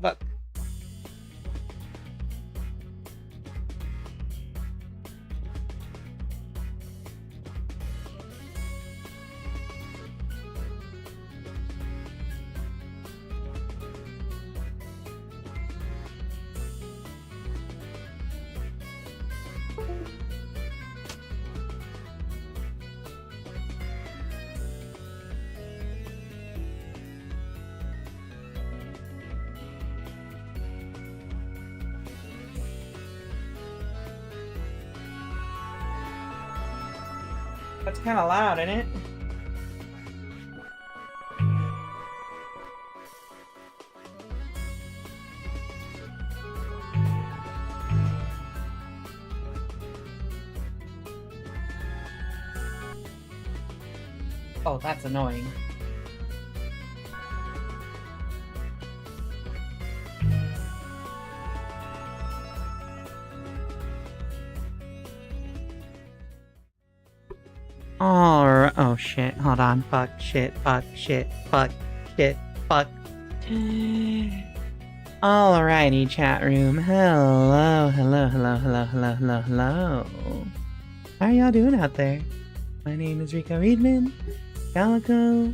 But that's kind of loud, isn't it? Oh, that's annoying. Alright. Oh shit. Hold on. Fuck. Shit. Fuck. Shit. Fuck. Shit. Fuck. Alrighty, chat room. Hello. Hello. How are y'all doing out there? My name is Rika Readman, Calico,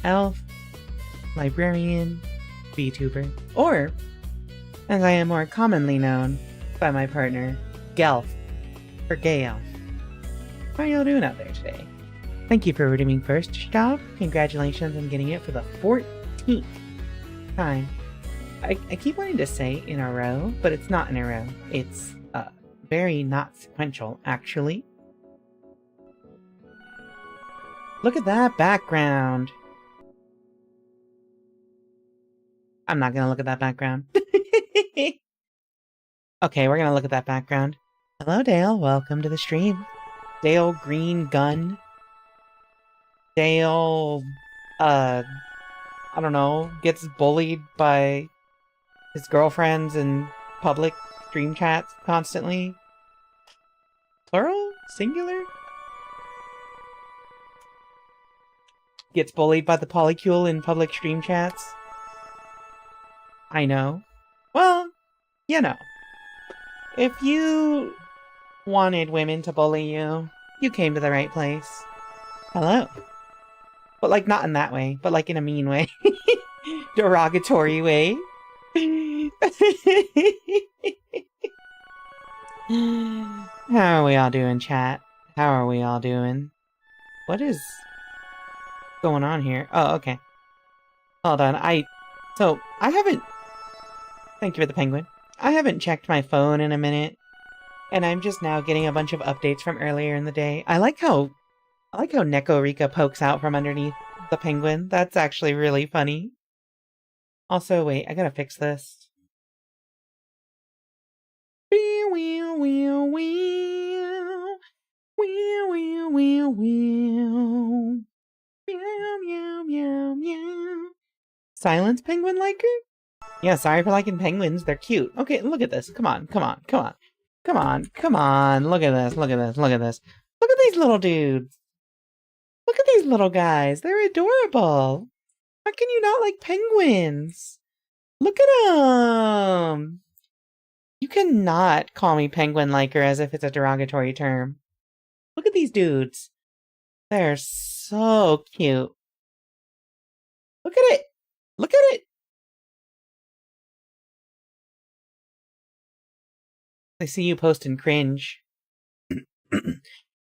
Elf, Librarian, VTuber, or, as I am more commonly known by my partner, Gelf, or Gay Elf. How are y'all doing out there today? Thank you for redeeming first off. Congratulations on getting it for the 14th time. I keep wanting to say in a row, but it's not in a row. It's very not sequential, actually. Look at that background. I'm not gonna look at that background. Okay, we're gonna look at that background. Hello, Dale. Welcome to the stream. Dale Green Gun. Dale, I don't know, gets bullied by his girlfriends in public stream chats constantly. Plural? Singular? Gets bullied by the polycule in public stream chats. I know. Well, you know. If you wanted women to bully you, you came to the right place. Hello. But like, not in that way, but like in a mean way. Derogatory way. How are we all doing, chat? How are we all doing? What is going on here? Oh, okay. Hold on, I haven't... Thank you for the penguin. I haven't checked my phone in a minute, and I'm just now getting a bunch of updates from earlier in the day. I like how Neko Rika pokes out from underneath the penguin. That's actually really funny. Also, wait, I gotta fix this. Silence penguin liker? Yeah, sorry for liking penguins. They're cute. Okay, look at this. Come on. Look at this. Look at these little dudes. Look at these little guys. They're adorable. How can you not like penguins? Look at them. You cannot call me penguin liker as if it's a derogatory term. Look at these dudes. They're so cute. Look at it. Look at it. I see you post and cringe.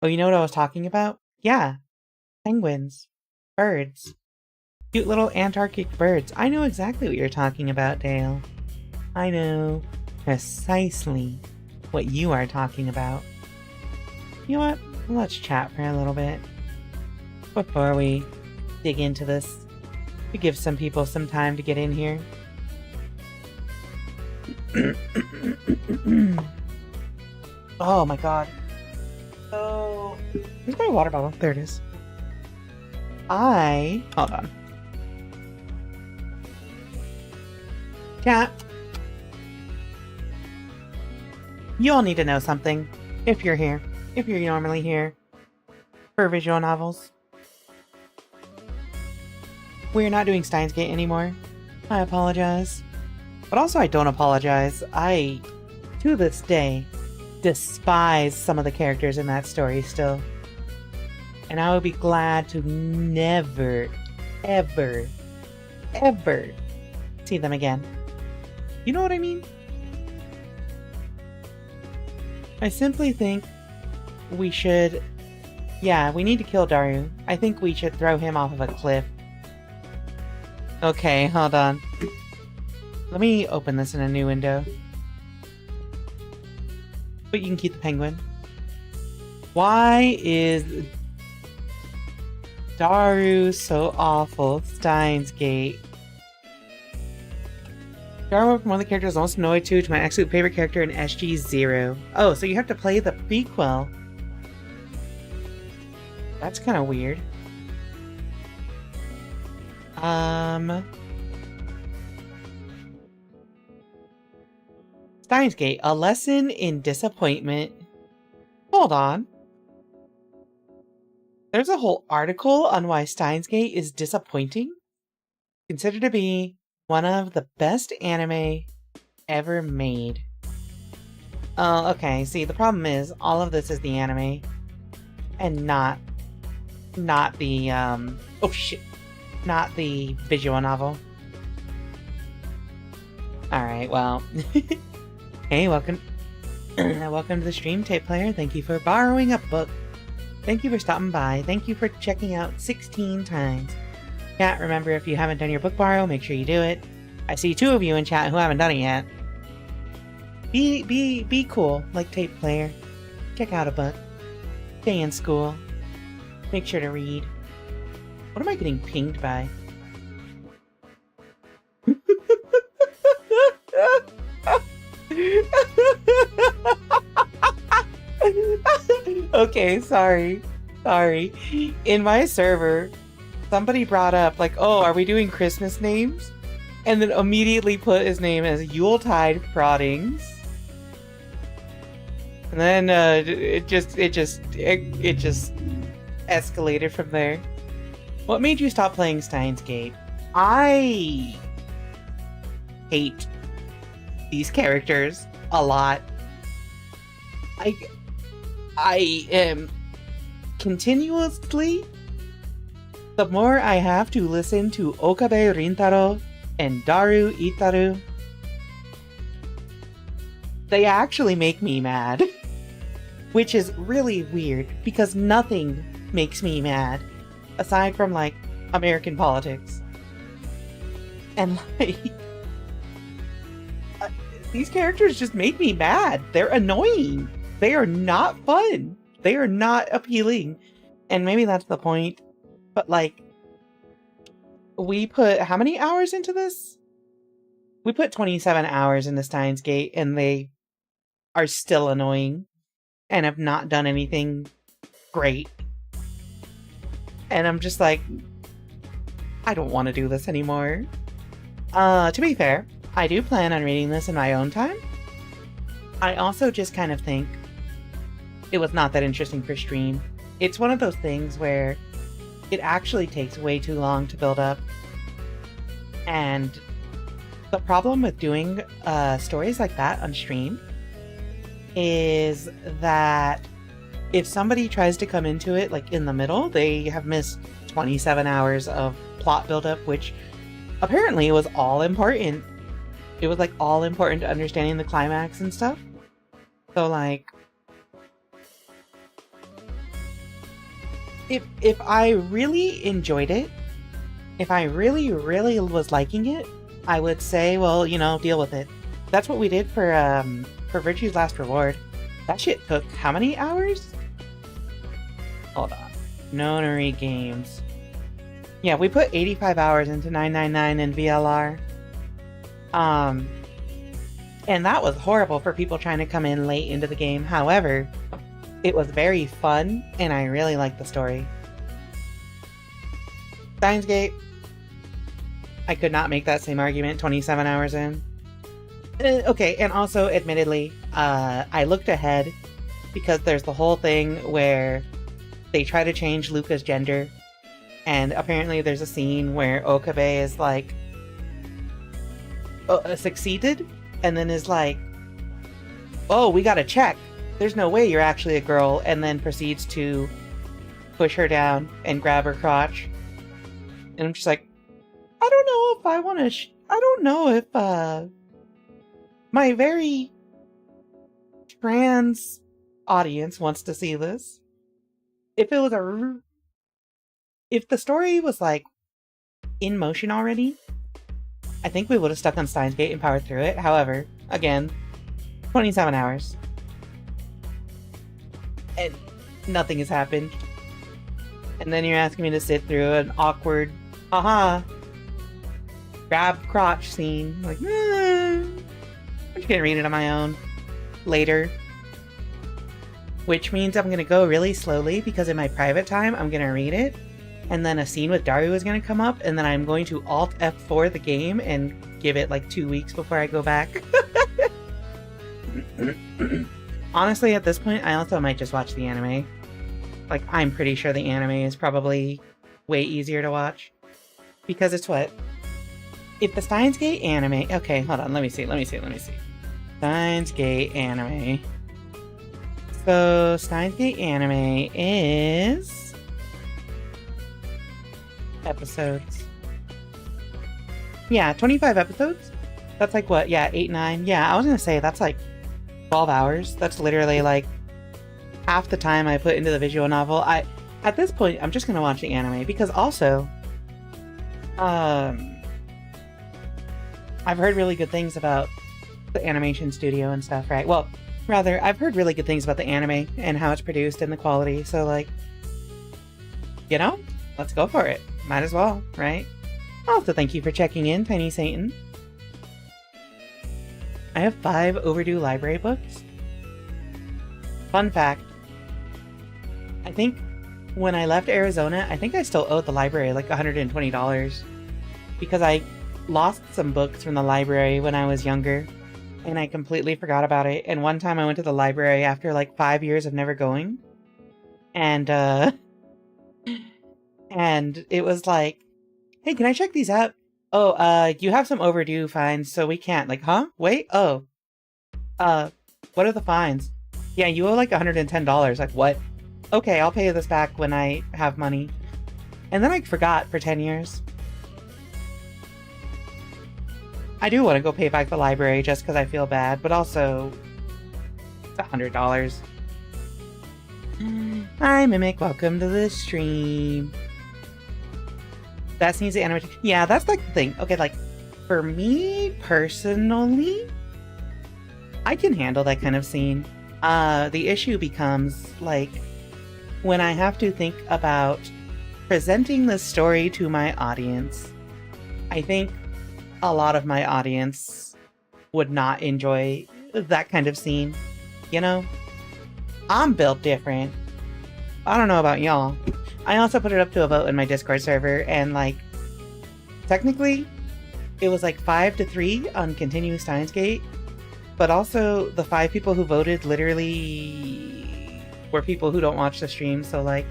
Oh, you know what I was talking about? Yeah. Penguins. Birds. Cute little Antarctic birds. I know exactly what you're talking about, Dale. I know precisely what you are talking about. You know what? Let's chat for a little bit before we dig into this. To give some people some time to get in here. Oh my god. So, where's my water bottle? There it is. Hold on. Chat. You all need to know something. If you're here. If you're normally here. For visual novels. We're not doing Steins Gate anymore. I apologize. But also, I don't apologize. I, to this day, despise some of the characters in that story still. And I would be glad to never, ever, ever see them again. You know what I mean? I simply think we should... Yeah, we need to kill Daru. I think we should throw him off of a cliff. Okay, hold on. Let me open this in a new window. But you can keep the penguin. Why is Daru so awful? Steins Gate. Daru from one of the characters I was most annoyed to my absolute favorite character in SG0. Oh, so you have to play the prequel. That's kind of weird. Steins Gate, a lesson in disappointment. Hold on. There's a whole article on why Steins Gate is disappointing. Considered to be one of the best anime ever made. Oh, okay. See, the problem is all of this is the anime and not the oh shit, not the visual novel. All right, well. Hey, welcome welcome to the stream, Tape Player. Thank you for borrowing a book. Thank you for stopping by. Thank you for checking out 16 times. Chat, remember, if you haven't done your book borrow, make sure you do it. I see 2 of you in chat who haven't done it yet. Be cool, like Tape Player. Check out a book. Stay in school. Make sure to read. What am I getting pinged by? Okay, sorry. In my server, somebody brought up, like, oh, are we doing Christmas names? And then immediately put his name as Yuletide Proddings. And then it just escalated from there. What made you stop playing Steins Gate? I hate these characters a lot. I am continuously, the more I have to listen to Okabe Rintaro and Daru Itaru, they actually make me mad. Which is really weird, because nothing makes me mad, aside from, like, American politics. And, like, these characters just make me mad. They're annoying. They are not fun. They are not appealing. And maybe that's the point. But, like, we put how many hours into this? We put 27 hours into Steins Gate, and they are still annoying. And have not done anything great. And I'm just like, I don't want to do this anymore. To be fair, I do plan on reading this in my own time. I also just kind of think it was not that interesting for stream. It's one of those things where it actually takes way too long to build up. And the problem with doing stories like that on stream is that if somebody tries to come into it like in the middle, they have missed 27 hours of plot buildup, which apparently was all important. It was like all important to understanding the climax and stuff. So like, if I really enjoyed it, if I really was liking it, I would say, well, you know, deal with it. That's what we did for Virtue's Last Reward. That shit took how many hours? Hold on. Nonary Games. Yeah, we put 85 hours into 999 and VLR. And that was horrible for people trying to come in late into the game. However, it was very fun, and I really liked the story. Steins Gate. I could not make that same argument 27 hours in. Okay, and also, admittedly, I looked ahead because there's the whole thing where they try to change Luca's gender, and apparently there's a scene where Okabe is like, succeeded, and then is like, oh, we gotta check. There's no way you're actually a girl, and then proceeds to push her down and grab her crotch. And I'm just like, I don't know if I want to. I don't know if my very trans audience wants to see this. If it was if the story was like in motion already, I think we would have stuck on Steins Gate and powered through it. However, again, 27 hours. And nothing has happened. And then you're asking me to sit through an awkward, grab crotch scene. Like, I'm just gonna read it on my own later. Which means I'm gonna go really slowly, because in my private time, I'm gonna read it. And then a scene with Daru is gonna come up, and then I'm going to Alt F4 the game and give it like 2 weeks before I go back. Honestly, at this point, I also might just watch the anime. Like, I'm pretty sure the anime is probably way easier to watch. Because it's what? If the Steins Gate anime... Okay, hold on, let me see. Steins Gate anime. So, Steins Gate anime is... episodes. Yeah, 25 episodes? That's like what? Yeah, 8, 9. Yeah, I was gonna say, that's like 12 hours. That's literally like half the time I put into the visual novel. At this point, I'm just gonna watch the anime, because also, I've heard really good things about the animation studio and stuff, right? Well, rather, I've heard really good things about the anime and how it's produced and the quality, so like, you know, let's go for it. Might as well, right? Also, thank you for checking in, Tiny Satan. I have 5 overdue library books. Fun fact. I think when I left Arizona, I think I still owed the library like $120. Because I lost some books from the library when I was younger. And I completely forgot about it. And one time I went to the library after like 5 years of never going. And, and it was like, hey, can I check these out? Oh, you have some overdue fines, so we can't. Like, huh? Wait? Oh. What are the fines? Yeah, you owe like $110. Like, what? Okay, I'll pay this back when I have money. And then I forgot for 10 years. I do want to go pay back the library just because I feel bad, but also, it's $100. Hi, Mimic. Welcome to the stream. That needs the animation. Yeah, that's like the thing. Okay, like, for me personally, I can handle that kind of scene. The issue becomes, like, when I have to think about presenting the story to my audience. I think a lot of my audience would not enjoy that kind of scene. You know? I'm built different. I don't know about y'all. I also put it up to a vote in my Discord server, and like, technically, it was like 5-3 on Continue Steins Gate, but also the 5 people who voted literally were people who don't watch the stream, so like,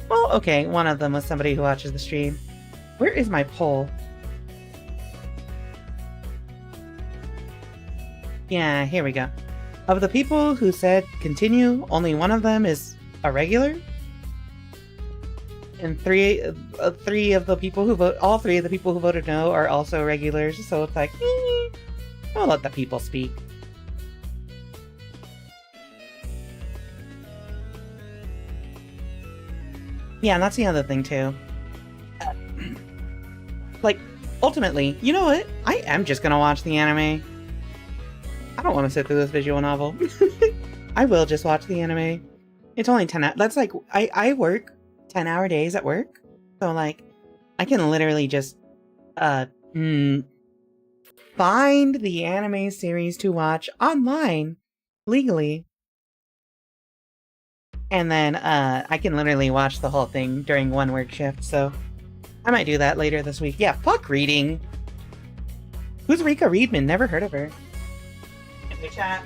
well, okay, one of them was somebody who watches the stream. Where is my poll? Yeah, here we go. Of the people who said continue, only one of them is a regular, and three of the people who vote, all 3 of the people who voted no are also regulars. So it's like, I'll let the people speak. Yeah, and that's the other thing too. Like, ultimately, you know what? I am just gonna watch the anime. I don't want to sit through this visual novel. I will just watch the anime. It's only 10 hours. That's like, I work 10-hour days at work. So like, I can literally just, find the anime series to watch online, legally. And then, I can literally watch the whole thing during one work shift, so I might do that later this week. Yeah, fuck reading. Who's Rika Readman? Never heard of her. In the chat.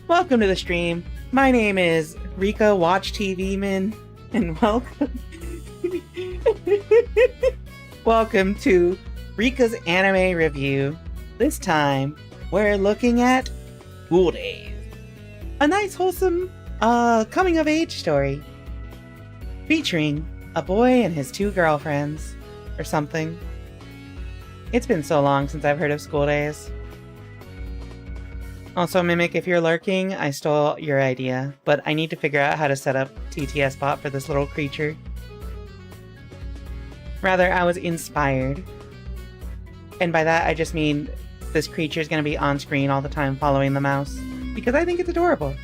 Welcome to the stream. My name is Rika Watch TV Man, and welcome. Welcome to Rika's anime review. This time, we're looking at School Days. A nice, wholesome, coming-of-age story. Featuring a boy and his 2 girlfriends, or something. It's been so long since I've heard of School Days. Also, Mimic, if you're lurking, I stole your idea, but I need to figure out how to set up TTS bot for this little creature. Rather, I was inspired. And by that, I just mean this creature is going to be on screen all the time following the mouse, because I think it's adorable.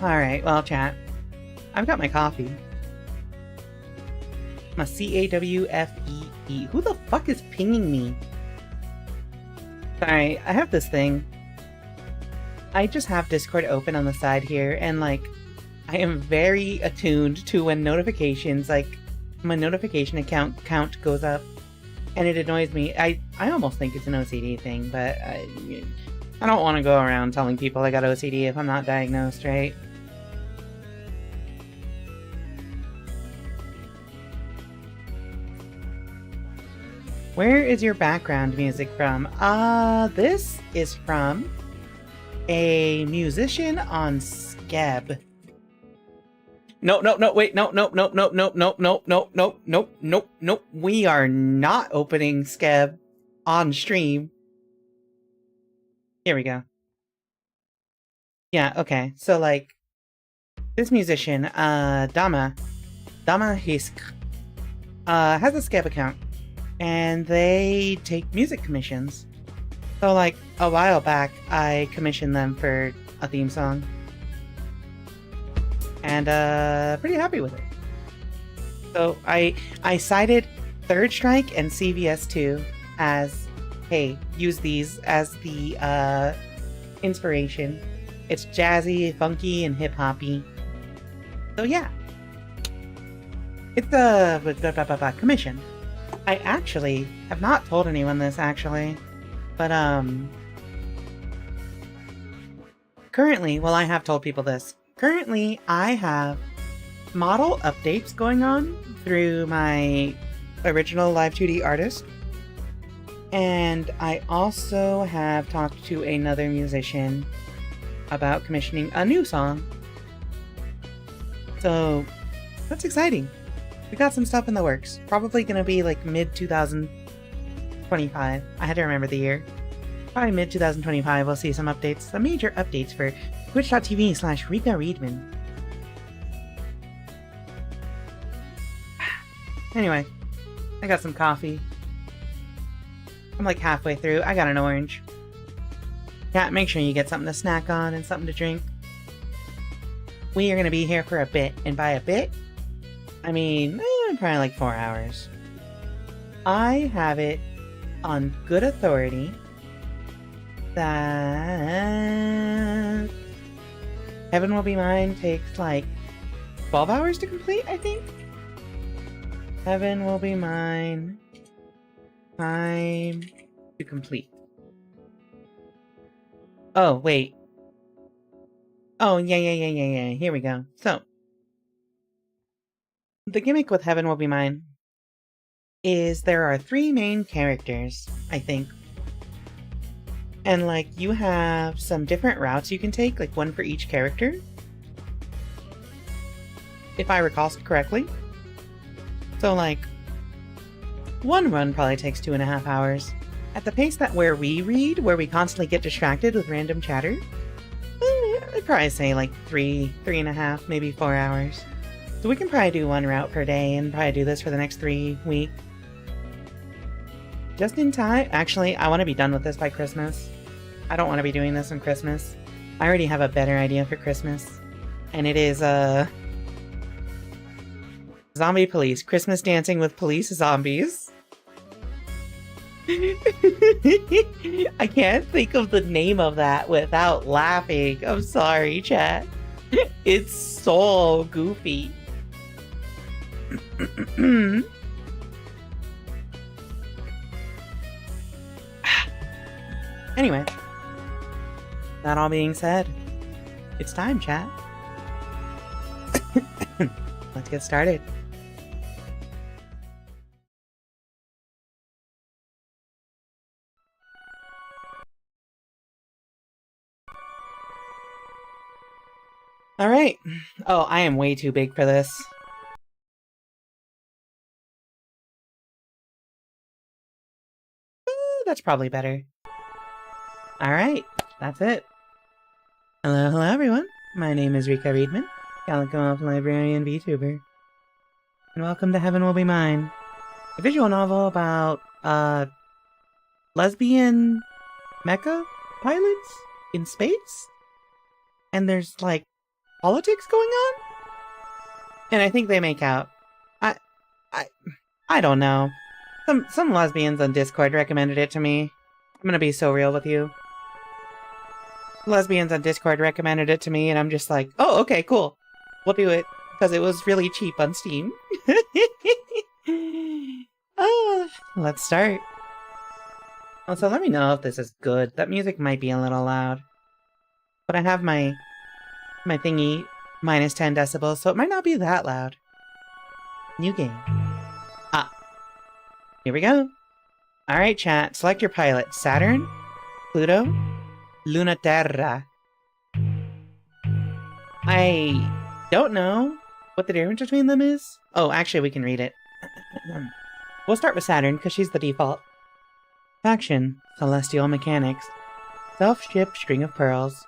Alright, well, chat. I've got my coffee. My CAWFEE. Who the fuck is pinging me? Sorry, I have this thing. I just have Discord open on the side here, and like, I am very attuned to when notifications, like, my notification count goes up, and it annoys me. I almost think it's an OCD thing, but I don't want to go around telling people I got OCD if I'm not diagnosed, right? Where is your background music from? This is from a musician on Skeb. No, wait, no. We are not opening Skeb on stream. Here we go. Yeah, okay. So, like, this musician, Dama Hisk, has a Skeb account. And they take music commissions. So, like, a while back, I commissioned them for a theme song. And, pretty happy with it. So, I cited Third Strike and CVS2 as, hey, use these as the, inspiration. It's jazzy, funky, and hip-hoppy. So, yeah. It's a commission. I actually have not told anyone this, actually, but, currently, well, I have told people this. Currently, I have model updates going on through my original Live 2D artist, and I also have talked to another musician about commissioning a new song. So, that's exciting. We got some stuff in the works. Probably gonna be like mid-2025. I had to remember the year. Probably mid-2025 we'll see some updates. Some major updates for twitch.tv/Rika Readman. Anyway, I got some coffee. I'm like halfway through. I got an orange. Yeah, make sure you get something to snack on and something to drink. We are gonna be here for a bit, and by a bit, I mean, probably like 4 hours. I have it on good authority that Heaven Will Be Mine takes like 12 hours to complete, I think? Heaven Will Be Mine. Time to complete. Oh, wait. Oh, yeah. Here we go. So, the gimmick with Heaven Will Be Mine is there are 3 main characters, I think. And, like, you have some different routes you can take, like one for each character. If I recall correctly. So, like, one run probably takes 2.5 hours. At the pace that where we read, where we constantly get distracted with random chatter, I'd probably say like 3.5, maybe 4 hours. So we can probably do 1 route per day and probably do this for the next 3 weeks. Just in time. Actually, I want to be done with this by Christmas. I don't want to be doing this on Christmas. I already have a better idea for Christmas. And it is, Zombie Police. Christmas dancing with police zombies. I can't think of the name of that without laughing. I'm sorry, chat. It's so goofy. Anyway, that all being said, it's time, chat. let's get started. Alright. Oh, I am way too big for this. That's probably better. Alright, that's it. Hello everyone. My name is Rika Readman, Calico Librarian VTuber. And welcome to Heaven Will Be Mine, a visual novel about, lesbian mecha pilots in space? And there's, like, politics going on? And I think they make out. I don't know. Some lesbians on Discord recommended it to me. I'm gonna be so real with you. Lesbians on Discord recommended it to me, and I'm just like, oh, okay, cool. We'll do it, because it was really cheap on Steam. Oh, let's start. Also, let me know if this is good. That music might be a little loud. But I have my thingy minus 10 decibels, so it might not be that loud. New game. Ah. Here we go. Alright, chat. Select your pilot. Saturn, Pluto, Luna Terra. I don't know what the difference between them is. Oh, actually, we can read it. We'll start with Saturn, because she's the default. Faction, Celestial Mechanics. Self-ship String of Pearls.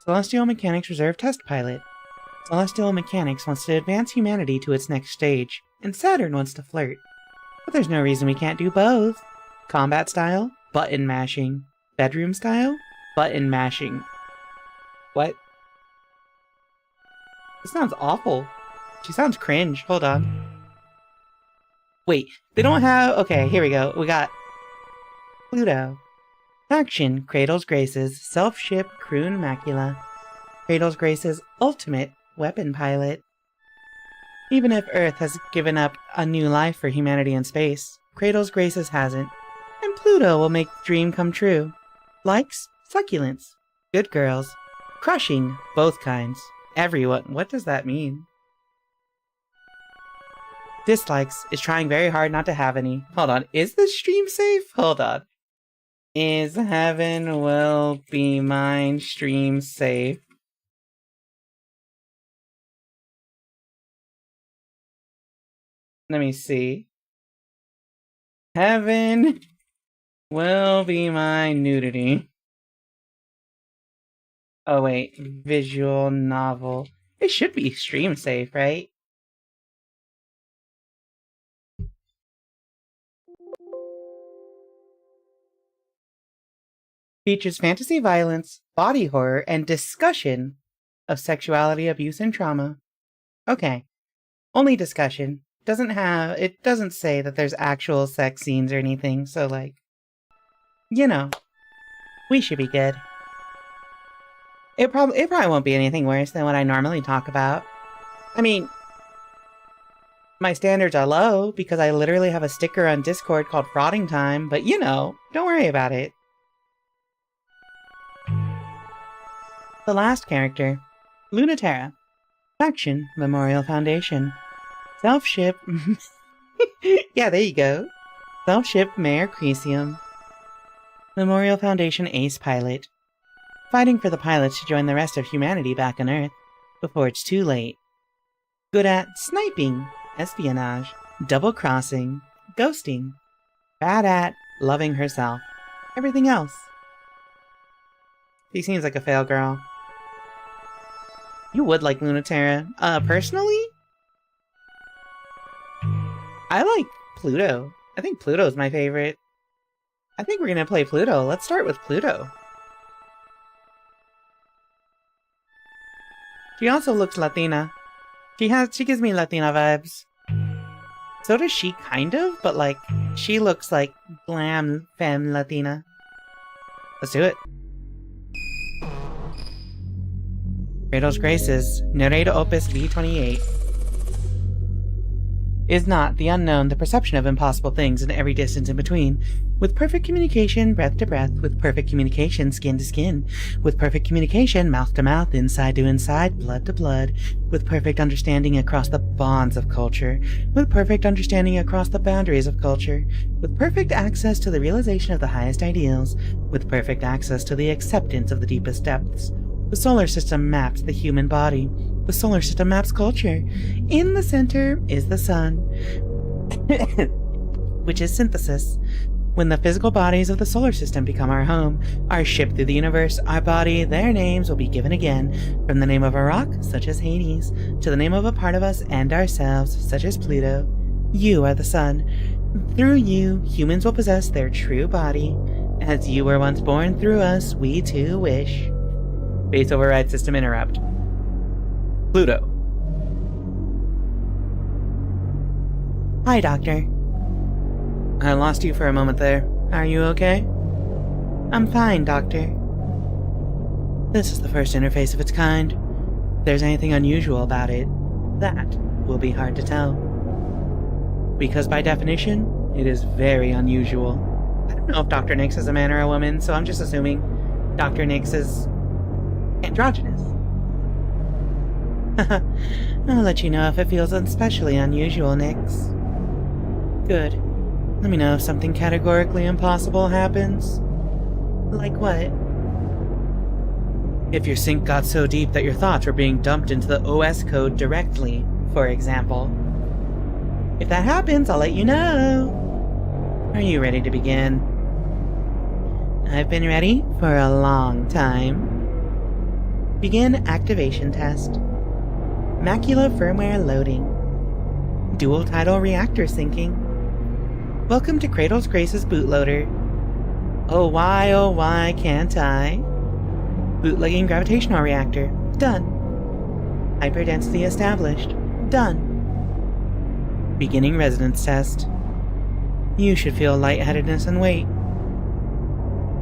Celestial Mechanics Reserve Test Pilot. Celestial Mechanics wants to advance humanity to its next stage, and Saturn wants to flirt. But there's no reason we can't do both. Combat style, button mashing. Bedroom style, button mashing. What? This sounds awful. She sounds cringe. Hold on. Wait, they don't have... Okay, here we go. We got Pluto. Faction, Cradle's Graces, Self-Ship, Croon Macula. Cradle's Graces, Ultimate Weapon Pilot. Even if Earth has given up a new life for humanity in space, Cradle's Graces hasn't. And Pluto will make the dream come true. Likes, succulents. Good girls. Crushing, both kinds. Everyone. What does that mean? Dislikes, is trying very hard not to have any. Hold on, is this stream safe? Hold on. Is Heaven Will Be Mine stream safe? Let me see. Heaven Will Be Mine nudity. Oh wait, visual novel. It should be stream safe, right? Features fantasy violence, body horror, and discussion of sexuality, abuse, and trauma. Okay. Only discussion. It doesn't say that there's actual sex scenes or anything, so like, you know, we should be good. It probably won't be anything worse than what I normally talk about. I mean, my standards are low because I literally have a sticker on Discord called Frauding Time, but you know, don't worry about it. The last character, Luna Terra. Faction, Memorial Foundation. Self-ship... yeah, there you go. Self-ship Mayor Cresium. Memorial Foundation Ace Pilot. Fighting for the pilots to join the rest of humanity back on Earth, before it's too late. Good at sniping, espionage, double-crossing, ghosting. Bad at loving herself. Everything else. She seems like a fail girl. You would like Luna Terra. Personally? I like Pluto. I think Pluto's my favorite. I think we're gonna play Pluto. Let's start with Pluto. She also looks Latina. She gives me Latina vibes. So does she, kind of, but like, she looks like glam femme Latina. Let's do it. Cradle's Graces, Narrator Opus V28. Is not the unknown, the perception of impossible things in every distance in between. With perfect communication, breath to breath. With perfect communication, skin to skin. With perfect communication, mouth to mouth, inside to inside, blood to blood. With perfect understanding across the bonds of culture. With perfect understanding across the boundaries of culture. With perfect access to the realization of the highest ideals. With perfect access to the acceptance of the deepest depths. The solar system maps the human body. The solar system maps culture. In the center is the sun, which is synthesis. When the physical bodies of the solar system become our home, our ship through the universe, our body, their names will be given again, from the name of a rock, such as Hades, to the name of a part of us and ourselves, such as Pluto. You are the sun. Through you, humans will possess their true body. As you were once born through us, we too wish. Base override system interrupt. Pluto. Hi, Doctor. I lost you for a moment there. Are you okay? I'm fine, Doctor. This is the first interface of its kind. If there's anything unusual about it, that will be hard to tell. Because by definition, it is very unusual. I don't know if Dr. Nix is a man or a woman, so I'm just assuming Dr. Nix is androgynous. I'll let you know if it feels especially unusual, Nix. Good. Let me know if something categorically impossible happens. Like what? If your sync got so deep that your thoughts were being dumped into the OS code directly, for example. If that happens, I'll let you know. Are you ready to begin? I've been ready for a long time. Begin activation test. Macula firmware loading. Dual tidal reactor syncing. Welcome to Cradle's Grace's bootloader. Oh why can't I? Bootlegging gravitational reactor. Done. Hyperdensity established. Done. Beginning resonance test. You should feel lightheadedness and wait.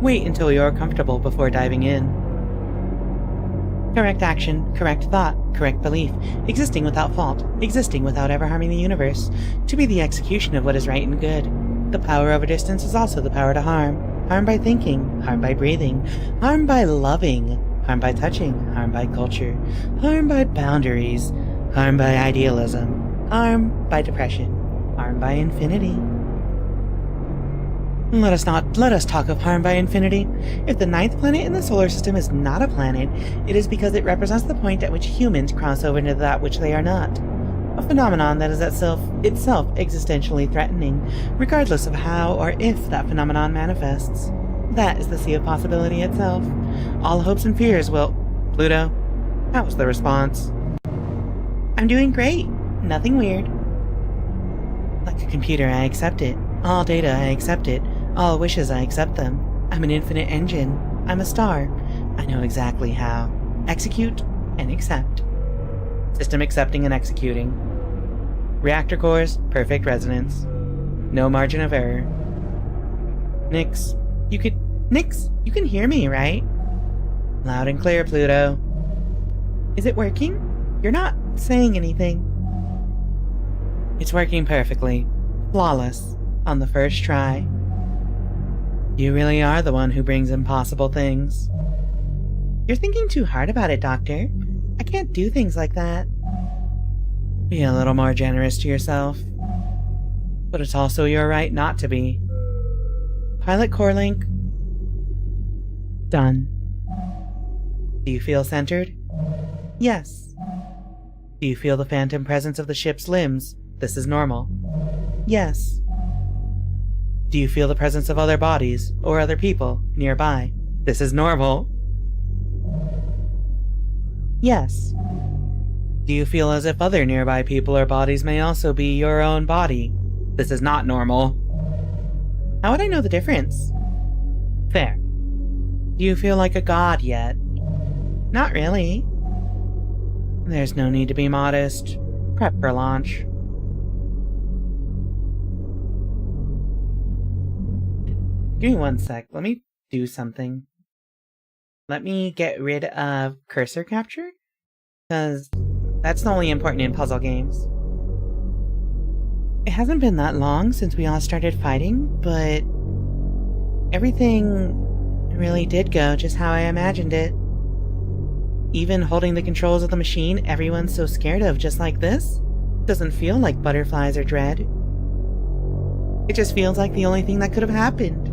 Wait until you're comfortable before diving in. Correct action, correct thought, correct belief, existing without fault, existing without ever harming the universe, to be the execution of what is right and good. The power over distance is also the power to harm. Harm by thinking, harm by breathing, harm by loving, harm by touching, harm by culture, harm by boundaries, harm by idealism, harm by depression, harm by infinity. Let us talk of harm by infinity. If the 9th planet in the solar system is not a planet, it is because it represents the point at which humans cross over into that which they are not. A phenomenon that is itself existentially threatening, regardless of how or if that phenomenon manifests. That is the sea of possibility itself. All hopes and fears will... Pluto, how was the response? I'm doing great. Nothing weird. Like a computer, I accept it. All data, I accept it. All wishes, I accept them. I'm an infinite engine. I'm a star. I know exactly how. Execute and accept. System accepting and executing. Reactor cores, perfect resonance. No margin of error. Nix, you can hear me, right? Loud and clear, Pluto. Is it working? You're not saying anything. It's working perfectly. Flawless. On the first try. You really are the one who brings impossible things. You're thinking too hard about it, Doctor. I can't do things like that. Be a little more generous to yourself. But it's also your right not to be. Pilot core link. Done. Do you feel centered? Yes. Do you feel the phantom presence of the ship's limbs? This is normal. Yes. Do you feel the presence of other bodies or other people nearby? This is normal. Yes. Do you feel as if other nearby people or bodies may also be your own body? This is not normal. How would I know the difference? Fair. Do you feel like a god yet? Not really. There's no need to be modest. Prep for launch. Give me one sec. Let me do something. Let me get rid of cursor capture, because that's only important in puzzle games. It hasn't been that long since we all started fighting, but everything really did go just how I imagined it. Even holding the controls of the machine everyone's so scared of just like this doesn't feel like butterflies or dread. It just feels like the only thing that could have happened.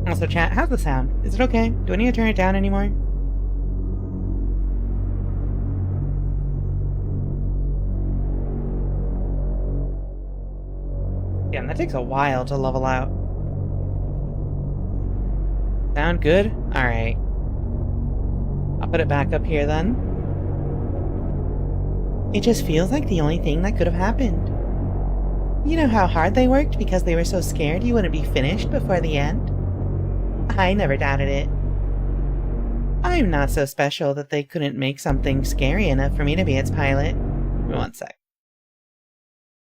Also, chat, how's the sound? Is it okay? Do I need to turn it down anymore? Damn, that takes a while to level out. Sound good? Alright. I'll put it back up here then. It just feels like the only thing that could have happened. You know how hard they worked because they were so scared you wouldn't be finished before the end? I never doubted it. I'm not so special that they couldn't make something scary enough for me to be its pilot. One sec.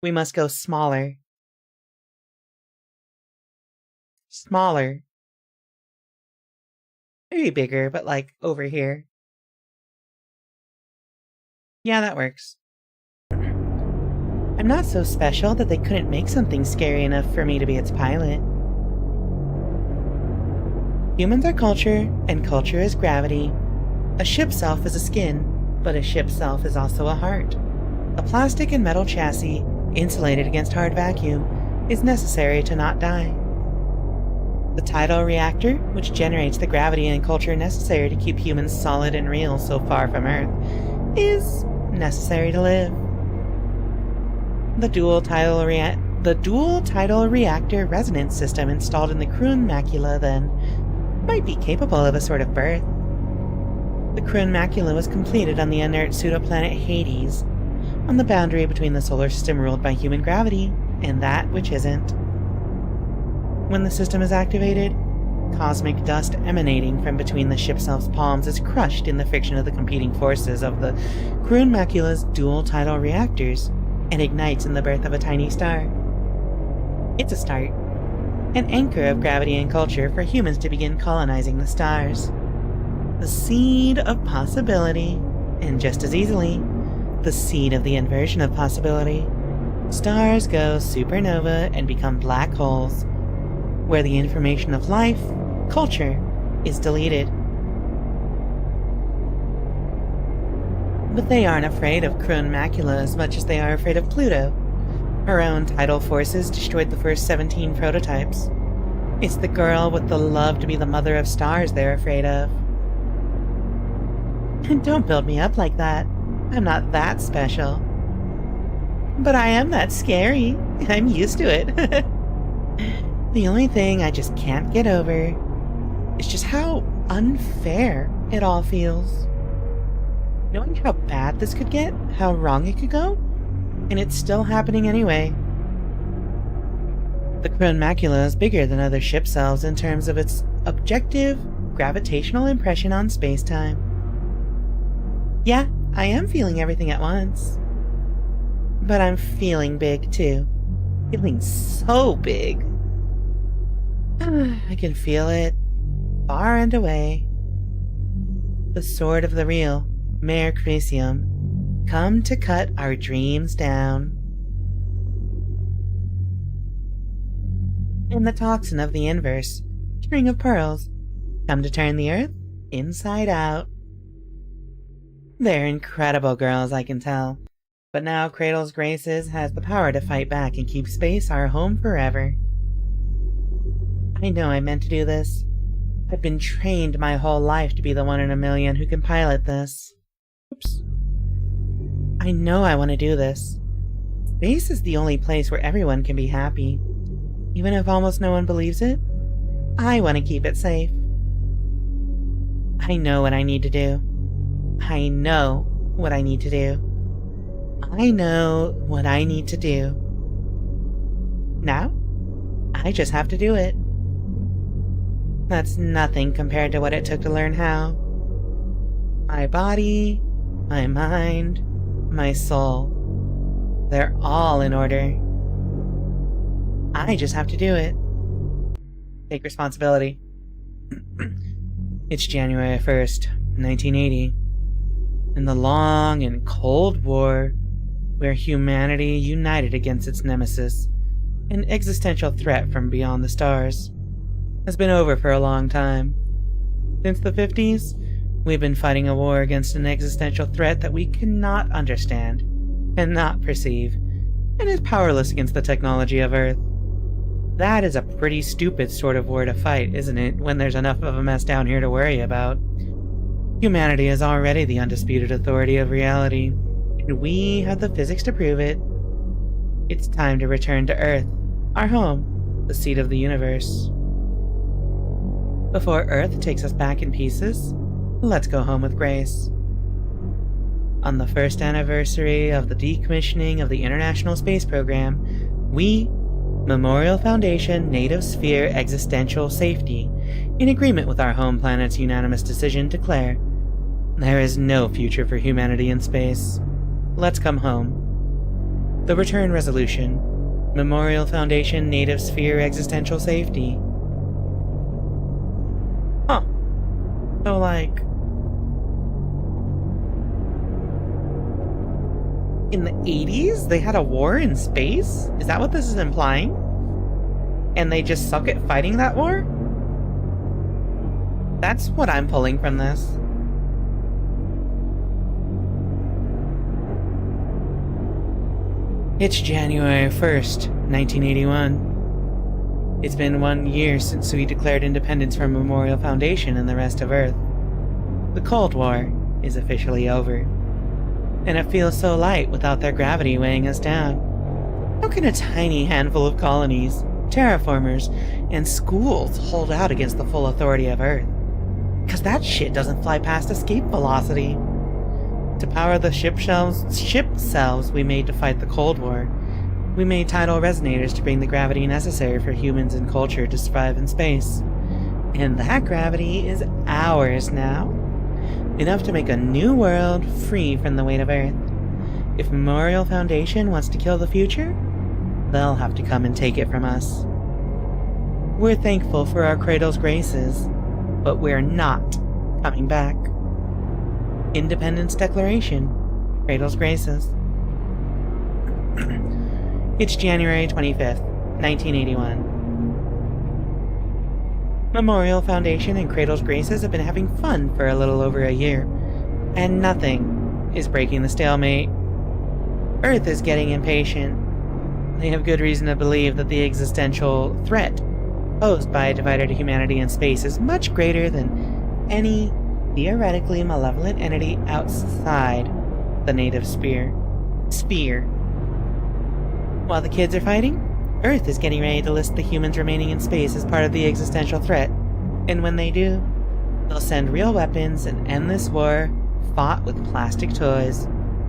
We must go smaller. Smaller. Maybe bigger, but like over here. Yeah, that works. I'm not so special that they couldn't make something scary enough for me to be its pilot. Humans are culture, and culture is gravity. A ship self is a skin, but a ship self is also a heart. A plastic and metal chassis, insulated against hard vacuum, is necessary to not die. The tidal reactor, which generates the gravity and culture necessary to keep humans solid and real so far from Earth, is necessary to live. The dual tidal reactor resonance system installed in the Kroon macula, then, might be capable of a sort of birth. The Kroon macula was completed on the inert pseudoplanet Hades, on the boundary between the solar system ruled by human gravity and that which isn't. When the system is activated, cosmic dust emanating from between the ship self's palms is crushed in the friction of the competing forces of the Kroon macula's dual tidal reactors and ignites in the birth of a tiny star. It's a start. An anchor of gravity and culture for humans to begin colonizing the stars. The seed of possibility, and just as easily, the seed of the inversion of possibility. Stars go supernova and become black holes, where the information of life, culture, is deleted. But they aren't afraid of Kroon macula as much as they are afraid of Pluto. Her own tidal forces destroyed the first 17 prototypes. It's the girl with the love to be the mother of stars they're afraid of. Don't build me up like that. I'm not that special. But I am that scary. I'm used to it. The only thing I just can't get over is just how unfair it all feels. Knowing how bad this could get, how wrong it could go, and it's still happening anyway. The Kroon macula is bigger than other ship selves in terms of its objective, gravitational impression on space-time. Yeah, I am feeling everything at once. But I'm feeling big, too. Feeling so big. I can feel it, far and away. The sword of the real, Mare Crisium, come to cut our dreams down. And the toxin of the inverse, string of pearls, come to turn the earth inside out. They're incredible girls, I can tell. But now Cradle's Graces has the power to fight back and keep space our home forever. I know I meant to do this. I've been trained my whole life to be the one in a million who can pilot this. Oops. I know I want to do this. Space is the only place where everyone can be happy. Even if almost no one believes it, I want to keep it safe. I know what I need to do. I know what I need to do. I know what I need to do. Now, I just have to do it. That's nothing compared to what it took to learn how. My body, my mind, my soul, they're all in order. I just have to do it. Take responsibility. It's January 1st, 1980. In the long and cold war, where humanity united against its nemesis, an existential threat from beyond the stars, has been over for a long time. Since the 50s, we've been fighting a war against an existential threat that we cannot understand, cannot perceive, and is powerless against the technology of Earth. That is a pretty stupid sort of war to fight, isn't it, when there's enough of a mess down here to worry about? Humanity is already the undisputed authority of reality, and we have the physics to prove it. It's time to return to Earth, our home, the seat of the universe. Before Earth takes us back in pieces, let's go home with grace. On the first anniversary of the decommissioning of the International Space Program, we, Memorial Foundation Native Sphere Existential Safety, in agreement with our home planet's unanimous decision, declare there is no future for humanity in space. Let's come home. The Return Resolution, Memorial Foundation Native Sphere Existential Safety. Huh. So, like, in the 80s, they had a war in space? Is that what this is implying? And they just suck at fighting that war? That's what I'm pulling from this. It's January 1st, 1981. It's been 1 year since we declared independence from Memorial Foundation and the rest of Earth. The Cold War is officially over. And it feels so light without their gravity weighing us down. How can a tiny handful of colonies, terraformers, and schools hold out against the full authority of Earth? Because that shit doesn't fly past escape velocity. To power the ship cells we made to fight the Cold War, we made tidal resonators to bring the gravity necessary for humans and culture to survive in space. And that gravity is ours now. Enough to make a new world free from the weight of Earth. If Memorial Foundation wants to kill the future, they'll have to come and take it from us. We're thankful for our cradle's graces, but we're not coming back. Independence Declaration, Cradle's Graces. It's January 25th, 1981. Memorial Foundation and Cradle's Graces have been having fun for a little over a year, and nothing is breaking the stalemate. Earth is getting impatient. They have good reason to believe that the existential threat posed by a divided humanity in space is much greater than any theoretically malevolent entity outside the native sphere. While the kids are fighting, Earth is getting ready to list the humans remaining in space as part of the existential threat, and when they do, they'll send real weapons and end this war fought with plastic toys.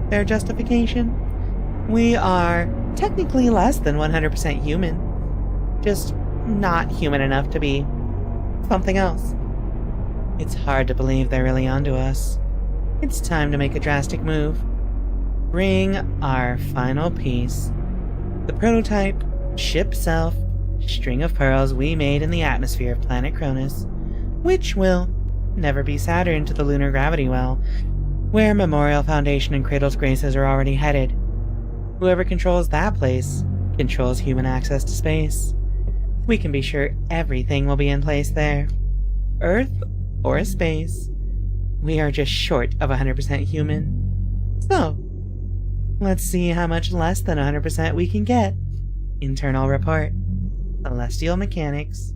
Their justification? We are technically less than 100% human, just not human enough to be something else. It's hard to believe they're really onto us. It's time to make a drastic move. Bring our final piece, the prototype ship self string of pearls we made in the atmosphere of planet Cronus, which will never be Saturn, to the lunar gravity well, where Memorial Foundation and Cradle's Graces are already headed. Whoever controls that place controls human access to space. We can be sure everything will be in place there. Earth or space. We are just short of 100% human. So, let's see how much less than 100% we can get. Internal report. Celestial Mechanics.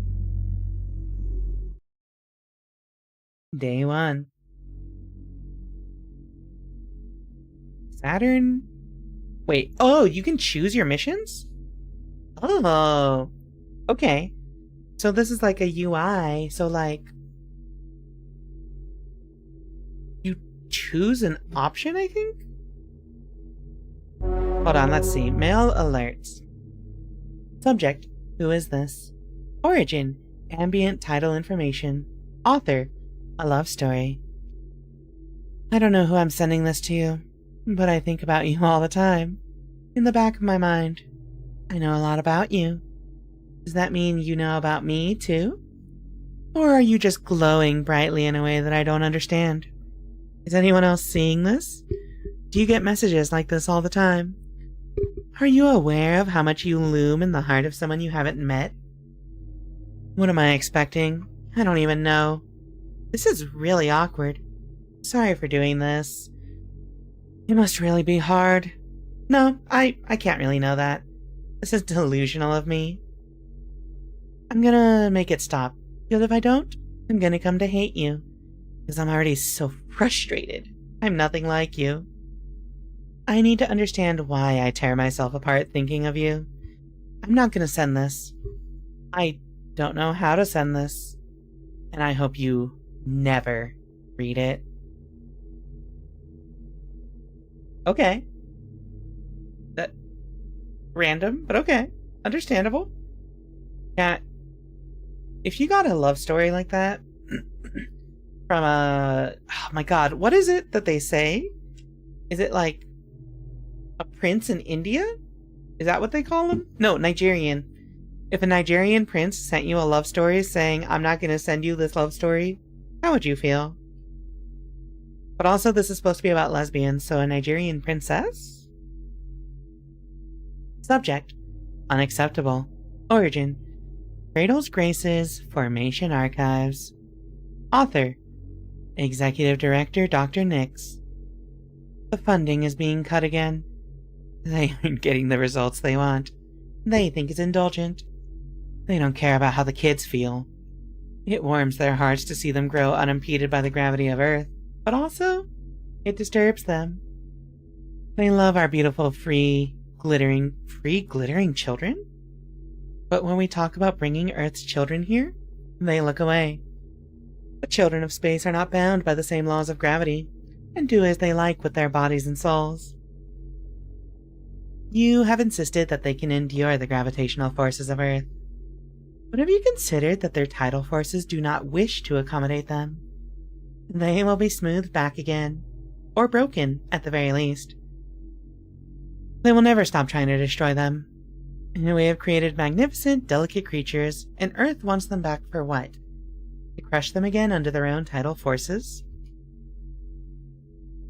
Day 1. Saturn? Wait, oh, you can choose your missions? Oh, okay. So this is like a UI, so like, you choose an option, I think? Hold on, let's see. Mail alerts. Subject, who is this? Origin, ambient title information. Author, a love story. I don't know who I'm sending this to, but I think about you all the time. In the back of my mind, I know a lot about you. Does that mean you know about me, too? Or are you just glowing brightly in a way that I don't understand? Is anyone else seeing this? Do you get messages like this all the time? Are you aware of how much you loom in the heart of someone you haven't met? What am I expecting? I don't even know. This is really awkward. Sorry for doing this. It must really be hard. No, I can't really know that. This is delusional of me. I'm gonna make it stop. Because if I don't, I'm gonna come to hate you. Because I'm already so frustrated. I'm nothing like you. I need to understand why I tear myself apart thinking of you. I'm not gonna send this. I don't know how to send this. And I hope you never read it. Okay. That random, but okay. Understandable. Yeah. If you got a love story like that from oh my god, what is it that they say? Is it like a prince in India? Is that what they call him? No, Nigerian. If a Nigerian prince sent you a love story saying, I'm not going to send you this love story, how would you feel? But also, this is supposed to be about lesbians, so a Nigerian princess? Subject: unacceptable. Origin: Cradle's Graces Formation Archives. Author: Executive Director Dr. Nix. The funding is being cut again. They aren't getting the results they want. They think it's indulgent. They don't care about how the kids feel. It warms their hearts to see them grow unimpeded by the gravity of Earth, but also, it disturbs them. They love our beautiful, free, glittering children? But when we talk about bringing Earth's children here, they look away. The children of space are not bound by the same laws of gravity, and do as they like with their bodies and souls. You have insisted that they can endure the gravitational forces of Earth. But have you considered that their tidal forces do not wish to accommodate them? They will be smoothed back again, or broken at the very least. They will never stop trying to destroy them. We have created magnificent, delicate creatures, and Earth wants them back for what? To crush them again under their own tidal forces?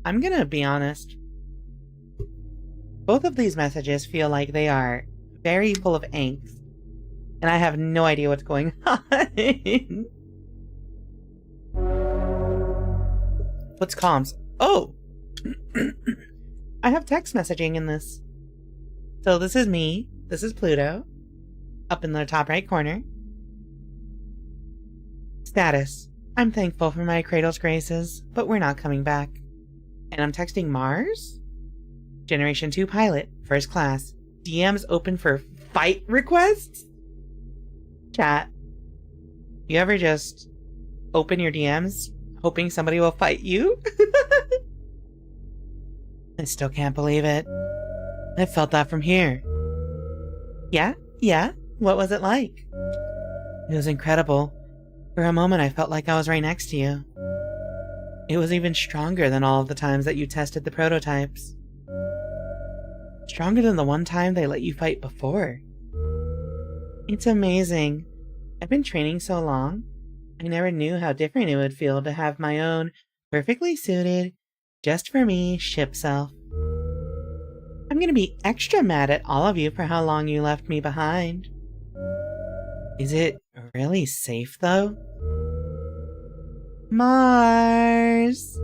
I'm gonna be honest. Both of these messages feel like they are very full of angst, and I have no idea what's going on. What's comms? Oh! I have text messaging in this. So this is me. This is Pluto. Up in the top right corner. Status: I'm thankful for my Cradle's Graces, but we're not coming back. And I'm texting Mars? Generation 2 pilot, first class. DMs open for fight requests? Chat. You ever just open your DMs hoping somebody will fight you? I still can't believe it. I felt that from here. Yeah? What was it like? It was incredible. For a moment I felt like I was right next to you. It was even stronger than all of the times that you tested the prototypes. Stronger than the one time they let you fight before. It's amazing. I've been training so long, I never knew how different it would feel to have my own, perfectly suited, just for me, ship self. I'm gonna be extra mad at all of you for how long you left me behind. Is it really safe, though? Mars!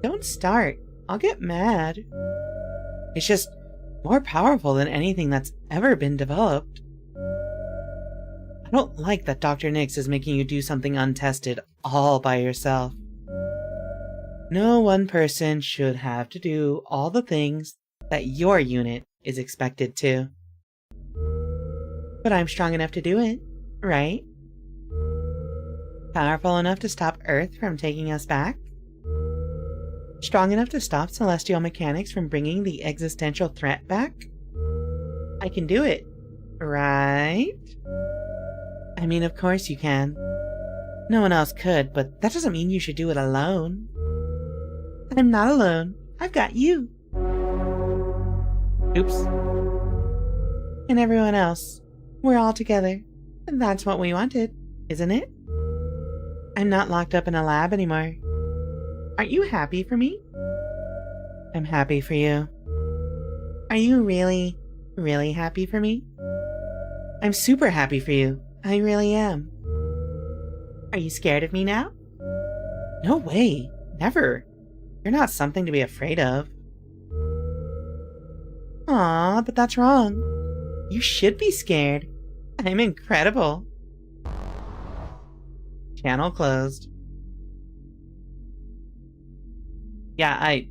Don't start. I'll get mad. It's just more powerful than anything that's ever been developed. I don't like that Dr. Nix is making you do something untested all by yourself. No one person should have to do all the things that your unit is expected to. But I'm strong enough to do it, right? Powerful enough to stop Earth from taking us back? Strong enough to stop celestial mechanics from bringing the existential threat back? I can do it, right? I mean, of course you can. No one else could, but that doesn't mean you should do it alone. I'm not alone. I've got you. Oops. And everyone else. We're all together. And that's what we wanted, isn't it? I'm not locked up in a lab anymore. Aren't you happy for me? I'm happy for you. Are you really really happy for me? I'm super happy for you. I really am. Are you scared of me now? No way. Never. You're not something to be afraid of. Aw, but that's wrong. You should be scared. I'm incredible. Channel closed. Yeah,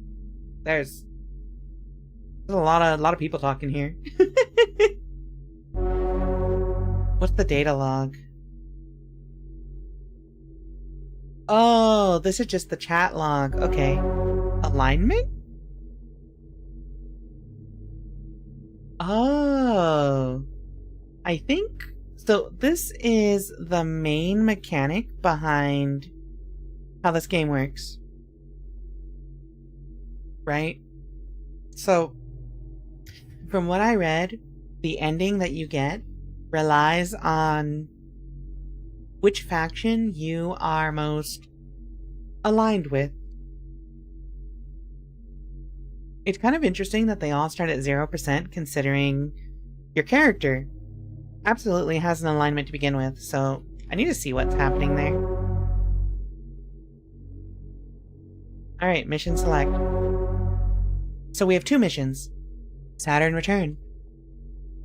there's a lot of people talking here. What's the data log? Oh, this is just the chat log. Okay. Alignment? Oh. I think... So, this is the main mechanic behind how this game works. Right? So, from what I read, the ending that you get relies on which faction you are most aligned with. It's kind of interesting that they all start at 0%, considering your character absolutely has an alignment to begin with, so I need to see what's happening there. Alright, mission select. So we have 2 missions. Saturn return.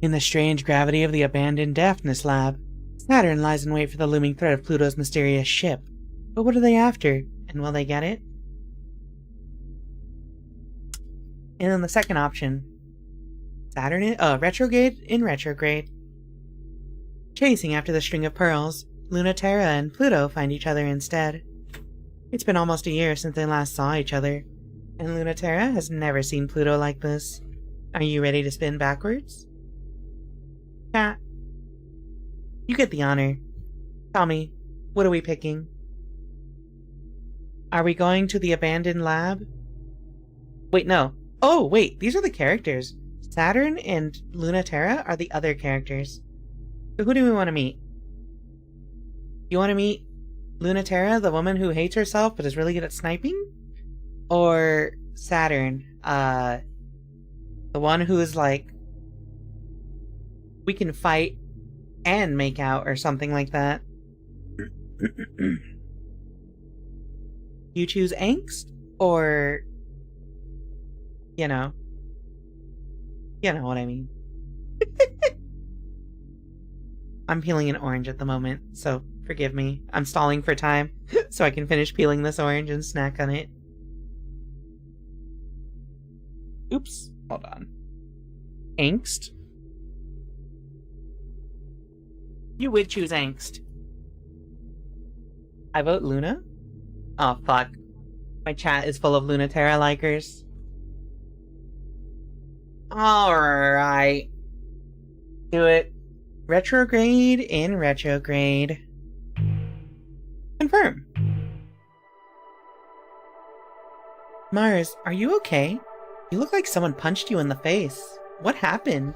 In the strange gravity of the abandoned Daphnis lab, Saturn lies in wait for the looming threat of Pluto's mysterious ship. But what are they after? And will they get it? And then the second option. Saturn retrograde in retrograde. Chasing after the string of pearls, Lunaterra and Pluto find each other instead. It's been almost a year since they last saw each other, and Lunaterra has never seen Pluto like this. Are you ready to spin backwards? Chat. You get the honor. Tell me, what are we picking? Are we going to the abandoned lab? Wait, no. Oh, wait, these are the characters. Saturn and Lunaterra are the other characters. So who do we want to meet? You want to meet Lunaterra, the woman who hates herself but is really good at sniping? Or Saturn, the one who is like, we can fight and make out or something like that? You choose angst? Or, you know what I mean. I'm peeling an orange at the moment, so forgive me. I'm stalling for time so I can finish peeling this orange and snack on it. Oops, hold on. Angst? You would choose angst. I vote Luna? Oh, fuck. My chat is full of Lunaterra likers. Alright. Do it. Retrograde in retrograde. Confirm. Mars, are you okay? You look like someone punched you in the face. What happened?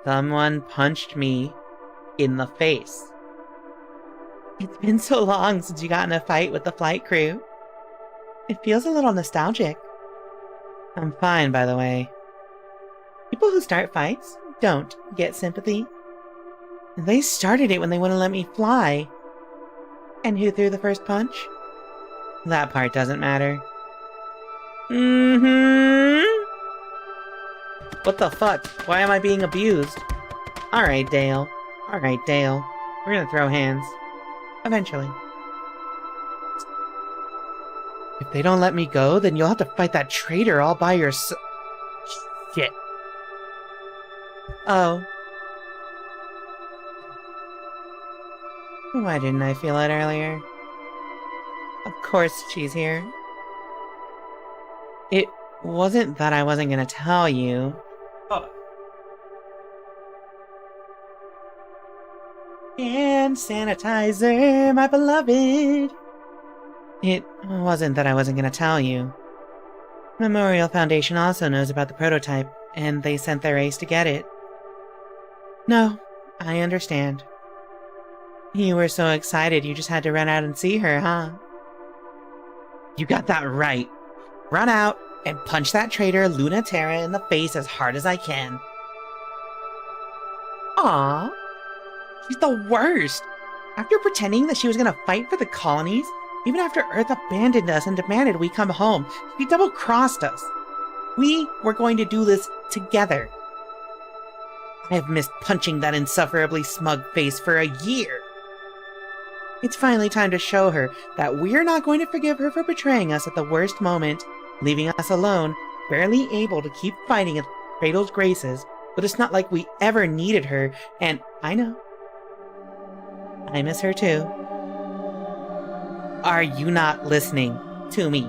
Someone punched me in the face. It's been so long since you got in a fight with the flight crew. It feels a little nostalgic. I'm fine, by the way. People who start fights don't get sympathy. They started it when they wouldn't let me fly. And who threw the first punch? That part doesn't matter. What the fuck? Why am I being abused? Alright, Dale. Alright, Dale. We're gonna throw hands. Eventually. If they don't let me go, then you'll have to fight that traitor all by yourself. Shit. Oh. Why didn't I feel it earlier? Of course she's here. It wasn't that I wasn't gonna tell you. Oh. Hand sanitizer, my beloved. It wasn't that I wasn't gonna tell you. Memorial Foundation also knows about the prototype, and they sent their ace to get it. No, I understand. You were so excited you just had to run out and see her, huh? You got that right. Run out and punch that traitor Luna Terra in the face as hard as I can. Aww. She's the worst. After pretending that she was gonna fight for the colonies, even after Earth abandoned us and demanded we come home, she double-crossed us. We were going to do this together. I have missed punching that insufferably smug face for a year. It's finally time to show her that we're not going to forgive her for betraying us at the worst moment, leaving us alone, barely able to keep fighting at Cradle's graces, but it's not like we ever needed her, and I know. I miss her too. Are you not listening to me?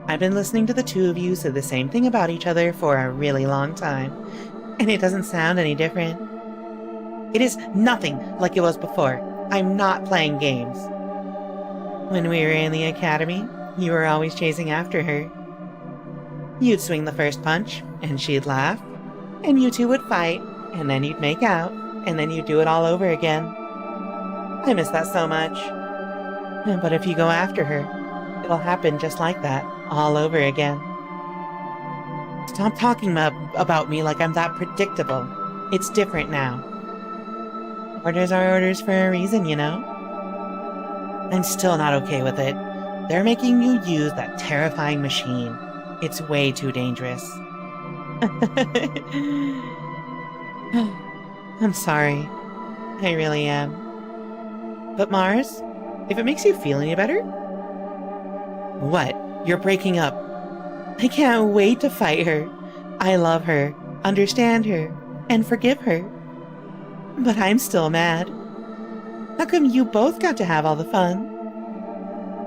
I've been listening to the two of you say the same thing about each other for a really long time, and it doesn't sound any different. It is nothing like it was before. I'm not playing games. When we were in the academy, you were always chasing after her. You'd swing the first punch, and she'd laugh, and you two would fight, and then you'd make out, and then you'd do it all over again. I miss that so much. But if you go after her, it'll happen just like that, all over again. Stop talking about me like I'm that predictable. It's different now. Orders are orders for a reason, you know? I'm still not okay with it. They're making you use that terrifying machine. It's way too dangerous. I'm sorry. I really am. But Mars, if it makes you feel any better? What? You're breaking up. I can't wait to fight her. I love her, understand her, and forgive her. But I'm still mad. How come you both got to have all the fun?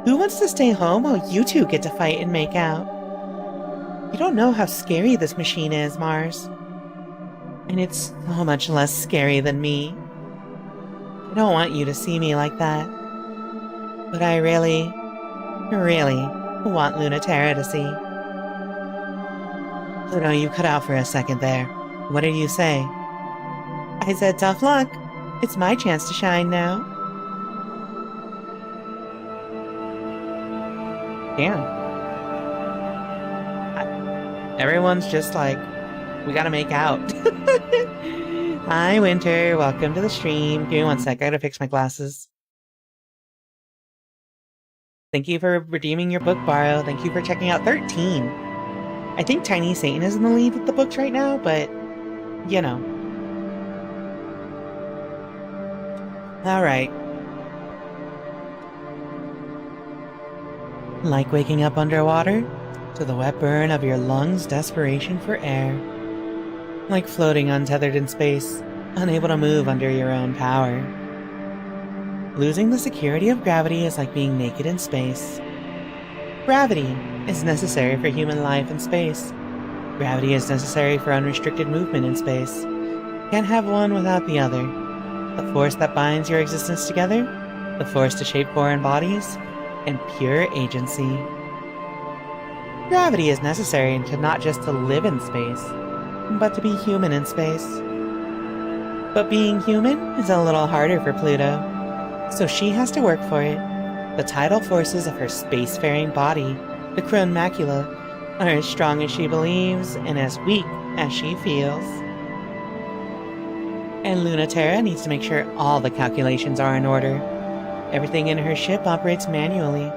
Who wants to stay home while you two get to fight and make out? You don't know how scary this machine is, Mars. And it's so much less scary than me. I don't want you to see me like that. But I really, really want Luna Terra to see. Pluto, you cut out for a second there. What did you say? I said tough luck. It's my chance to shine now. Damn. Everyone's just like, we gotta make out. Hi, Winter. Welcome to the stream. Give me one sec. I gotta fix my glasses. Thank you for redeeming your book borrow. Thank you for checking out 13. I think Tiny Satan is in the lead with the books right now, but, you know. Alright. Like waking up underwater, to the wet burn of your lungs' desperation for air. Like floating untethered in space, unable to move under your own power. Losing the security of gravity is like being naked in space. Gravity is necessary for human life in space. Gravity is necessary for unrestricted movement in space. Can't have one without the other. The force that binds your existence together, the force to shape foreign bodies, and pure agency. Gravity is necessary to not just to live in space, but to be human in space. But being human is a little harder for Pluto, so she has to work for it. The tidal forces of her spacefaring body, the Crone Macula, are as strong as she believes and as weak as she feels. And Luna Terra needs to make sure all the calculations are in order. Everything in her ship operates manually.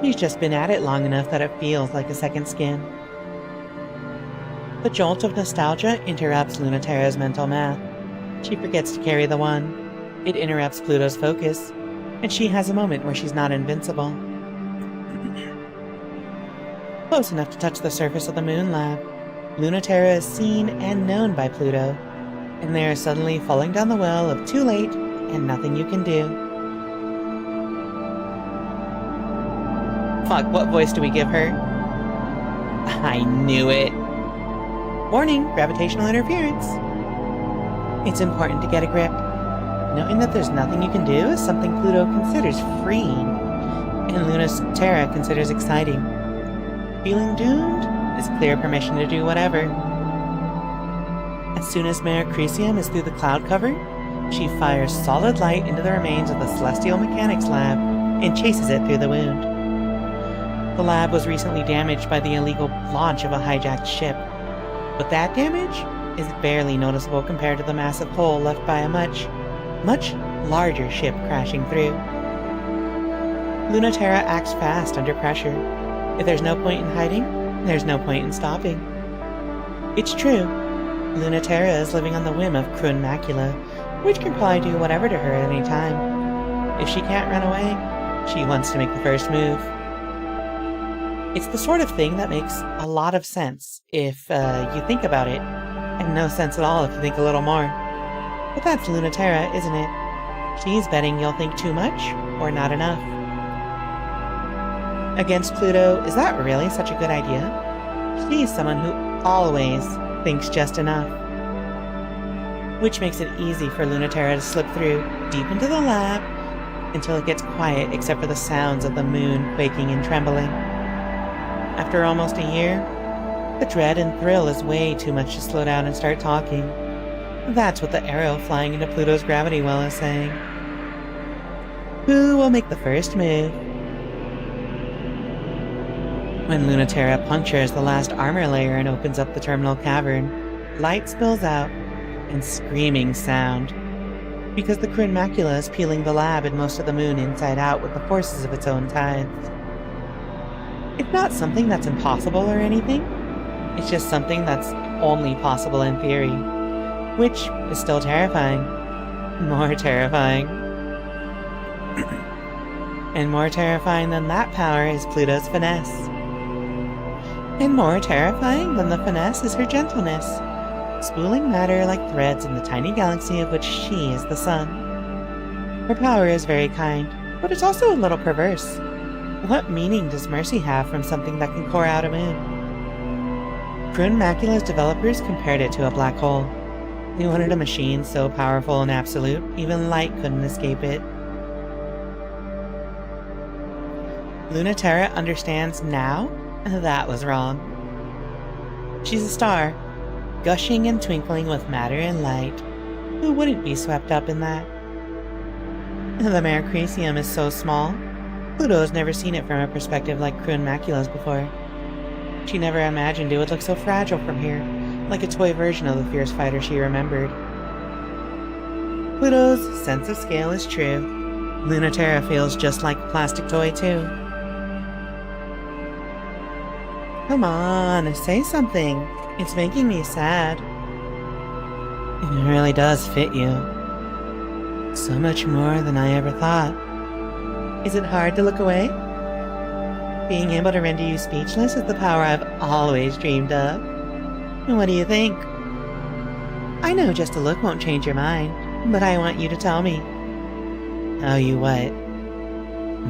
She's just been at it long enough that it feels like a second skin. The jolt of nostalgia interrupts Luna Terra's mental math. She forgets to carry the one. It interrupts Pluto's focus, and she has a moment where she's not invincible. Close enough to touch the surface of the moon lab, Luna Terra is seen and known by Pluto, and they are suddenly falling down the well of too late and nothing you can do. Fuck, what voice do we give her? I knew it. Warning, gravitational interference. It's important to get a grip. Knowing that there's nothing you can do is something Pluto considers freeing, and Luna Terra considers exciting. Feeling doomed is clear permission to do whatever. As soon as Mare Crisium is through the cloud cover, she fires solid light into the remains of the Celestial Mechanics Lab and chases it through the wound. The lab was recently damaged by the illegal launch of a hijacked ship, but that damage is barely noticeable compared to the massive hole left by a much larger ship crashing through. Lunaterra acts fast under pressure. If there's no point in hiding, there's no point in stopping. It's true, Lunaterra is living on the whim of Krun Macula, which can probably do whatever to her at any time. If she can't run away, she wants to make the first move. It's the sort of thing that makes a lot of sense if you think about it, and no sense at all if you think a little more. But that's Lunaterra, isn't it? She's betting you'll think too much or not enough. Against Pluto, is that really such a good idea? She's someone who always thinks just enough. Which makes it easy for Lunaterra to slip through deep into the lab until it gets quiet except for the sounds of the moon quaking and trembling. After almost a year, the dread and thrill is way too much to slow down and start talking. That's what the arrow flying into Pluto's gravity well is saying. Who will make the first move? When Lunaterra punctures the last armor layer and opens up the terminal cavern, light spills out and screaming sound, because the Krun Macula is peeling the lab and most of the moon inside out with the forces of its own tides. It's not something that's impossible or anything, it's just something that's only possible in theory, which is still terrifying. More terrifying. And more terrifying than that power is Pluto's finesse. And more terrifying than the finesse is her gentleness, spooling matter like threads in the tiny galaxy of which she is the sun. Her power is very kind, but it's also a little perverse. What meaning does mercy have from something that can core out a moon? Krun Macula's developers compared it to a black hole. They wanted a machine so powerful and absolute, even light couldn't escape it. Lunaterra understands now that was wrong. She's a star, gushing and twinkling with matter and light. Who wouldn't be swept up in that? The Mercretium is so small, Pluto's never seen it from a perspective like Krun Macula's before. She never imagined it would look so fragile from here, like a toy version of the fierce fighter she remembered. Pluto's sense of scale is true. Lunaterra feels just like a plastic toy too. Come on, say something. It's making me sad. It really does fit you. So much more than I ever thought. Is it hard to look away? Being able to render you speechless is the power I've always dreamed of. What do you think? I know just a look won't change your mind, but I want you to tell me. Oh, you what?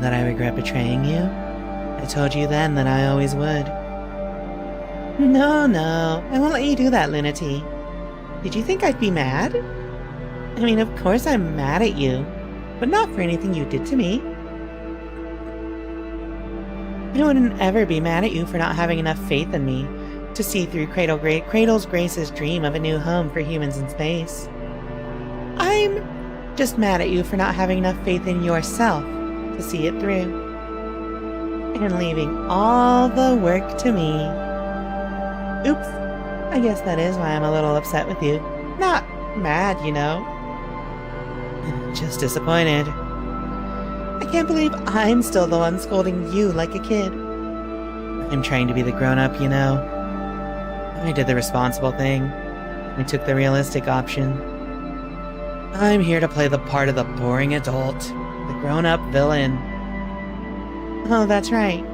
That I regret betraying you? I told you then that I always would. No, I won't let you do that, Lunati. Did you think I'd be mad? I mean, of course I'm mad at you, but not for anything you did to me. I wouldn't ever be mad at you for not having enough faith in me to see through Cradle's Grace's dream of a new home for humans in space. I'm just mad at you for not having enough faith in yourself to see it through. And leaving all the work to me. Oops, I guess that is why I'm a little upset with you. Not mad, you know. Just disappointed. I can't believe I'm still the one scolding you like a kid. I'm trying to be the grown-up, you know. I did the responsible thing. I took the realistic option. I'm here to play the part of the boring adult, the grown-up villain. Oh, that's right.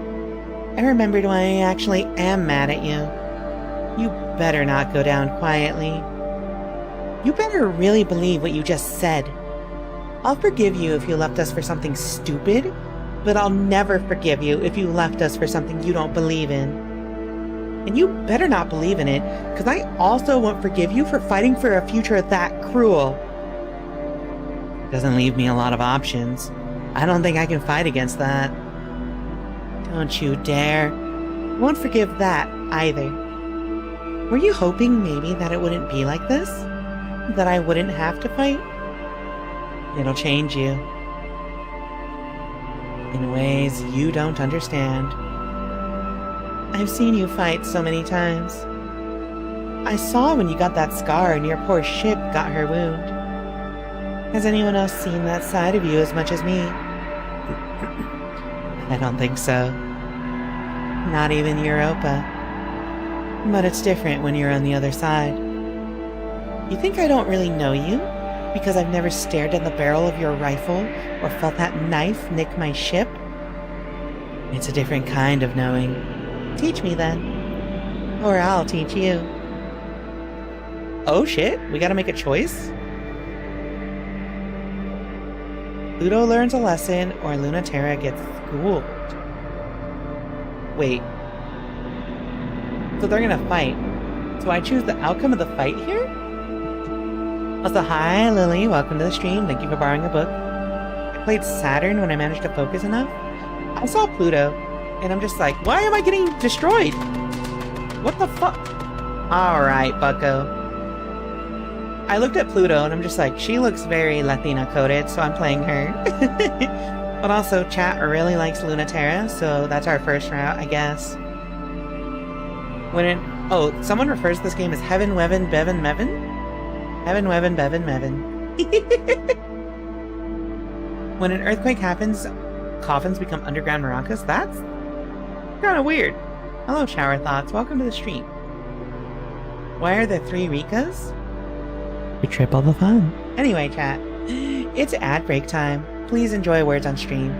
I remembered why I actually am mad at you. You better not go down quietly. You better really believe what you just said. I'll forgive you if you left us for something stupid, but I'll never forgive you if you left us for something you don't believe in. And you better not believe in it, because I also won't forgive you for fighting for a future that cruel. Doesn't leave me a lot of options. I don't think I can fight against that. Don't you dare. Won't forgive that either. Were you hoping maybe that it wouldn't be like this? That I wouldn't have to fight? It'll change you. In ways you don't understand. I've seen you fight so many times. I saw when you got that scar and your poor ship got her wound. Has anyone else seen that side of you as much as me? I don't think so. Not even Europa. But it's different when you're on the other side. You think I don't really know you? Because I've never stared at the barrel of your rifle or felt that knife nick my ship? It's a different kind of knowing. Teach me then. Or I'll teach you. Oh shit, we gotta make a choice? Pluto learns a lesson or Lunaterra gets schooled. Wait. So they're gonna fight. So I choose the outcome of the fight here? Also, hi Lily, welcome to the stream. Thank you for borrowing a book. I played Saturn when I managed to focus enough. I saw Pluto, and I'm just like, why am I getting destroyed? What the fuck? Alright, bucko. I looked at Pluto, and I'm just like, she looks very Latina-coded, so I'm playing her. But also, chat really likes Lunaterra, so that's our first route, I guess. Oh, someone refers to this game as Heaven, Weaven, Bevan, Mevin? Heaven, Weaven, Bevan, Mevin. When an earthquake happens, coffins become underground maracas? That's kind of weird. Hello, Shower Thoughts. Welcome to the stream. Why are there 3 Rikas? To triple the fun. Anyway, chat. It's ad break time. Please enjoy words on stream.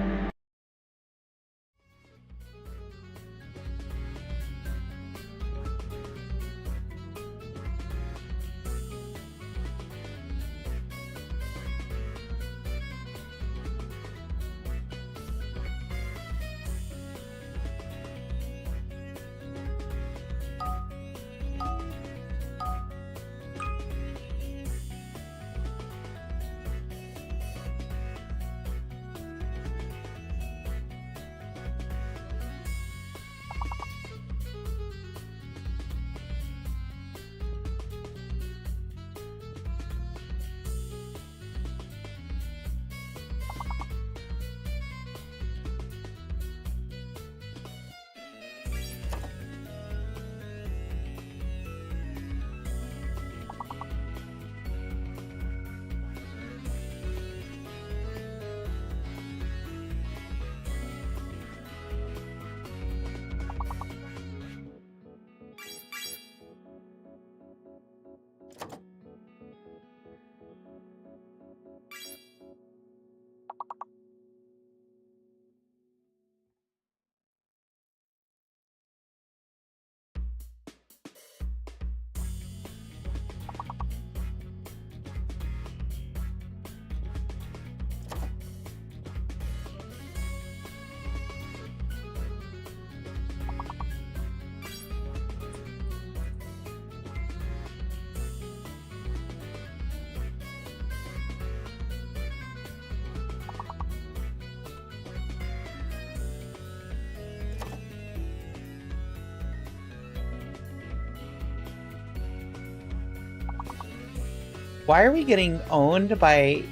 Why are we getting owned by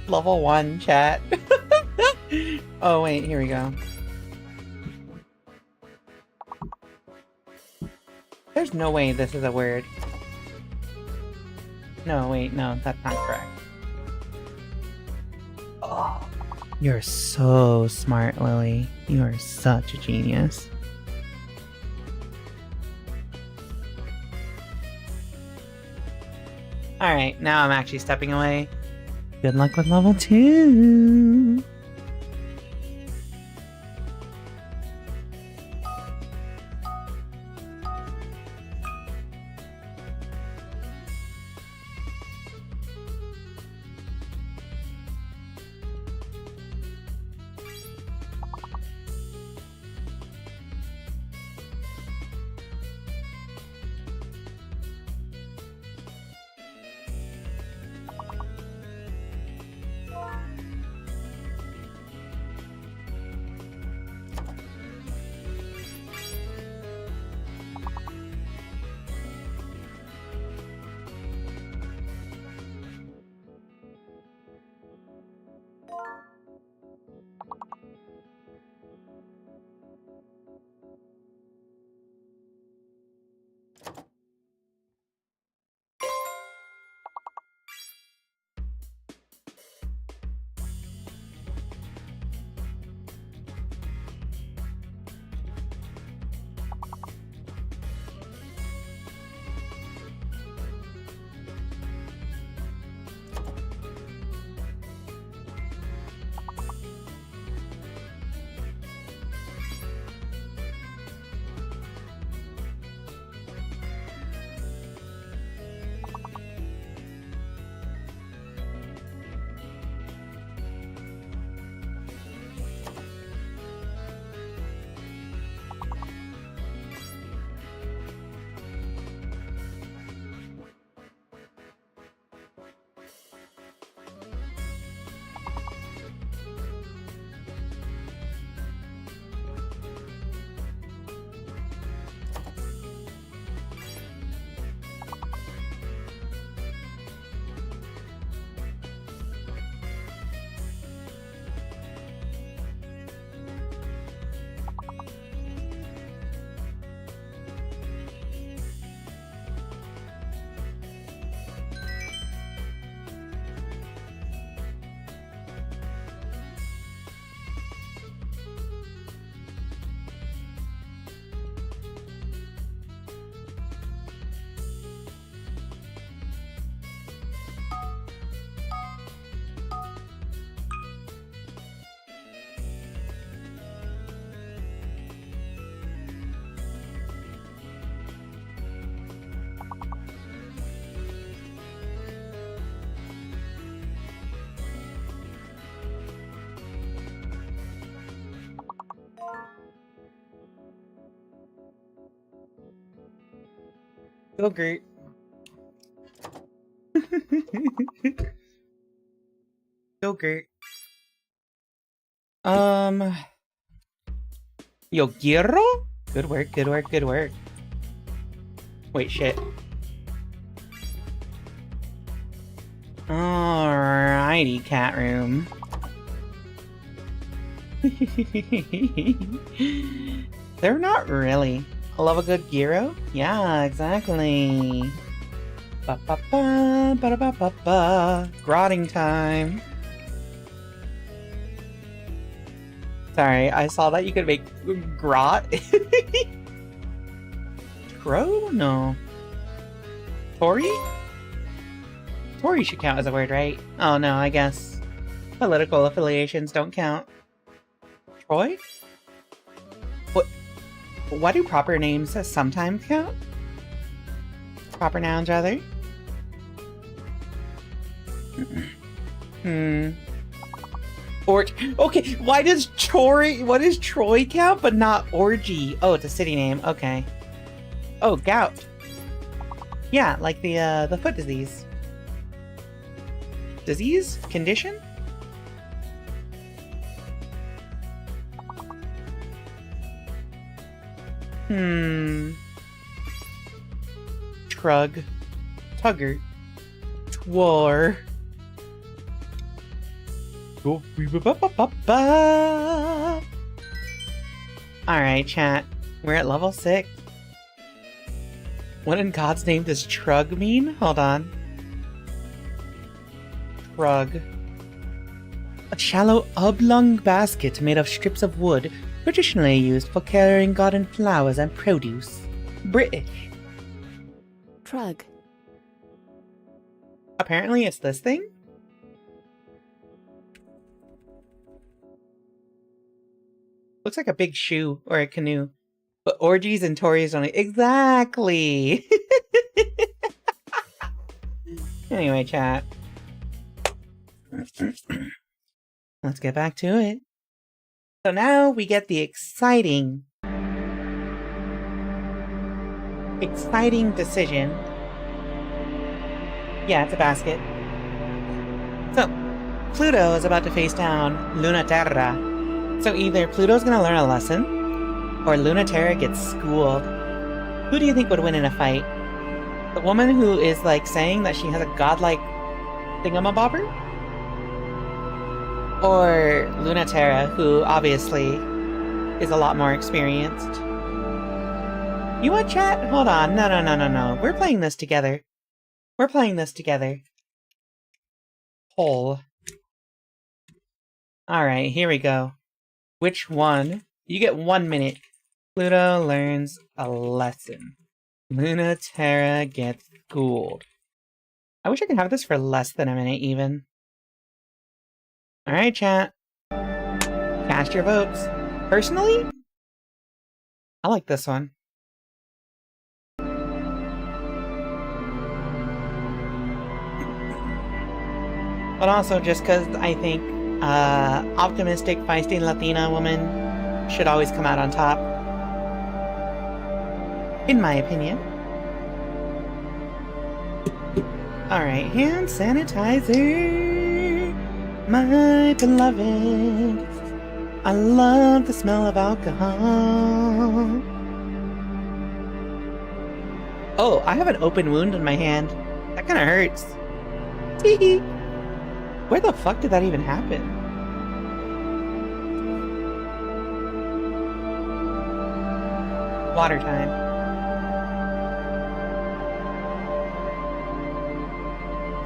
level 1 chat? Oh wait, here we go. There's no way this is a word. No, wait, no, that's not correct. Oh, you're so smart, Lily. You are such a genius. Alright, now I'm actually stepping away. Good luck with level 2! Go, Gert. Go, Gert. Yo quiero? Good work, good work, good work. Wait, shit. Alrighty, cat room. They're not really. I love a good gyro? Yeah, exactly. Ba-ba-ba, ba-da-ba-ba-ba. Grotting time. Sorry, I saw that you could make grot. Crow? No. Tory? Tory should count as a word, right? Oh no, I guess political affiliations don't count. Troy? What? Why do proper names sometimes count? Proper nouns, rather? Okay, why does Troy count but not orgy? Oh, it's a city name. Okay. Oh, gout. Yeah, like the foot disease. Disease? Condition? Trug. Tugger. Twar. Alright, chat. We're at level 6. What in God's name does trug mean? Hold on. Trug. A shallow oblong basket made of strips of wood, traditionally used for carrying garden flowers and produce. British. Trug. Apparently it's this thing? Looks like a big shoe or a canoe. But orgies and Tories only. Exactly! Anyway, chat. Let's get back to it. So now we get the exciting decision. Yeah, it's a basket. So, Pluto is about to face down Lunaterra. So either Pluto's gonna learn a lesson, or Lunaterra gets schooled. Who do you think would win in a fight? The woman who is, like, saying that she has a godlike thingamabobber? Or Lunaterra, who obviously is a lot more experienced? You want chat? Hold on. No. We're playing this together. We're playing this together. Poll. Alright, here we go. Which one? You get 1 minute. Pluto learns a lesson. Lunaterra gets schooled. I wish I could have this for less than a minute, even. Alright, chat. Cast your votes. Personally, I like this one. But also just because I think optimistic, feisty Latina woman should always come out on top. In my opinion. Alright, hand sanitizer, my beloved. I love the smell of alcohol. Oh, I have an open wound in my hand. That kind of hurts. Tee-hee. Where the fuck did that even happen? Water time.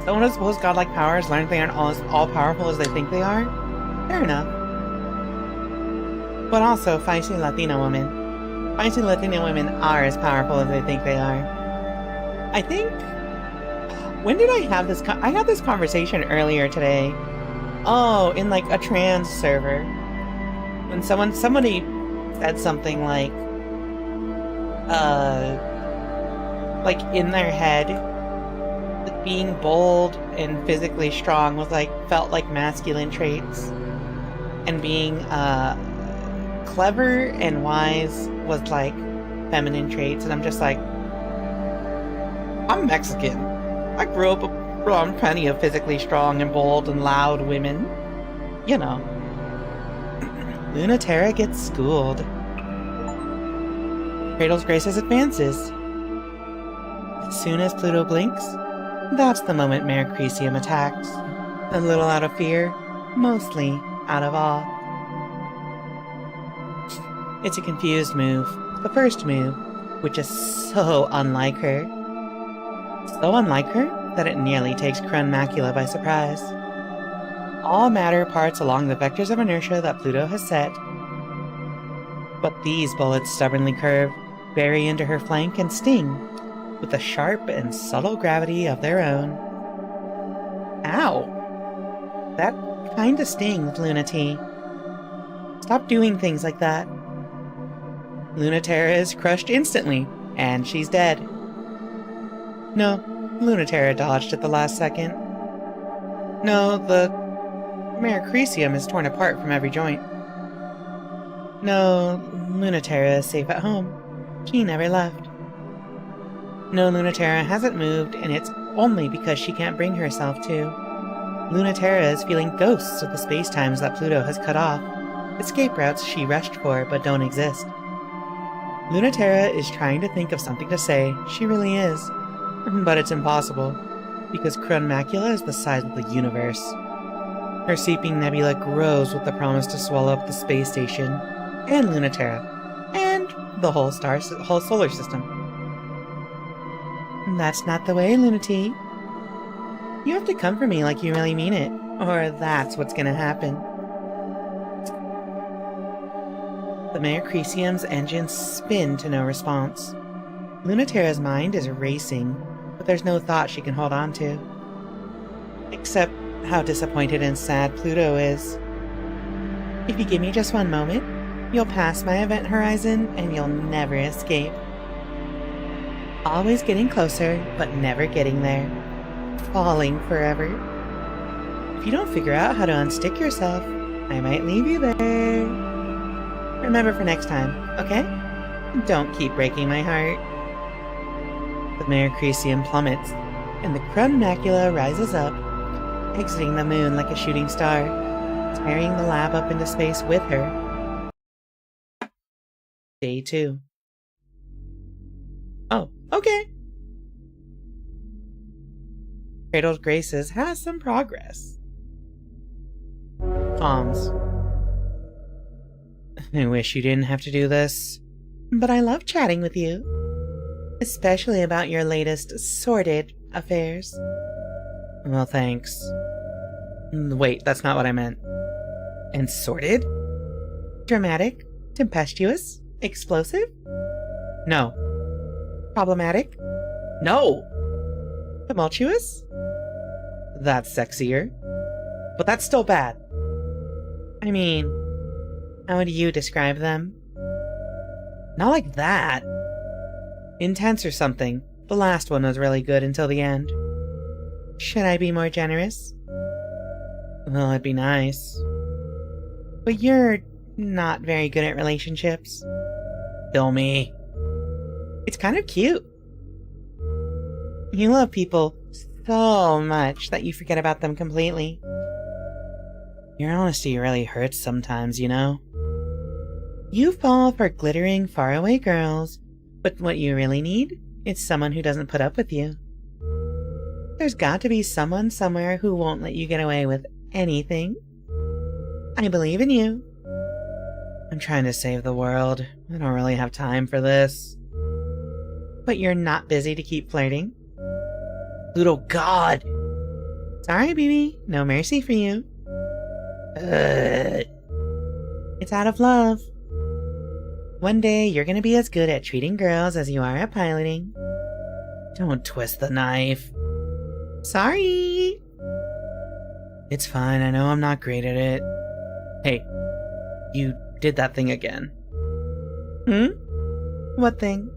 Someone who supposed godlike powers learn they aren't as all-powerful as they think they are? Fair enough. But also, feisty Latina women. Feisty Latina women are as powerful as they think they are. I think... When did I have this I had this conversation earlier today. Oh, in like a trans server. When somebody said something like in their head, that being bold and physically strong was felt like masculine traits. And being clever and wise was like feminine traits, and I'm just like, I'm Mexican. I grew up around plenty of physically strong and bold and loud women. You know. Lunaterra gets schooled. Cradle's Graces advances. As soon as Pluto blinks, that's the moment Mayor Cresium attacks. A little out of fear, mostly out of awe. It's a confused move, the first move, which is so unlike her. So unlike her that it nearly takes Crun Macula by surprise. All matter parts along the vectors of inertia that Pluto has set. But these bullets stubbornly curve, bury into her flank, and sting, with a sharp and subtle gravity of their own. Ow! That kinda stings, Lunati. Stop doing things like that. Lunaterra is crushed instantly, and she's dead. No, Lunaterra dodged at the last second. No, the Mayor Cresium is torn apart from every joint. No, Lunaterra is safe at home. She never left. No, Lunaterra hasn't moved, and it's only because she can't bring herself to. Lunaterra is feeling ghosts of the space-times that Pluto has cut off, escape routes she rushed for but don't exist. Lunaterra is trying to think of something to say, she really is. But it's impossible, because Crun Macula is the size of the universe. Her seeping nebula grows with the promise to swallow up the space station, and Lunaterra, and the whole solar system. That's not the way, Lunati. You have to come for me like you really mean it, or that's what's gonna happen. The Mayor Cresium's engines spin to no response. Lunaterra's mind is racing, but there's no thought she can hold on to. Except how disappointed and sad Pluto is. If you give me just one moment, you'll pass my event horizon and you'll never escape. Always getting closer, but never getting there. Falling forever. If you don't figure out how to unstick yourself, I might leave you there. Remember for next time, okay? Don't keep breaking my heart. The Mayor Cresium plummets, and the Crun Macula rises up, exiting the moon like a shooting star, tearing the lab up into space with her. Day 2. Oh, okay. Cradle's Graces has some progress. Comms. I wish you didn't have to do this, but I love chatting with you. Especially about your latest sordid affairs. Well, thanks. Wait, that's not what I meant. And sordid? Dramatic? Tempestuous? Explosive? No. Problematic? No! Tumultuous? That's sexier. But that's still bad. I mean, how would you describe them? Not like that. Intense or something. The last one was really good until the end. Should I be more generous? Well, it'd be nice. But you're not very good at relationships. Kill me. It's kind of cute. You love people so much that you forget about them completely. Your honesty really hurts sometimes, you know? You fall for glittering, faraway girls, but what you really need is someone who doesn't put up with you. There's got to be someone somewhere who won't let you get away with anything. I believe in you. I'm trying to save the world. I don't really have time for this. But you're not busy to keep flirting? Pluto God! Sorry, baby. No mercy for you. It's out of love. One day, you're gonna be as good at treating girls as you are at piloting. Don't twist the knife. Sorry! It's fine, I know I'm not great at it. Hey, you did that thing again. What thing?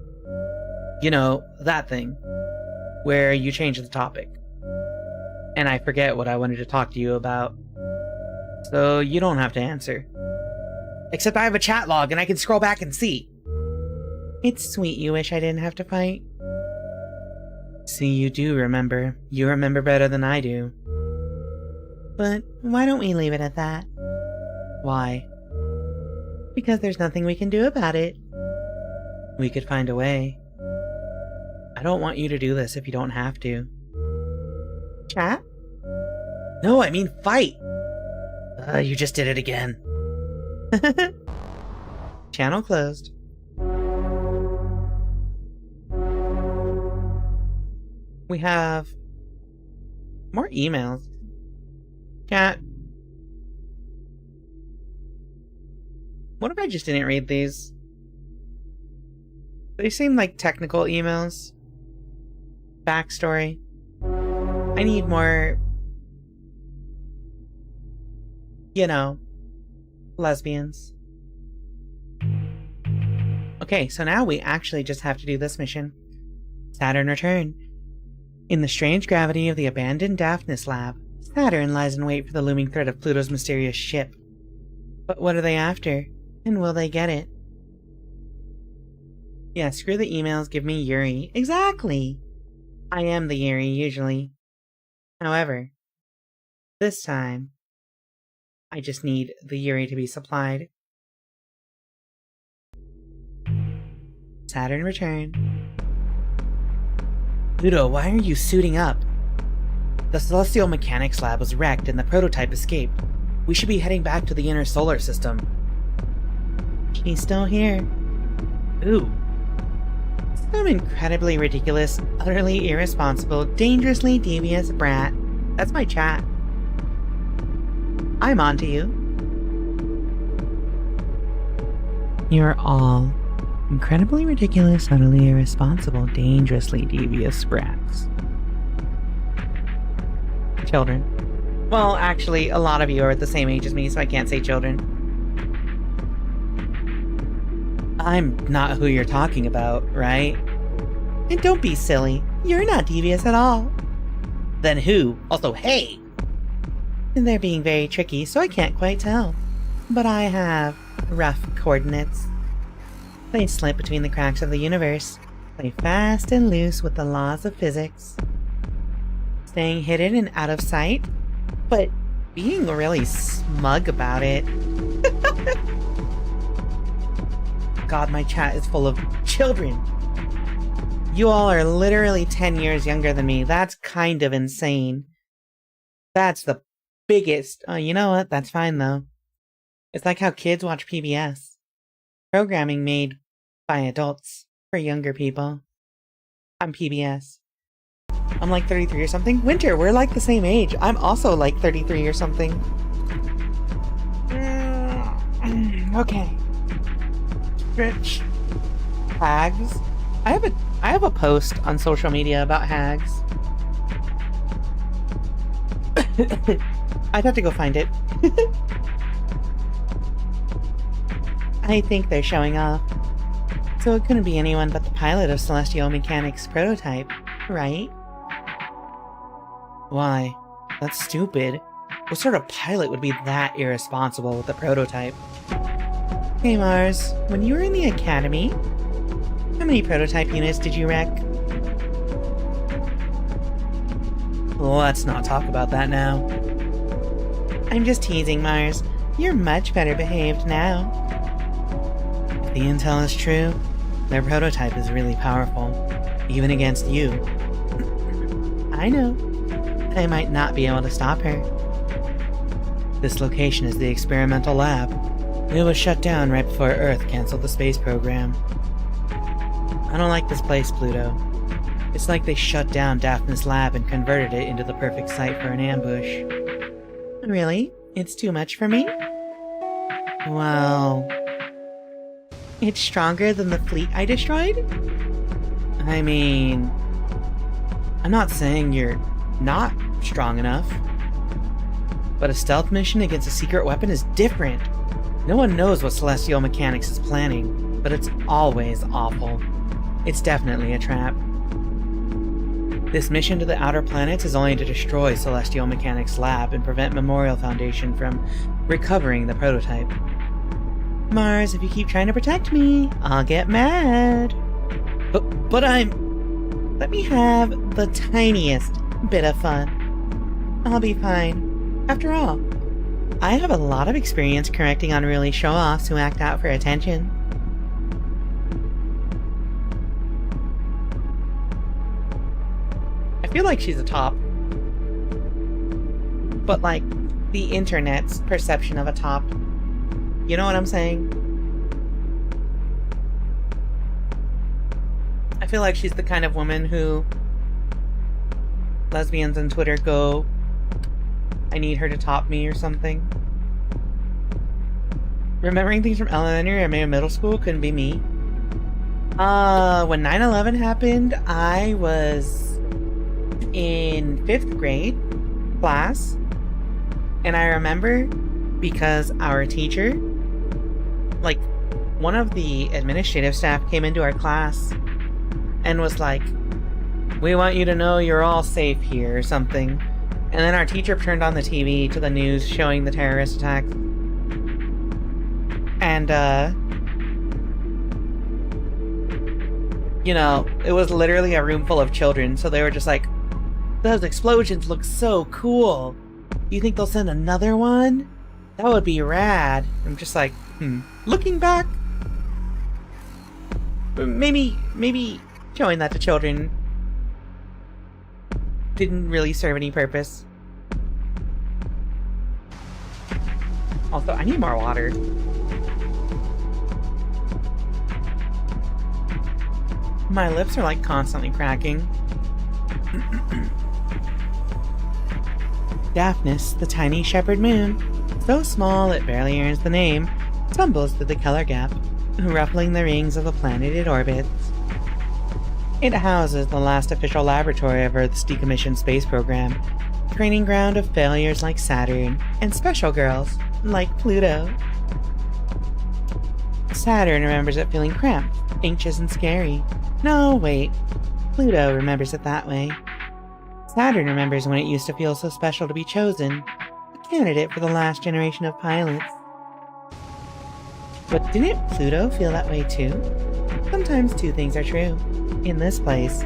You know, that thing. Where you changed the topic. And I forget what I wanted to talk to you about. So you don't have to answer. Except I have a chat log and I can scroll back and see. It's sweet you wish I didn't have to fight. See, you do remember. You remember better than I do. But why don't we leave it at that? Why? Because there's nothing we can do about it. We could find a way. I don't want you to do this if you don't have to. Chat? No, I mean fight! You just did it again. Channel closed. We have more emails. Chat. What if I just didn't read these? They seem like technical emails. Backstory. I need more, you know, lesbians. Okay, so now we actually just have to do this mission. Saturn return. In the strange gravity of the abandoned Daphnis lab, Saturn lies in wait for the looming threat of Pluto's mysterious ship. But what are they after? And will they get it? Yeah, screw the emails, give me Yuri. Exactly! I am the Yuri, usually. However, this time, I just need the Yuri to be supplied. Saturn return. Pluto, why are you suiting up? The Celestial Mechanics Lab was wrecked and the prototype escaped. We should be heading back to the inner solar system. She's still here. Ooh. Some incredibly ridiculous, utterly irresponsible, dangerously devious brat. That's my chat. I'm on to you. You're all incredibly ridiculous, utterly irresponsible, dangerously devious brats. Children. Well, actually, a lot of you are at the same age as me, so I can't say children. I'm not who you're talking about, right? And don't be silly. You're not devious at all. Then who? Also, hey! They're being very tricky, so I can't quite tell. But I have rough coordinates. They slip between the cracks of the universe, play fast and loose with the laws of physics. Staying hidden and out of sight, but being really smug about it. God, my chat is full of children. You all are literally 10 years younger than me. That's kind of insane. That's the biggest... Oh, you know what? That's fine, though. It's like how kids watch PBS. Programming made by adults for younger people. I'm PBS. I'm like 33 or something. Winter, we're like the same age. I'm also like 33 or something. Okay. Stretch. Hags. I have a post on social media about hags. I'd have to go find it. I think they're showing off. So it couldn't be anyone but the pilot of Celestial Mechanics' prototype, right? Why? That's stupid. What sort of pilot would be that irresponsible with a prototype? Hey Mars, when you were in the academy, how many prototype units did you wreck? Let's not talk about that now. I'm just teasing, Mars. You're much better behaved now. If the intel is true, their prototype is really powerful, even against you. I know. I might not be able to stop her. This location is the experimental lab. It was shut down right before Earth canceled the space program. I don't like this place, Pluto. It's like they shut down Daphnis' lab and converted it into the perfect site for an ambush. Really? It's too much for me? Well... It's stronger than the fleet I destroyed? I mean... I'm not saying you're not strong enough. But a stealth mission against a secret weapon is different. No one knows what Celestial Mechanics is planning, but it's always awful. It's definitely a trap. This mission to the outer planets is only to destroy Celestial Mechanics' lab and prevent Memorial Foundation from recovering the prototype. Mars, if you keep trying to protect me, I'll get mad. But I'm... Let me have the tiniest bit of fun. I'll be fine. After all, I have a lot of experience correcting unruly show-offs who act out for attention. I feel like she's a top. But like, the internet's perception of a top. You know what I'm saying? I feel like she's the kind of woman who lesbians on Twitter go, I need her to top me or something. Remembering things from elementary or maybe middle school couldn't be me. When 9/11 happened, I was in 5th grade class. And I remember because our teacher, like, one of the administrative staff came into our class and was like, we want you to know you're all safe here or something. And then our teacher turned on the TV to the news showing the terrorist attack. And, you know, it was literally a room full of children, so they were just like, those explosions look so cool. You think they'll send another one? That would be rad. I'm just like, Looking back, maybe showing that to children didn't really serve any purpose. Also, I need more water. My lips are like constantly cracking. Daphnis, the tiny shepherd moon, so small it barely earns the name, tumbles through the color gap, ruffling the rings of the planet it orbits. It houses the last official laboratory of Earth's decommissioned space program, training ground of failures like Saturn, and special girls like Pluto. Saturn remembers it feeling cramped, anxious, and scary. No, wait. Pluto remembers it that way. Saturn remembers when it used to feel so special to be chosen, a candidate for the last generation of pilots. But didn't Pluto feel that way too? Sometimes two things are true. In this place,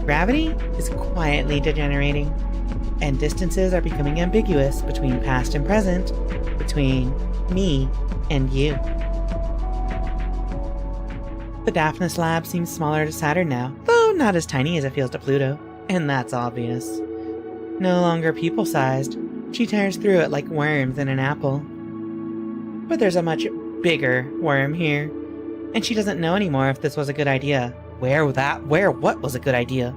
gravity is quietly degenerating, and distances are becoming ambiguous between past and present, between me and you. The Daphnis lab seems smaller to Saturn now, though not as tiny as it feels to Pluto. And that's obvious. No longer people-sized, she tears through it like worms in an apple. But there's a much bigger worm here, and she doesn't know anymore if this was a good idea. What was a good idea?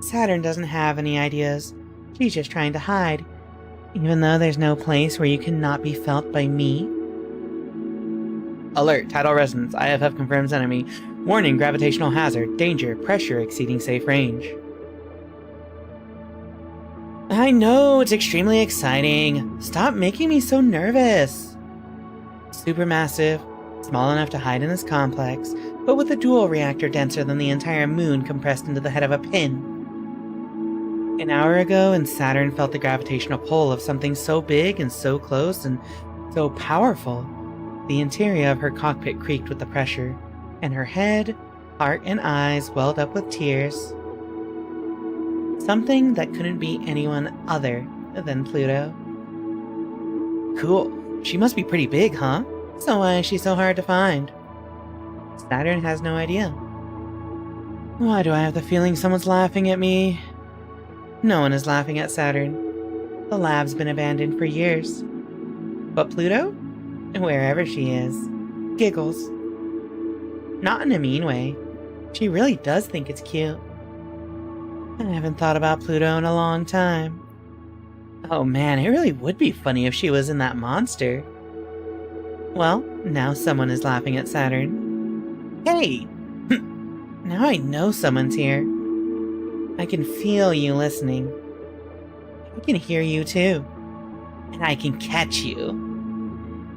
Saturn doesn't have any ideas. She's just trying to hide, even though there's no place where you cannot be felt by me. Alert, tidal resonance, IFF confirms enemy. Warning, gravitational hazard, danger, pressure exceeding safe range. I know, it's extremely exciting. Stop making me so nervous. Supermassive, small enough to hide in this complex, but with a dual reactor denser than the entire moon compressed into the head of a pin. An hour ago, and Saturn felt the gravitational pull of something so big and so close and so powerful. The interior of her cockpit creaked with the pressure, and her head, heart, and eyes welled up with tears. Something that couldn't be anyone other than Pluto. Cool. She must be pretty big, huh? So why is she so hard to find? Saturn has no idea. Why do I have the feeling someone's laughing at me? No one is laughing at Saturn. The lab's been abandoned for years. But Pluto? Wherever she is, giggles. Not in a mean way. She really does think it's cute. I haven't thought about Pluto in a long time. Oh man, it really would be funny if she was in that monster. Well, now someone is laughing at Saturn. Hey! Now I know someone's here. I can feel you listening. I can hear you too. And I can catch you.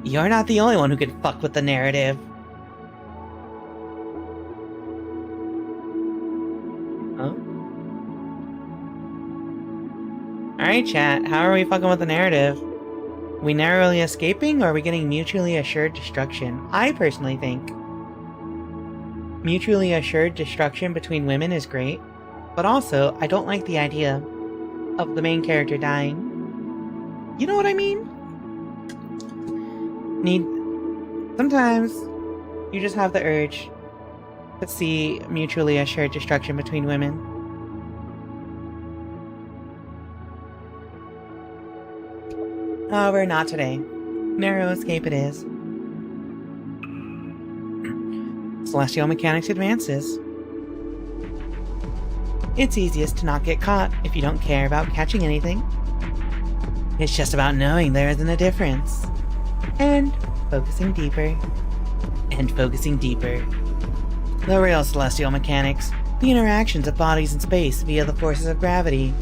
You're not the only one who can fuck with the narrative. Huh? Alright chat, how are we fucking with the narrative? We narrowly escaping, or are we getting mutually assured destruction? I personally think Mutually assured destruction between women is great, but also I don't like the idea of the main character dying. You know what I mean? Sometimes you just have the urge to see mutually assured destruction between women. However, not today. Narrow escape it is. Celestial mechanics advances. It's easiest to not get caught if you don't care about catching anything. It's just about knowing there isn't a difference. And focusing deeper. And focusing deeper. The real celestial mechanics, the interactions of bodies in space via the forces of gravity,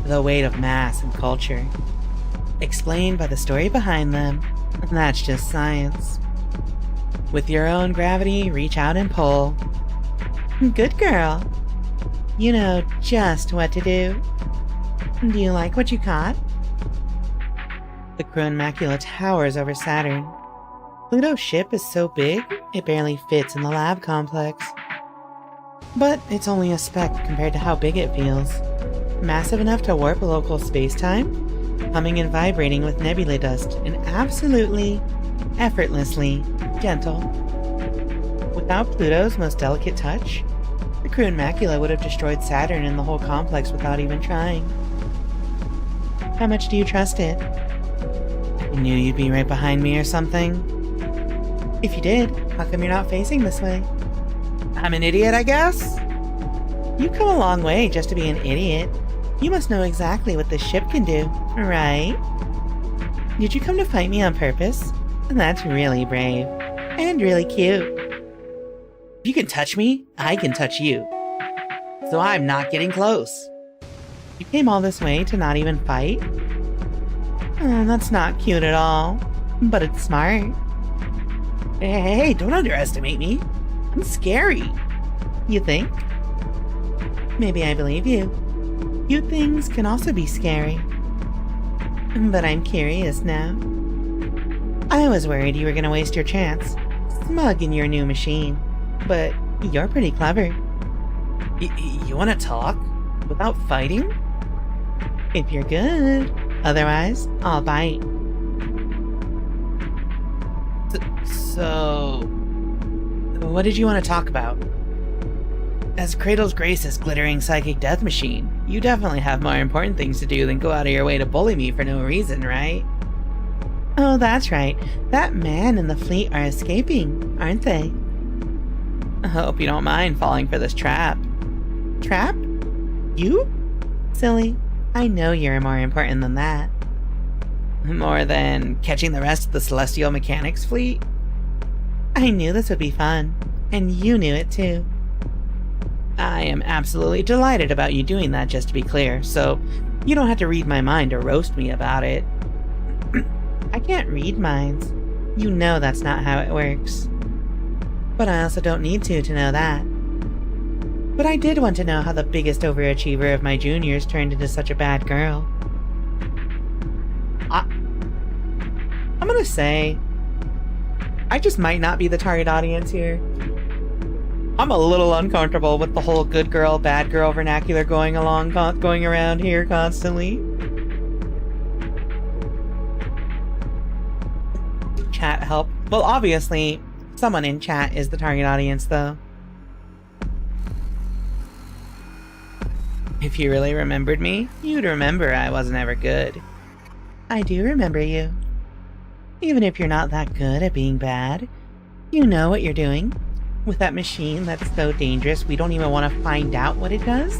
the weight of mass and culture, explained by the story behind them, and that's just science. With your own gravity, reach out and pull. Good girl. You know just what to do. Do you like what you caught? The Cruan Macula towers over Saturn. Pluto's ship is so big, it barely fits in the lab complex. But it's only a speck compared to how big it feels. Massive enough to warp local space-time, humming and vibrating with nebula dust, and absolutely, effortlessly gentle. Without Pluto's most delicate touch, the Cruan Macula would have destroyed Saturn and the whole complex without even trying. How much do you trust it? I knew you'd be right behind me or something. If you did, how come you're not facing this way? I'm an idiot, I guess? You've come a long way just to be an idiot. You must know exactly what this ship can do, right? Did you come to fight me on purpose? That's really brave. And really cute. If you can touch me, I can touch you. So I'm not getting close. You came all this way to not even fight? Oh, that's not cute at all. But it's smart. Hey, don't underestimate me. I'm scary. You think? Maybe I believe you. Cute things can also be scary. But I'm curious now. I was worried you were gonna waste your chance. Smug in your new machine. But you're pretty clever. You wanna talk? Without fighting? If you're good. Otherwise, I'll bite. So... what did you want to talk about? As Cradle's Grace's glittering psychic death machine, you definitely have more important things to do than go out of your way to bully me for no reason, right? Oh, that's right. That man and the fleet are escaping, aren't they? I hope you don't mind falling for this trap. Trap? You? Silly. I know you're more important than that. More than catching the rest of the Celestial Mechanics fleet? I knew this would be fun, and you knew it too. I am absolutely delighted about you doing that, just to be clear, so you don't have to read my mind or roast me about it. I can't read minds. You know that's not how it works. But I also don't need to know that. But I did want to know how the biggest overachiever of my juniors turned into such a bad girl. I'm gonna say, I just might not be the target audience here. I'm a little uncomfortable with the whole good girl, bad girl vernacular going around here constantly. Chat help. Well, obviously, someone in chat is the target audience, though. If you really remembered me, you'd remember I wasn't ever good. I do remember you. Even if you're not that good at being bad, you know what you're doing. With that machine that's so dangerous we don't even want to find out what it does.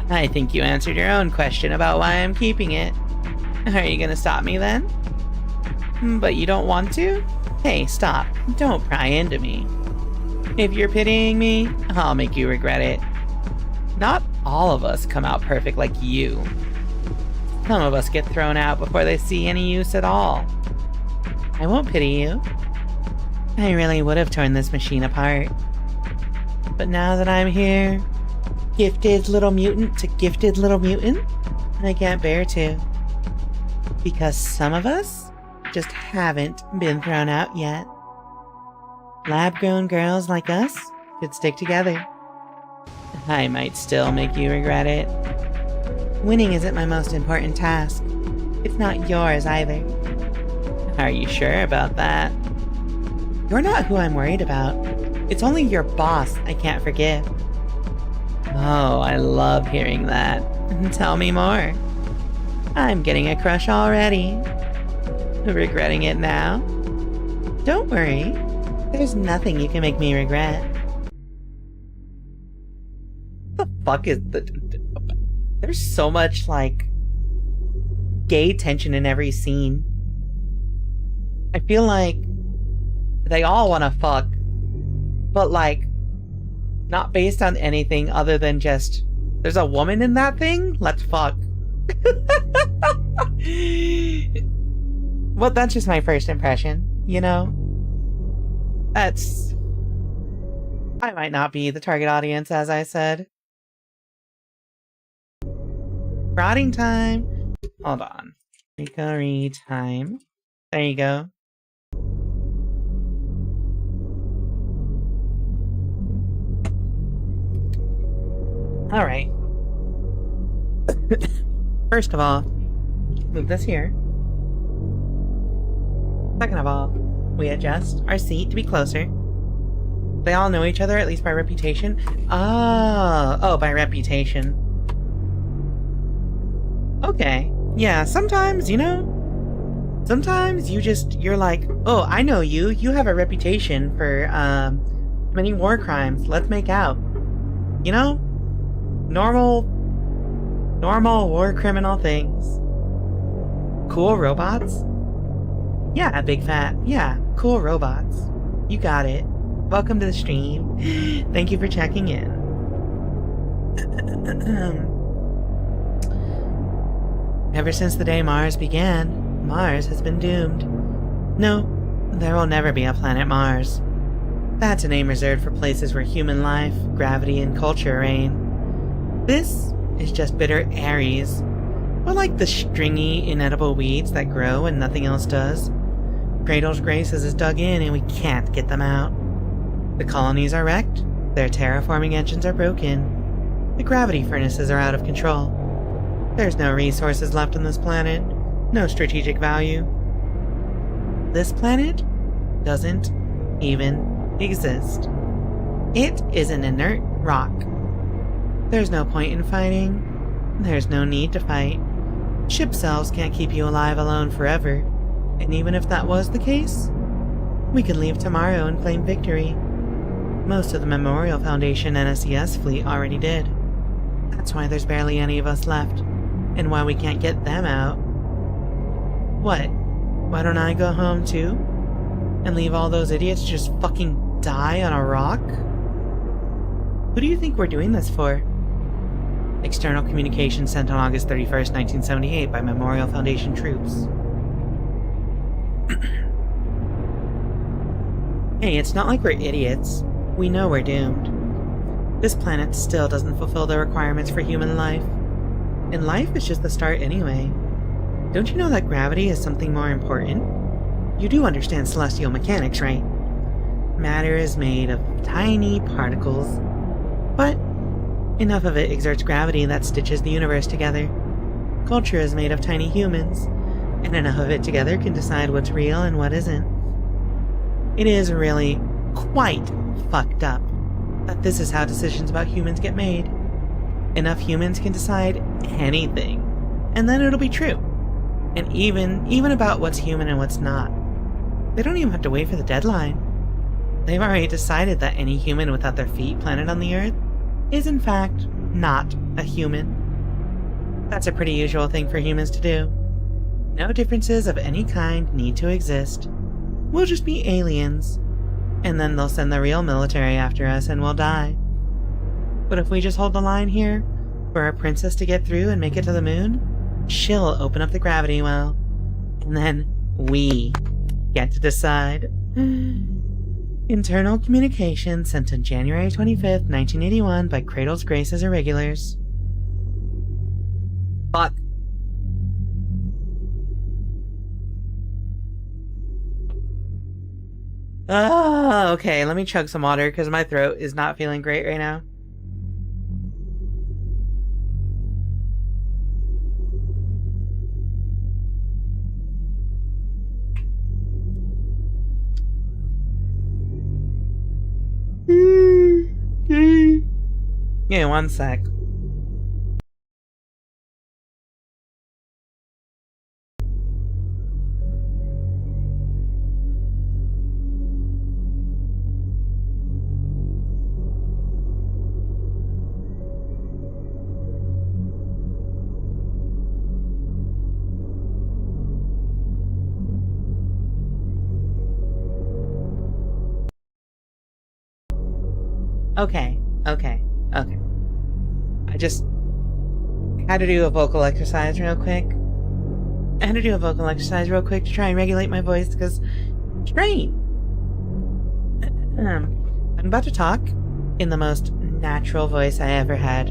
I think you answered your own question about why I'm keeping it. Are you gonna stop me then? But you don't want to? Hey, stop. Don't pry into me. If you're pitying me, I'll make you regret it. Not all of us come out perfect like you. Some of us get thrown out before they see any use at all. I won't pity you. I really would have torn this machine apart. But now that I'm here, gifted little mutant to gifted little mutant, I can't bear to. Because some of us just haven't been thrown out yet. Lab-grown girls like us should stick together. I might still make you regret it. Winning isn't my most important task. It's not yours either. Are you sure about that? You're not who I'm worried about. It's only your boss I can't forgive. Oh, I love hearing that. Tell me more. I'm getting a crush already. Regretting it now? Don't worry. There's nothing you can make me regret. What the fuck is the... There's so much, like, gay tension in every scene. I feel like they all want to fuck, but, like, not based on anything other than just, there's a woman in that thing? Let's fuck. Well, that's just my first impression, you know? I might not be the target audience, as I said. Rotting time. Hold on. Rika read time. There you go. Alright. First of all, move this here. Second of all, we adjust our seat to be closer. They all know each other, at least by reputation. Oh, by reputation. Okay. Yeah, sometimes, you know, sometimes you're like, oh, I know you. You have a reputation for, committing war crimes. Let's make out. You know? Normal war criminal things. Cool robots? Yeah, big fat. Yeah, cool robots. You got it. Welcome to the stream. Thank you for checking in. Ever since the day Mars began, Mars has been doomed. No, there will never be a planet Mars. That's a name reserved for places where human life, gravity, and culture reign. This is just bitter Aries, or like the stringy, inedible weeds that grow when nothing else does. Cradle's Graces is dug in and we can't get them out. The colonies are wrecked, their terraforming engines are broken, the gravity furnaces are out of control. There's no resources left on this planet, no strategic value. This planet doesn't even exist. It is an inert rock. There's no point in fighting. There's no need to fight. Ship cells can't keep you alive alone forever. And even if that was the case, we could leave tomorrow and claim victory. Most of the Memorial Foundation NSCS fleet already did. That's why there's barely any of us left, and why we can't get them out. What? Why don't I go home too? And leave all those idiots just fucking die on a rock? Who do you think we're doing this for? External communication sent on August 31st, 1978 by Memorial Foundation troops. Hey, it's not like we're idiots. We know we're doomed. This planet still doesn't fulfill the requirements for human life. And life is just the start anyway. Don't you know that gravity is something more important? You do understand celestial mechanics, right? Matter is made of tiny particles, but enough of it exerts gravity that stitches the universe together. Culture is made of tiny humans, and enough of it together can decide what's real and what isn't. It is really quite fucked up that this is how decisions about humans get made. Enough humans can decide anything, and then it'll be true. And even about what's human and what's not. They don't even have to wait for the deadline. They've already decided that any human without their feet planted on the Earth is in fact not a human. That's a pretty usual thing for humans to do. No differences of any kind need to exist. We'll just be aliens. And then they'll send the real military after us and we'll die. But if we just hold the line here, for our princess to get through and make it to the moon, she'll open up the gravity well. And then we get to decide. Internal communication sent on January 25th, 1981 by Cradle's Graces Irregulars. Fuck. Ah, okay, let me chug some water because my throat is not feeling great right now. Yeah, one sec. Okay. I just had to do a vocal exercise real quick. To try and regulate my voice because strain. I'm about to talk in the most natural voice I ever had.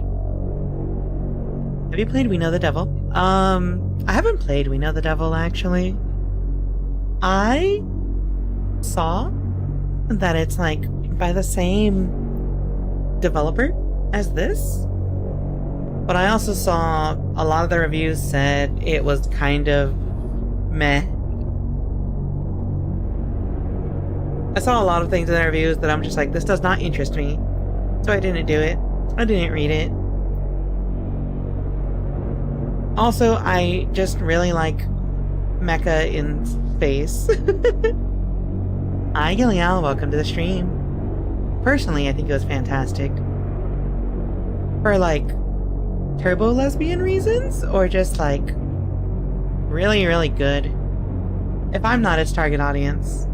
Have you played We Know the Devil? I haven't played We Know the Devil actually. I saw that it's like by the same developer as this, but I also saw a lot of the reviews said it was kind of meh. I saw a lot of things in the reviews that I'm just like, this does not interest me, so I didn't do it. I didn't read it. Also, I just really like Mecha in space. Hi, Gillial, welcome to the stream. Personally, I think it was fantastic. For, like, turbo-lesbian reasons? Or just, like, really, really good? If I'm not its target audience.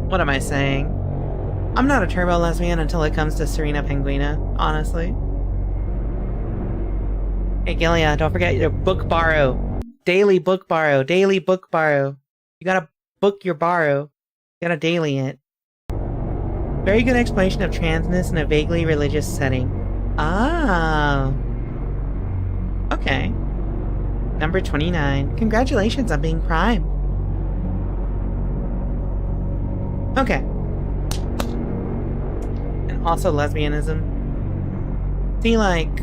What am I saying? I'm not a turbo-lesbian until it comes to Serena Penguina, honestly. Hey, Gilia, don't forget your book borrow. Daily book borrow. Daily book borrow. You gotta book your borrow. You gotta daily it. Very good explanation of transness in a vaguely religious setting. Ah. Okay. Number 29. Congratulations on being Prime. Okay. And also lesbianism. See, like...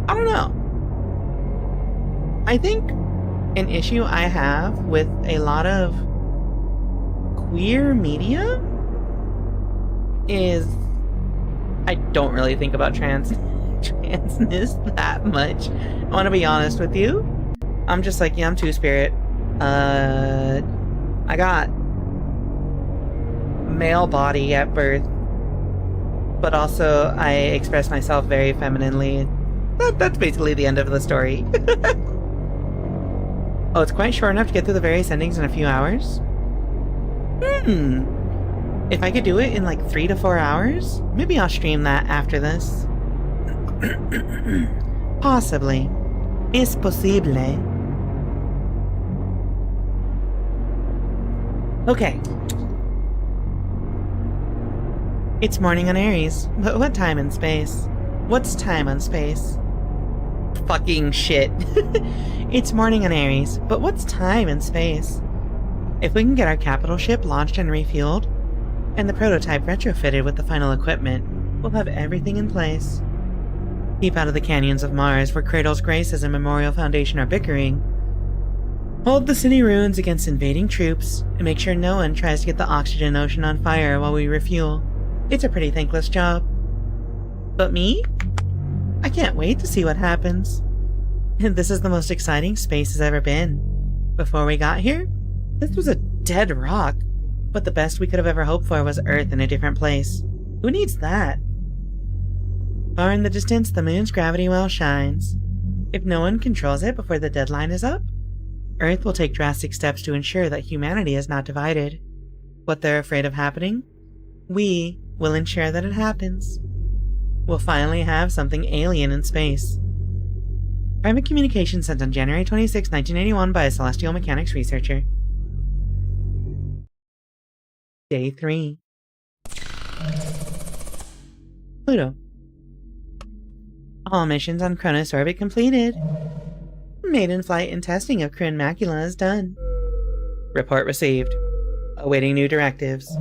I don't know. I think an issue I have with a lot of queer media is I don't really think about transness that much. I want to be honest with you. I'm just like, yeah, I'm two-spirit. I got male body at birth, but also I express myself very femininely. That's basically the end of the story. Oh, it's quite short enough to get through the various endings in a few hours? If I could do it in like 3 to 4 hours, maybe I'll stream that after this. Possibly. Es posible. Okay. It's morning on Aries, but what time and space? What's time on space? Fucking shit. It's morning on Aries, but what's time and space? If we can get our capital ship launched and refueled, and the prototype retrofitted with the final equipment, we'll have everything in place. Keep out of the canyons of Mars, where Cradle's Graces and Memorial Foundation are bickering. Hold the city ruins against invading troops, and make sure no one tries to get the oxygen ocean on fire while we refuel. It's a pretty thankless job. But me? I can't wait to see what happens. This is the most exciting space has ever been. Before we got here, this was a dead rock, but the best we could have ever hoped for was Earth in a different place. Who needs that? Far in the distance, the moon's gravity well shines. If no one controls it before the deadline is up, Earth will take drastic steps to ensure that humanity is not divided. What they're afraid of happening, we will ensure that it happens. We'll finally have something alien in space. Private communication sent on January 26, 1981 by a celestial mechanics researcher. Day 3. Pluto. All missions on Cronus orbit completed. Maiden flight and testing of Kryn Macula is done. Report received. Awaiting new directives.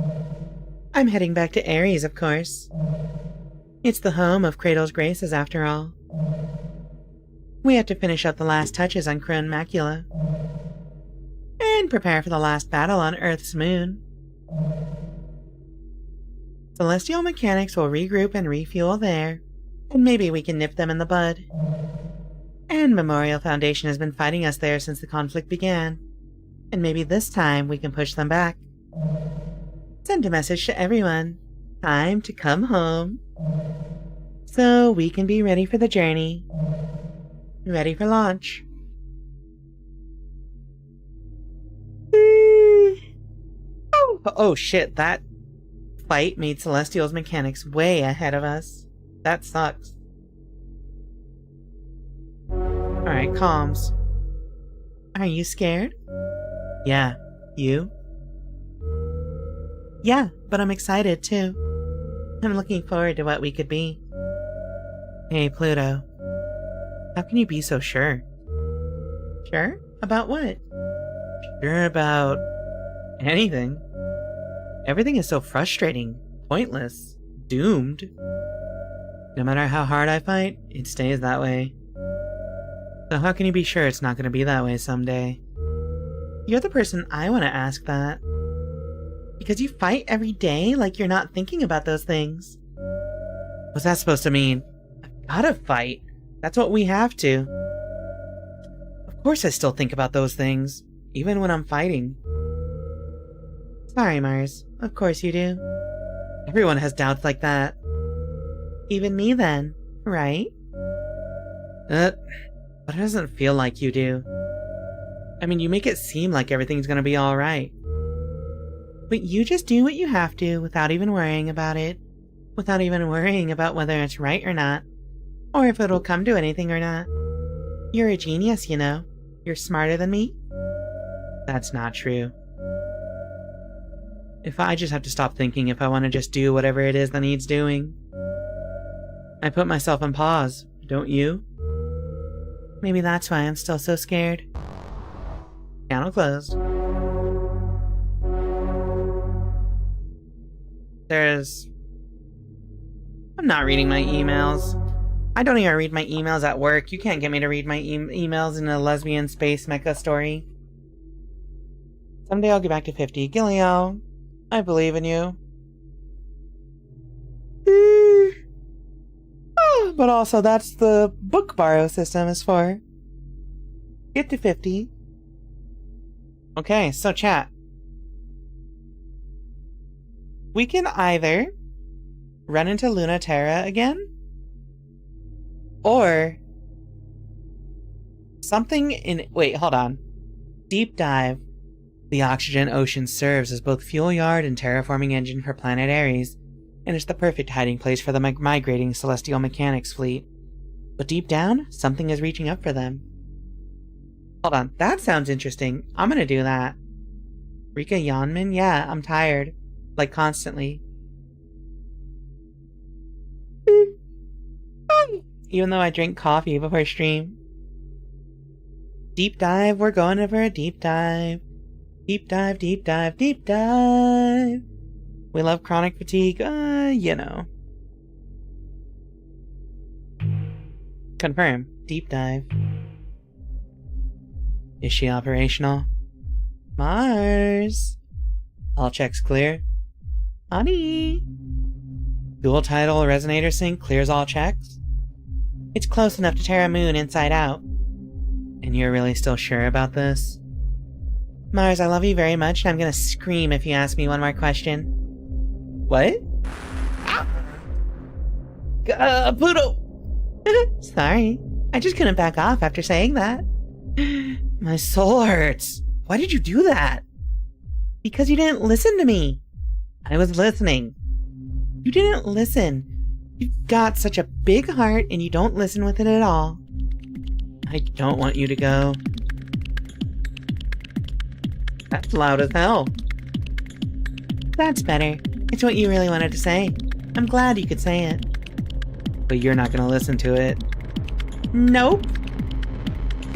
I'm heading back to Ares, of course. It's the home of Cradle's Graces, after all. We have to finish up the last touches on Kryn Macula. And prepare for the last battle on Earth's moon. Celestial mechanics will regroup and refuel there, and maybe we can nip them in the bud. And Memorial Foundation has been fighting us there since the conflict began, and maybe this time we can push them back. Send a message to everyone. Time to come home. So we can be ready for the journey. Ready for launch. Oh shit, that fight made Celestial's mechanics way ahead of us. That sucks. Alright, comms. Are you scared? Yeah. You? Yeah, but I'm excited too. I'm looking forward to what we could be. Hey, Pluto. How can you be so sure? Sure? About what? Sure about anything. Everything is so frustrating, pointless, doomed. No matter how hard I fight, it stays that way. So how can you be sure it's not going to be that way someday? You're the person I want to ask that. Because you fight every day like you're not thinking about those things. What's that supposed to mean? I've gotta fight. That's what we have to. Of course I still think about those things, even when I'm fighting. Sorry, Mars. Of course you do. Everyone has doubts like that. Even me then, right? But it doesn't feel like you do. I mean, you make it seem like everything's gonna be alright. But you just do what you have to without even worrying about it. Without even worrying about whether it's right or not. Or if it'll come to anything or not. You're a genius, you know. You're smarter than me. That's not true. If I just have to stop thinking if I want to just do whatever it is that needs doing. I put myself on pause, don't you? Maybe that's why I'm still so scared. Channel closed. I'm not reading my emails. I don't even read my emails at work. You can't get me to read my emails in a lesbian space mecha story. Someday I'll get back to 50. Gilliel, I believe in you. But also, that's the book borrow system is for. Get to 50. Okay, so chat. We can either run into Luna Terra again, or something in... Wait, hold on. Deep dive. The oxygen ocean serves as both fuel yard and terraforming engine for planet Ares, and it's the perfect hiding place for the migrating celestial mechanics fleet. But deep down, something is reaching up for them. Hold on, that sounds interesting. I'm gonna do that. Rika Yanman? Yeah, I'm tired. Like, constantly. Even though I drink coffee before stream. Deep dive, we're going over a deep dive. Deep dive, deep dive, deep dive. We love chronic fatigue, you know. Confirm, deep dive. Is she operational? Mars! All checks clear. Honey! Dual title resonator sync clears all checks? It's close enough to Terra Moon inside out. And you're really still sure about this? Mars, I love you very much, and I'm gonna scream if you ask me one more question. What? Pluto! Sorry. I just couldn't back off after saying that. My soul hurts. Why did you do that? Because you didn't listen to me. I was listening. You didn't listen. You've got such a big heart and you don't listen with it at all. I don't want you to go. That's loud as hell. That's better. It's what you really wanted to say. I'm glad you could say it. But you're not gonna listen to it. Nope.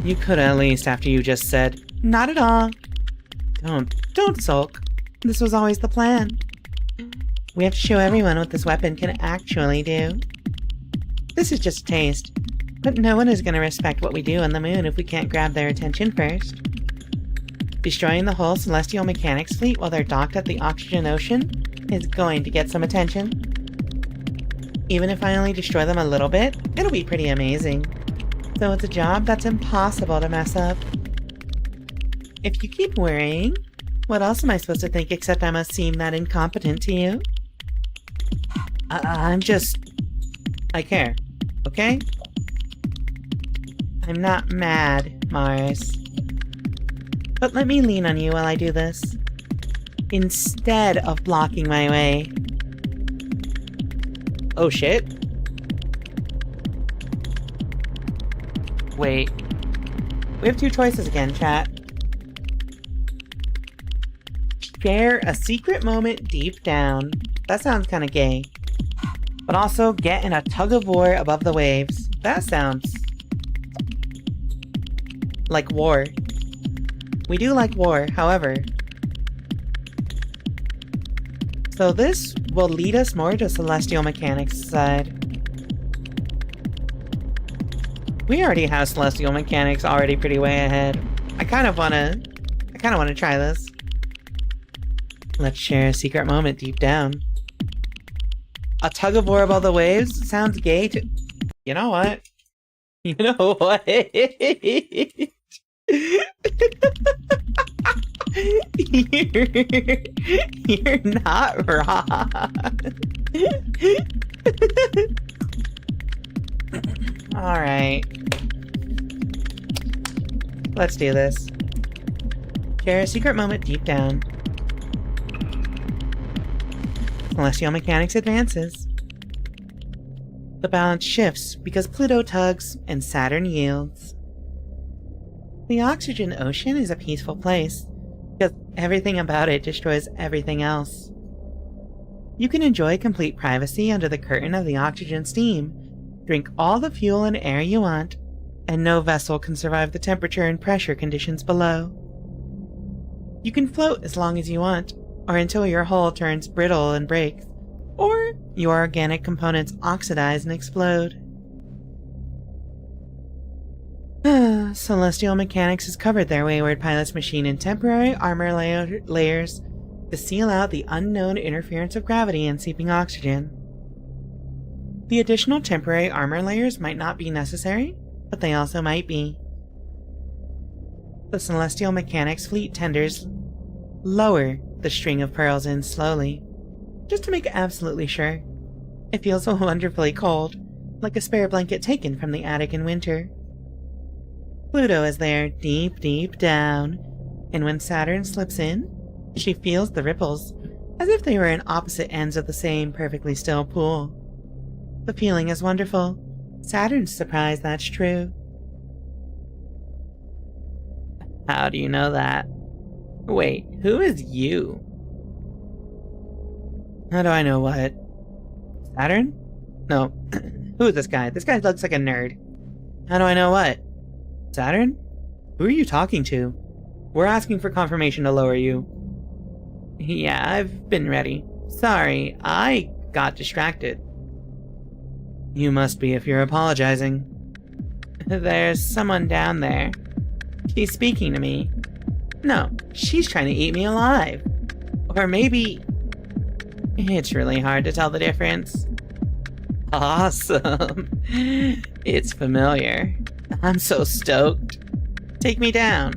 You could at least after you just said, "Not at all." Don't sulk. This was always the plan. We have to show everyone what this weapon can actually do. This is just a taste, but no one is going to respect what we do on the moon if we can't grab their attention first. Destroying the whole celestial mechanics fleet while they're docked at the oxygen ocean is going to get some attention. Even if I only destroy them a little bit, it'll be pretty amazing. So it's a job that's impossible to mess up. If you keep worrying, what else am I supposed to think except I must seem that incompetent to you? I care, okay? I'm not mad, Mars. But let me lean on you while I do this, instead of blocking my way. Oh shit. Wait. We have two choices again, chat. Share a secret moment deep down. That sounds kind of gay. But also get in a tug-of-war above the waves. That sounds like war. We do like war, however. So this will lead us more to celestial mechanics side. We already have celestial mechanics already pretty way ahead. I kind of wanna try this. Let's share a secret moment deep down. A tug of war above the waves sounds gay to— You know what? You know what? You're not wrong. Alright. Let's do this. Share a secret moment deep down. Celestial mechanics advances. The balance shifts because Pluto tugs and Saturn yields. The oxygen ocean is a peaceful place because everything about it destroys everything else. You can enjoy complete privacy under the curtain of the oxygen steam, drink all the fuel and air you want, and no vessel can survive the temperature and pressure conditions below. You can float as long as you want, or until your hull turns brittle and breaks, or your organic components oxidize and explode. Celestial mechanics has covered their wayward pilot's machine in temporary armor layers to seal out the unknown interference of gravity and seeping oxygen. The additional temporary armor layers might not be necessary, but they also might be. The Celestial Mechanics fleet tenders lower the string of pearls in slowly, just to make absolutely sure. It feels so wonderfully cold, like a spare blanket taken from the attic in winter. Pluto is there, deep, deep down, and when Saturn slips in, she feels the ripples, as if they were in opposite ends of the same perfectly still pool. The feeling is wonderful. Saturn's surprised that's true. How do you know that? Wait, who is you? How do I know what? Saturn? No. Who is this guy? This guy looks like a nerd. How do I know what? Saturn? Who are you talking to? We're asking for confirmation to lower you. Yeah, I've been ready. Sorry, I got distracted. You must be if you're apologizing. There's someone down there. She's speaking to me. No, she's trying to eat me alive. Or maybe... It's really hard to tell the difference. Awesome. It's familiar. I'm so stoked. Take me down.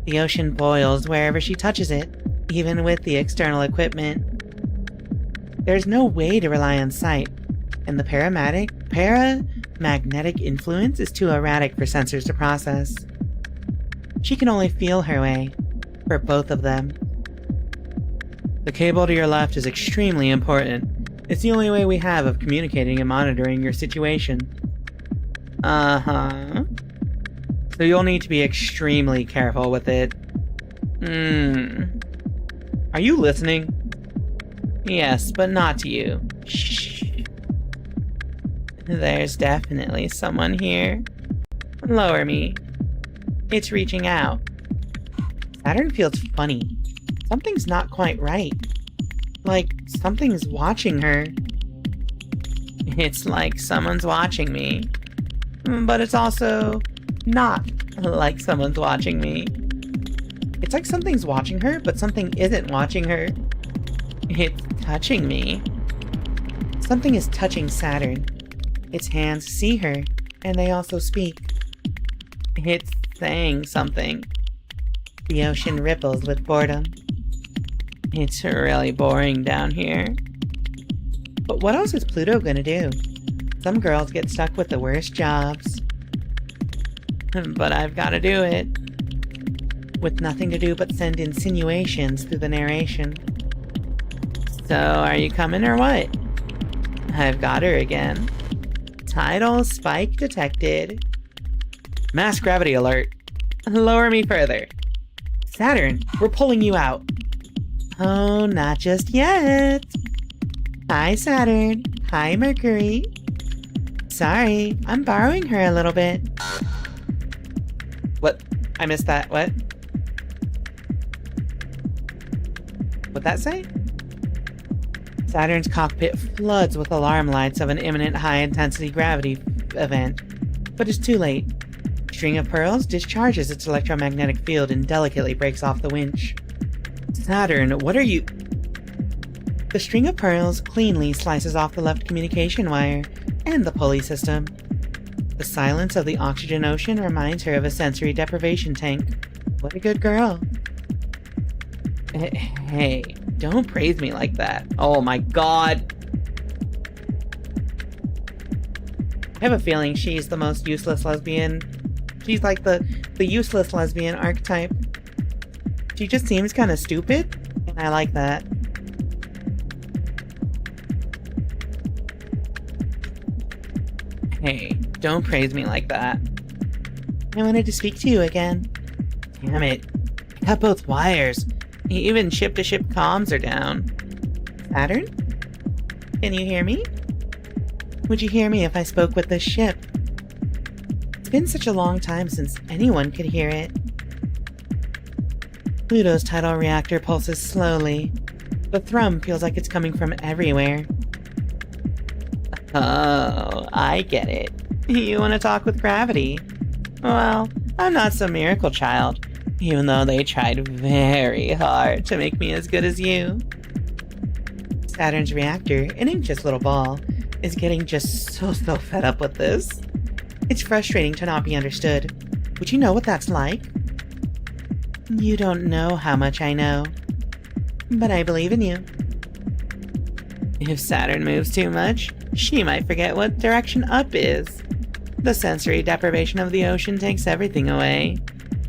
The ocean boils wherever she touches it, even with the external equipment. There's no way to rely on sight, and the paramagnetic influence is too erratic for sensors to process. She can only feel her way, for both of them. The cable to your left is extremely important. It's the only way we have of communicating and monitoring your situation. Uh-huh. So you'll need to be extremely careful with it. Are you listening? Yes, but not to you. Shh. There's definitely someone here. Lower me. It's reaching out. Saturn feels funny. Something's not quite right. Like, something's watching her. It's like someone's watching me. But it's also not like someone's watching me. It's like something's watching her, but something isn't watching her. It's touching me. Something is touching Saturn. Its hands see her, and they also speak. It's saying something. The ocean ripples with boredom. It's really boring down here. But what else is Pluto gonna do? Some girls get stuck with the worst jobs. But I've gotta do it. With nothing to do but send insinuations through the narration. So, are you coming or what? I've got her again. Tidal spike detected. Mass gravity alert. Lower me further. Saturn, we're pulling you out. Oh, not just yet. Hi, Saturn. Hi, Mercury. Sorry, I'm borrowing her a little bit. What? I missed that. What? What'd that say? Saturn's cockpit floods with alarm lights of an imminent high-intensity gravity event, but it's too late. String of Pearls discharges its electromagnetic field and delicately breaks off the winch. Saturn, what are you... The String of Pearls cleanly slices off the left communication wire and the pulley system. The silence of the oxygen ocean reminds her of a sensory deprivation tank. What a good girl. Hey, don't praise me like that. Oh my god. I have a feeling she's the most useless lesbian. She's like the useless lesbian archetype. She just seems kind of stupid, and I like that. Hey, don't praise me like that. I wanted to speak to you again. Damn it. I cut both wires. Even ship-to-ship comms are down. Saturn? Can you hear me? Would you hear me if I spoke with this ship? It's been such a long time since anyone could hear it. Pluto's tidal reactor pulses slowly. The thrum feels like it's coming from everywhere. Oh, I get it. You want to talk with gravity? Well, I'm not some miracle child, even though they tried very hard to make me as good as you. Saturn's reactor, an anxious little ball, is getting just so fed up with this. It's frustrating to not be understood. Would you know what that's like? You don't know how much I know. But I believe in you. If Saturn moves too much, she might forget what direction up is. The sensory deprivation of the ocean takes everything away.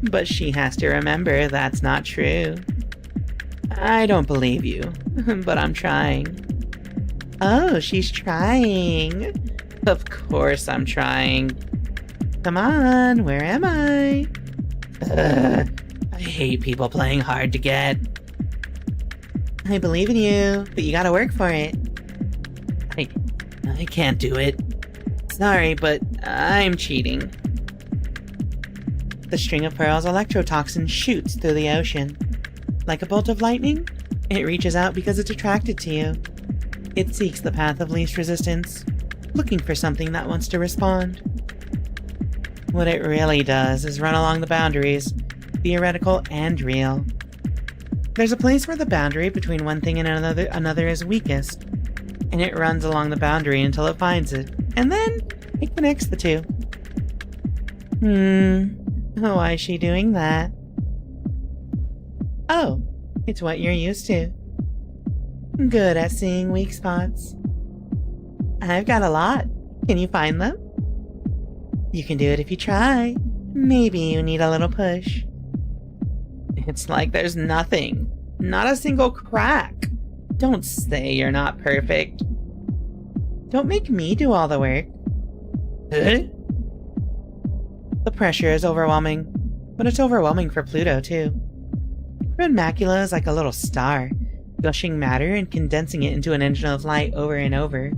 But she has to remember that's not true. I don't believe you, but I'm trying. Oh, she's trying. Of course I'm trying. Come on, where am I? I hate people playing hard to get. I believe in you, but you gotta work for it. I can't do it. Sorry, but I'm cheating. The String of Pearls electrotoxin shoots through the ocean. Like a bolt of lightning, it reaches out because it's attracted to you. It seeks the path of least resistance, looking for something that wants to respond. What it really does is run along the boundaries, theoretical and real. There's a place where the boundary between one thing and another is weakest, and it runs along the boundary until it finds it, and then it connects the two. Why is she doing that? Oh, it's what you're used to. Good at seeing weak spots. I've got a lot. Can you find them? You can do it if you try. Maybe you need a little push. It's like there's nothing. Not a single crack. Don't say you're not perfect. Don't make me do all the work. The pressure is overwhelming, but it's overwhelming for Pluto, too. Red macula is like a little star, gushing matter and condensing it into an engine of light over and over.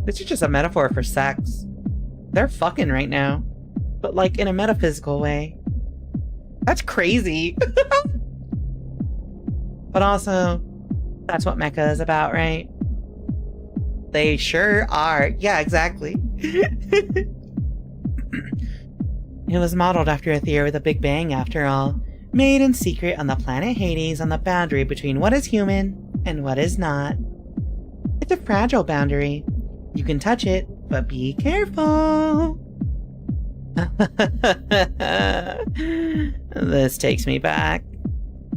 This is just a metaphor for sex. They're fucking right now. But like in a metaphysical way. That's crazy. But also, that's what Mecha is about, right? They sure are. Yeah, exactly. It was modeled after a theory of the Big Bang, after all. Made in secret on the planet Hades, on the boundary between what is human and what is not. It's a fragile boundary. You can touch it, but be careful. This takes me back.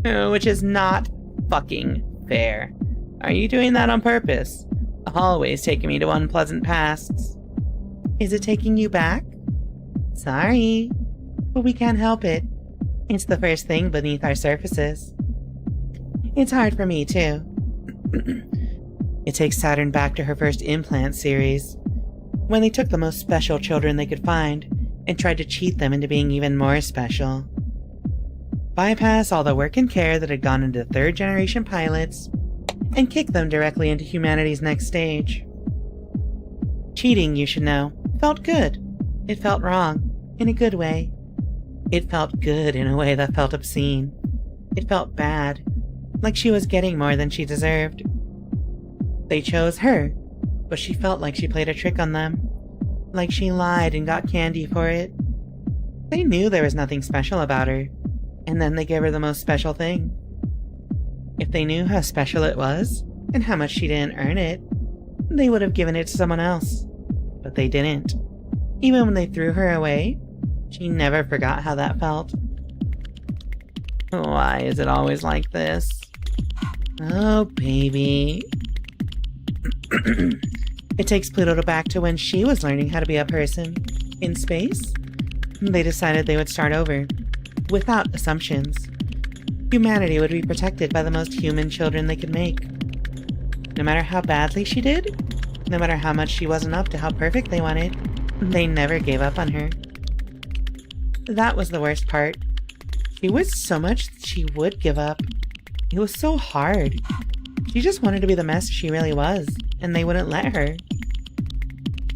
Which is not fucking fair. Are you doing that on purpose? Always taking me to unpleasant pasts. Is it taking you back? Sorry, but we can't help it. It's the first thing beneath our surfaces. It's hard for me, too. It takes Saturn back to her first implant series, when they took the most special children they could find and tried to cheat them into being even more special. Bypass all the work and care that had gone into third-generation pilots and kick them directly into humanity's next stage. Cheating, you should know, felt good. It felt wrong, in a good way. It felt good in a way that felt obscene. It felt bad, like she was getting more than she deserved. They chose her, but she felt like she played a trick on them, like she lied and got candy for it. They knew there was nothing special about her, and then they gave her the most special thing. If they knew how special it was, and how much she didn't earn it, they would have given it to someone else. But they didn't. Even when they threw her away, she never forgot how that felt. Why is it always like this? Oh, baby. It takes Pluto back to when she was learning how to be a person. In space, they decided they would start over, without assumptions. Humanity would be protected by the most human children they could make. No matter how badly she did, no matter how much she wasn't up to how perfect they wanted, they never gave up on her. That was the worst part. She wished so much that she would give up. It was so hard. She just wanted to be the mess she really was, and they wouldn't let her.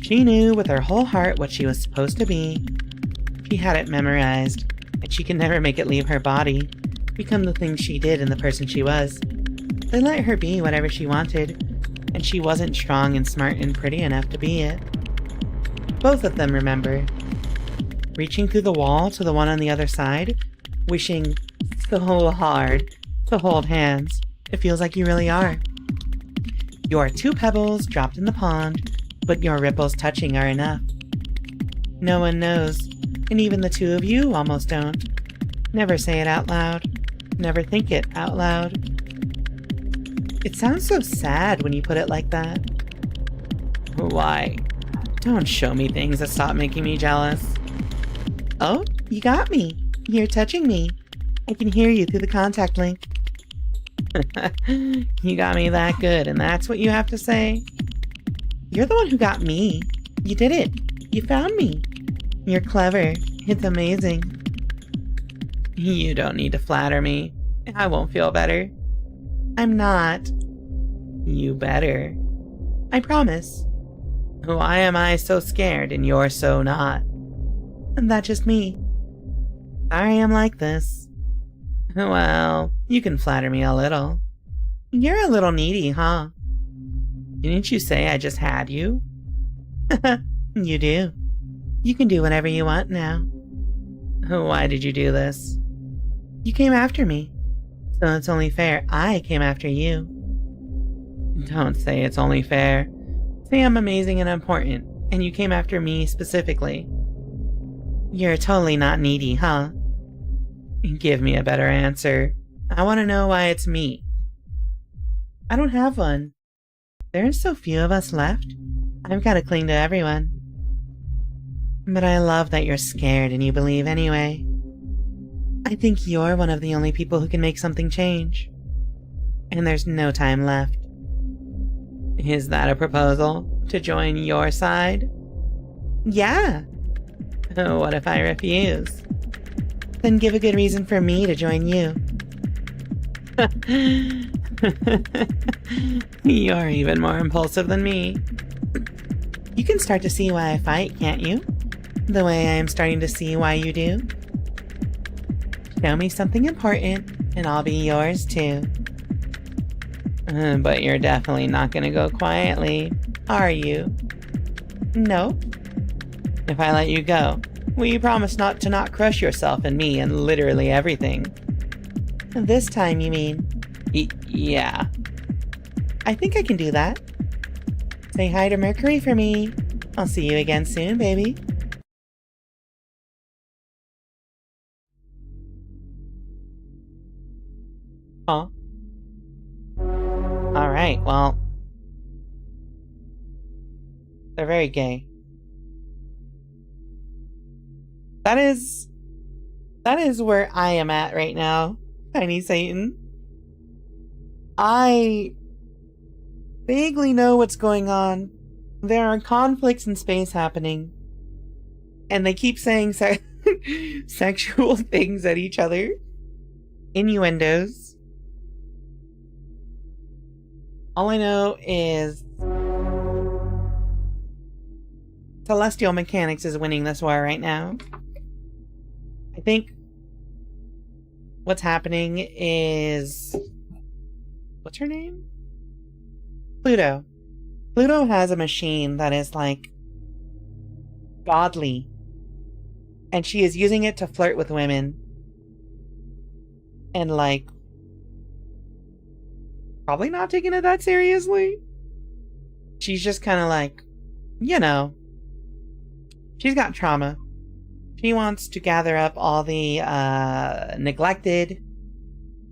She knew with her whole heart what she was supposed to be. She had it memorized, and she could never make it leave her body, become the thing she did and the person she was. They let her be whatever she wanted, and she wasn't strong and smart and pretty enough to be it. Both of them remember. Reaching through the wall to the one on the other side, wishing so hard to hold hands. It feels like you really are. You are two pebbles dropped in the pond, but your ripples touching are enough. No one knows, and even the two of you almost don't. Never say it out loud. Never think it out loud. It sounds so sad when you put it like that. Why? Don't show me things that stop making me jealous. Oh, you got me. You're touching me. I can hear you through the contact link. You got me that good, and that's what you have to say? You're the one who got me. You did it. You found me. You're clever. It's amazing. You don't need to flatter me. I won't feel better. I'm not. You better. I promise. Why am I so scared and you're so not? That's just me. Sorry I'm like this. Well, you can flatter me a little. You're a little needy, huh? Didn't you say I just had you? You do. You can do whatever you want now. Why did you do this? You came after me, so it's only fair I came after you. Don't say it's only fair. Say I'm amazing and important, and you came after me specifically. You're totally not needy, huh? Give me a better answer. I want to know why it's me. I don't have one. There's so few of us left. I've got to cling to everyone. But I love that you're scared and you believe anyway. I think you're one of the only people who can make something change. And there's no time left. Is that a proposal? To join your side? Yeah. What if I refuse? Then give a good reason for me to join you. You're even more impulsive than me. You can start to see why I fight, can't you? The way I am starting to see why you do. Show me something important, and I'll be yours too. But you're definitely not gonna go quietly, are you? No. If I let you go, will you promise not to crush yourself and me and literally everything? This time, you mean? Yeah. I think I can do that. Say hi to Mercury for me. I'll see you again soon, baby. Huh? Alright, well... they're very gay. That is where I am at right now, Tiny Satan. I vaguely know what's going on. There are conflicts in space happening. And they keep saying sexual things at each other. Innuendos. All I know is Celestial Mechanics is winning this war right now. I think what's happening is... what's her name? Pluto. Pluto has a machine that is, like, godly. And she is using it to flirt with women. And, like, probably not taking it that seriously. She's just kind of like, you know, she's got trauma. She wants to gather up all the neglected,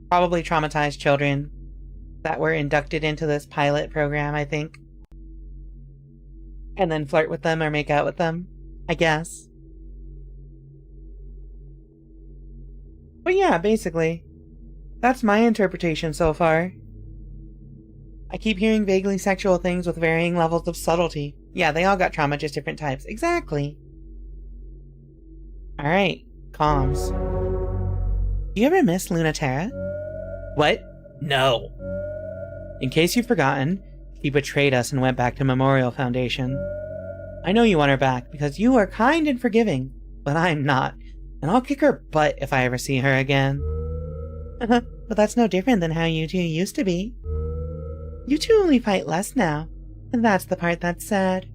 probably traumatized children that were inducted into this pilot program, I think. And then flirt with them or make out with them, I guess. But yeah, basically, that's my interpretation so far. I keep hearing vaguely sexual things with varying levels of subtlety. Yeah, they all got trauma, just different types. Exactly. Alright, comms. You ever miss Lunaterra? What? No. In case you've forgotten, she betrayed us and went back to Memorial Foundation. I know you want her back because you are kind and forgiving, but I'm not, and I'll kick her butt if I ever see her again. But that's no different than how you two used to be. You two only fight less now, and that's the part that's sad.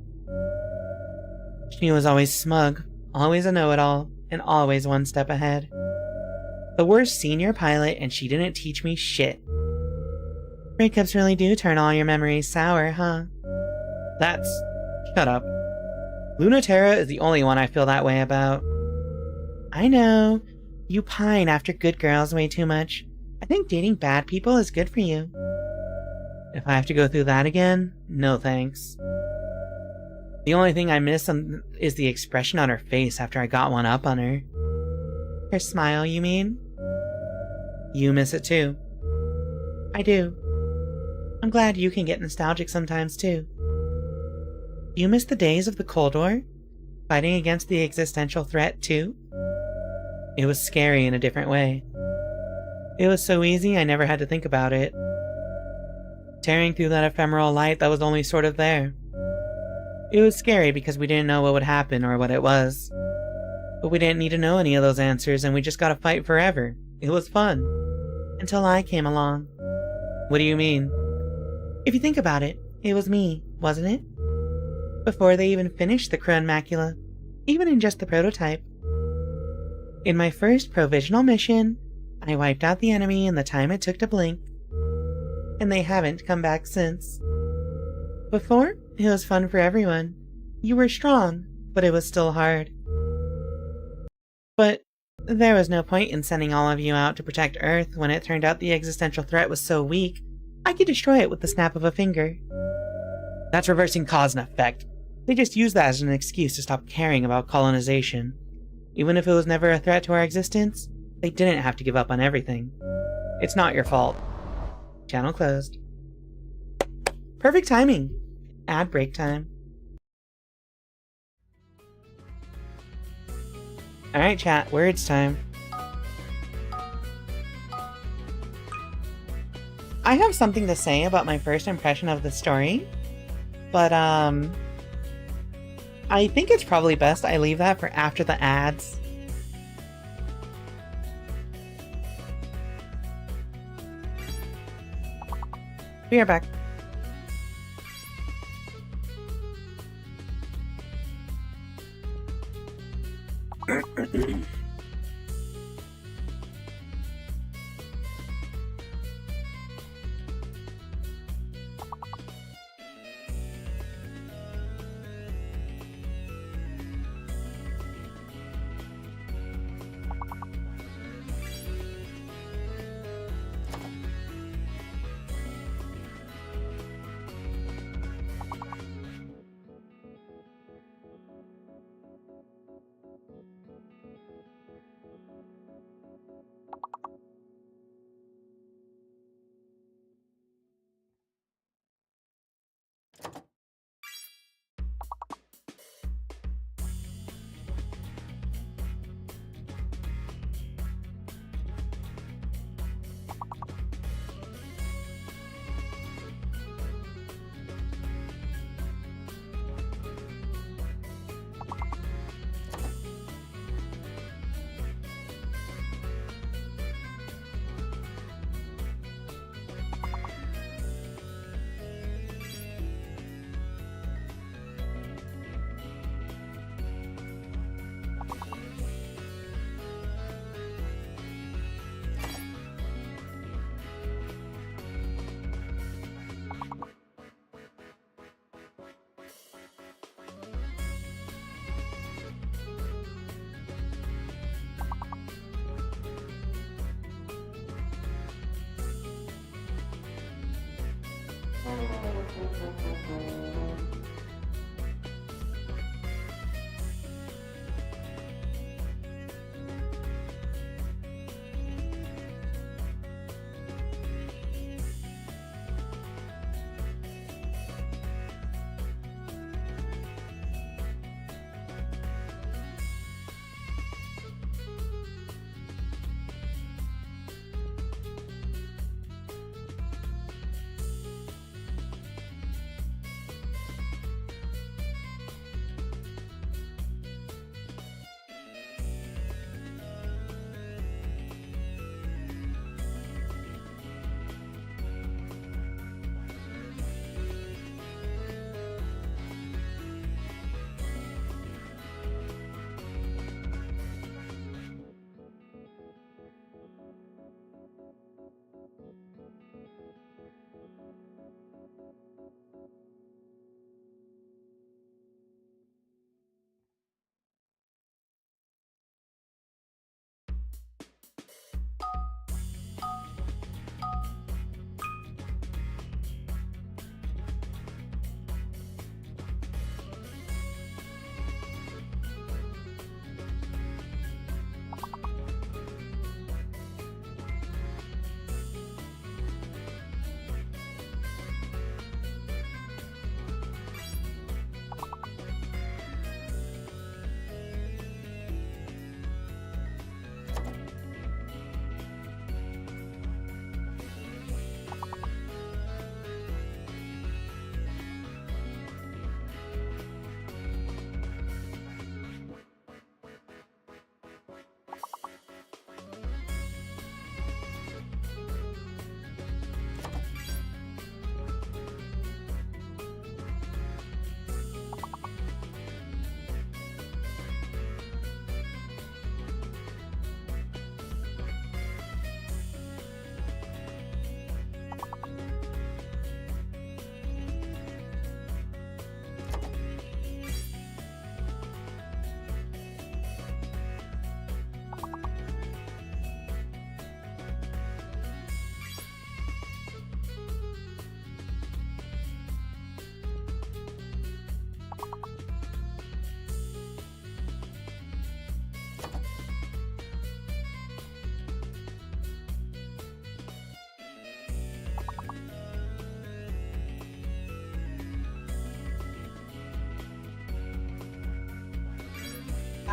She was always smug, always a know-it-all, and always one step ahead. The worst senior pilot, and she didn't teach me shit. Breakups really do turn all your memories sour, huh? That's... shut up. Lunaterra is the only one I feel that way about. I know. You pine after good girls way too much. I think dating bad people is good for you. If I have to go through that again, no thanks. The only thing I miss is the expression on her face after I got one up on her. Her smile, you mean? You miss it too. I do. I'm glad you can get nostalgic sometimes too. You miss the days of the Cold War? Fighting against the existential threat too? It was scary in a different way. It was so easy I never had to think about it. Tearing through that ephemeral light that was only sort of there. It was scary because we didn't know what would happen or what it was. But we didn't need to know any of those answers and we just gotta fight forever. It was fun. Until I came along. What do you mean? If you think about it, it was me, wasn't it? Before they even finished the Krone Macula, even in just the prototype. In my first provisional mission, I wiped out the enemy in the time it took to blink. And they haven't come back since. Before, it was fun for everyone. You were strong, but it was still hard. But there was no point in sending all of you out to protect Earth when it turned out the existential threat was so weak, I could destroy it with the snap of a finger. That's reversing cause and effect. They just used that as an excuse to stop caring about colonization. Even if it was never a threat to our existence, they didn't have to give up on everything. It's not your fault. Channel closed. Perfect timing. Ad break time. Alright chat, words time. I have something to say about my first impression of the story, but I think it's probably best I leave that for after the ads. We are back.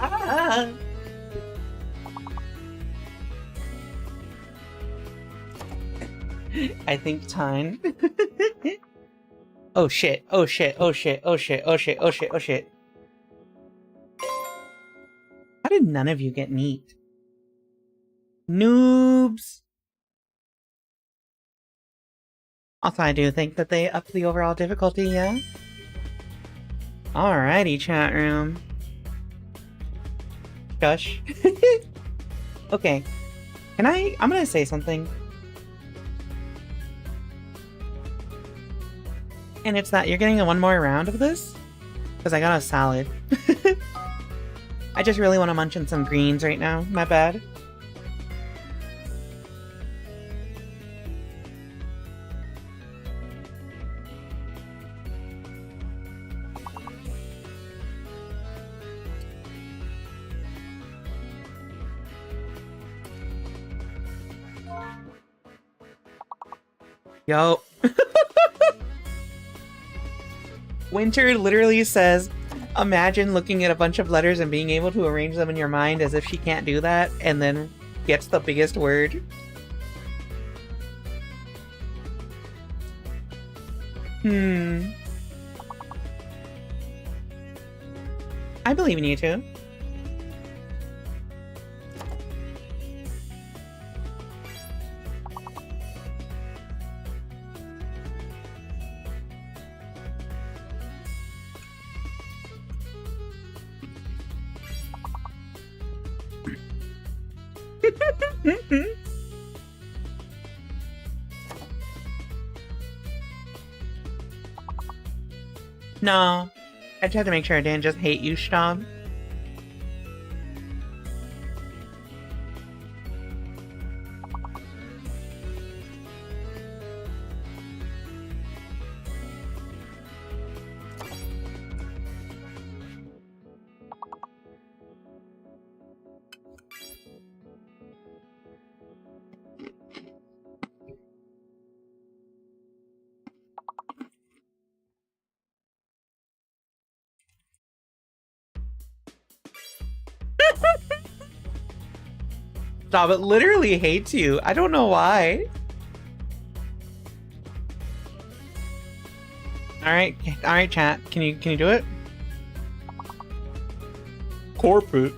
Ah. I think time. Oh shit, oh shit, oh shit, oh shit, oh shit, oh shit, oh shit. How did none of you get neat? Noobs! Also, I do think that they upped the overall difficulty, yeah? Alrighty, chat room. Shush. Okay. I'm gonna say something. And it's that you're getting one more round of this? Because I got a salad. I just really want to munch on some greens right now. My bad. Yo. Winter literally says, imagine looking at a bunch of letters and being able to arrange them in your mind as if she can't do that, and then gets the biggest word. I believe in you too. No, I just had to make sure I didn't just hate you, Stom. Stop, it literally hates you. I don't know why. Alright, chat. Can you do it? Corporate.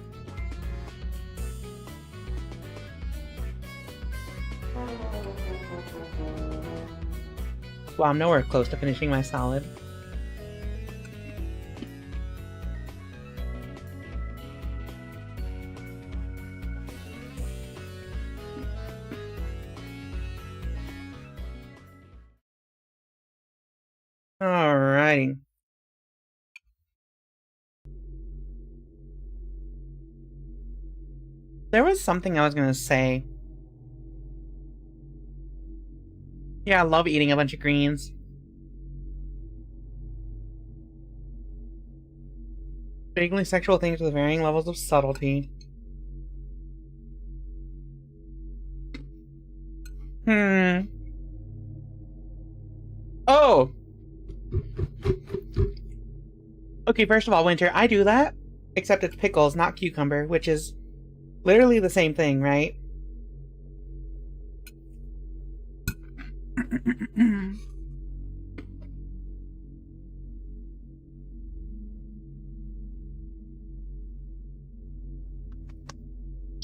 Well, I'm nowhere close to finishing my salad. Alrighty. There was something I was gonna say. Yeah, I love eating a bunch of greens. Vaguely sexual things with varying levels of subtlety. Oh! Okay, first of all, Winter, I do that, except it's pickles, not cucumber, which is literally the same thing, right?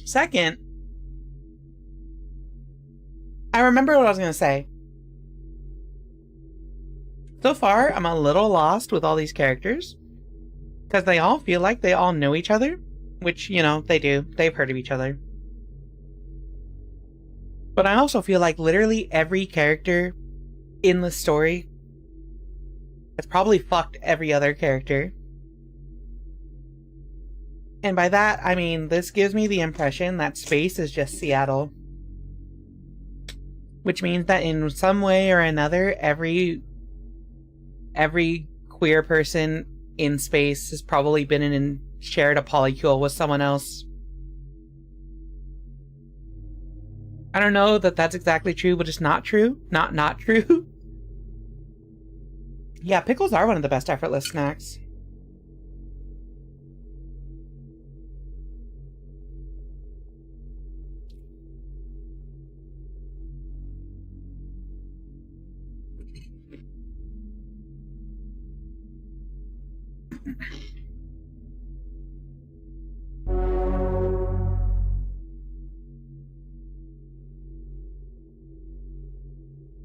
Second, I remember what I was going to say. So far, I'm a little lost with all these characters, because they all feel like they all know each other, which, you know, they do. They've heard of each other. But I also feel like literally every character in the story has probably fucked every other character. And by that, I mean, this gives me the impression that space is just Seattle. Which means that in some way or another, every queer person in space has probably been in and shared a polycule with someone else. I don't know that that's exactly true, but it's not true. Not true. Yeah, pickles are one of the best effortless snacks.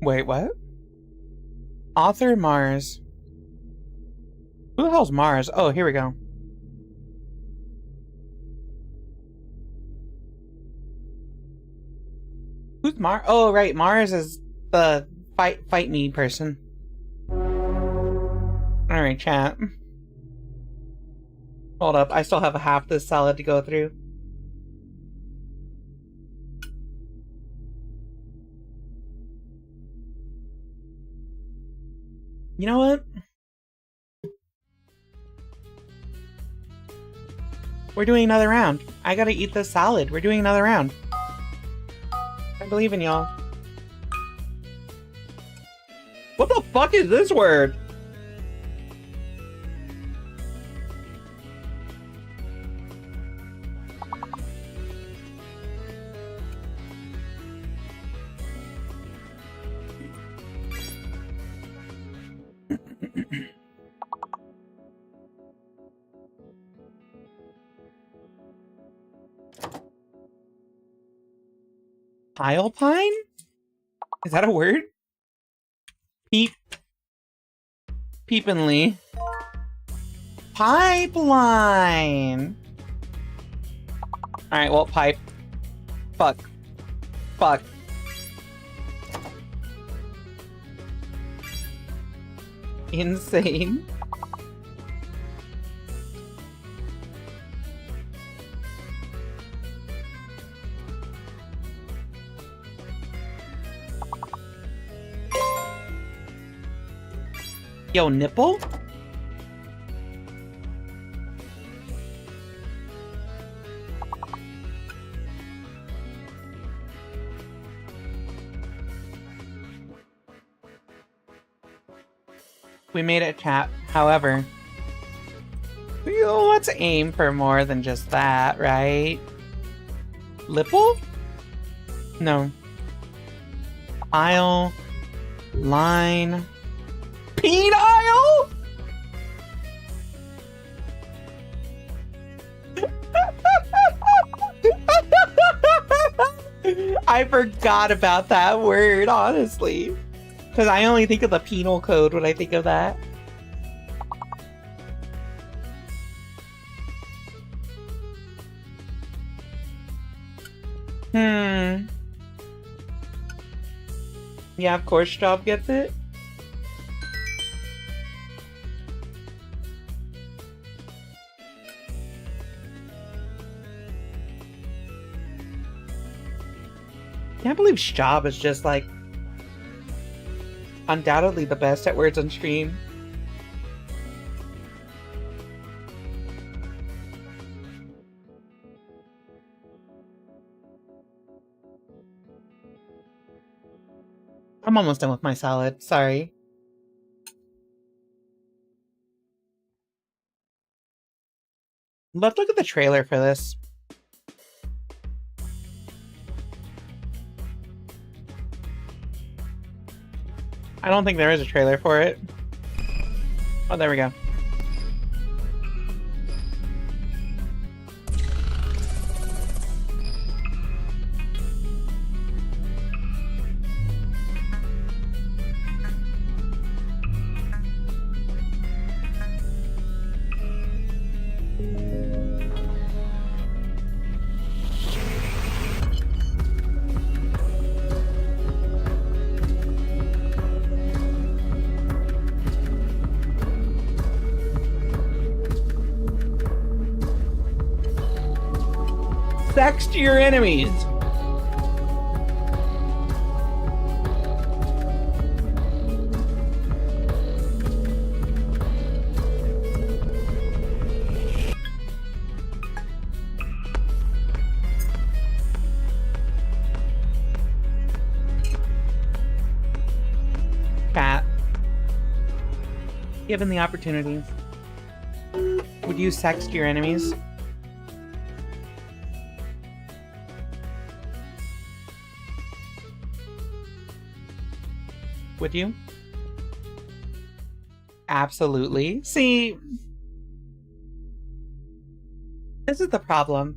Wait, what? Author Mars. Who the hell's Mars? Oh, here we go. Who's Mars? Oh, right. Mars is the fight me person. Alright, chat. Hold up. I still have a half this salad to go through. You know what? We're doing another round. I gotta eat this salad. We're doing another round. I believe in y'all. What the fuck is this word? Pile pine? Is that a word? Peepinly. Pipeline! Alright, well, pipe. Fuck. Fuck. Insane. Yo, nipple? We made it, chat. However, let's aim for more than just that, right? Lipple? No. Aisle. Line. Penile? I forgot about that word, honestly. Because I only think of the penal code when I think of that. Yeah, of course Job gets it. Can't believe Shab is just like undoubtedly the best at words on stream. I'm almost done with my salad, sorry. Let's look at the trailer for this. I don't think there is a trailer for it. Oh, there we go. Sex to your enemies. Cat. Given the opportunity, would you sext your enemies? Would you? Absolutely. See, this is the problem.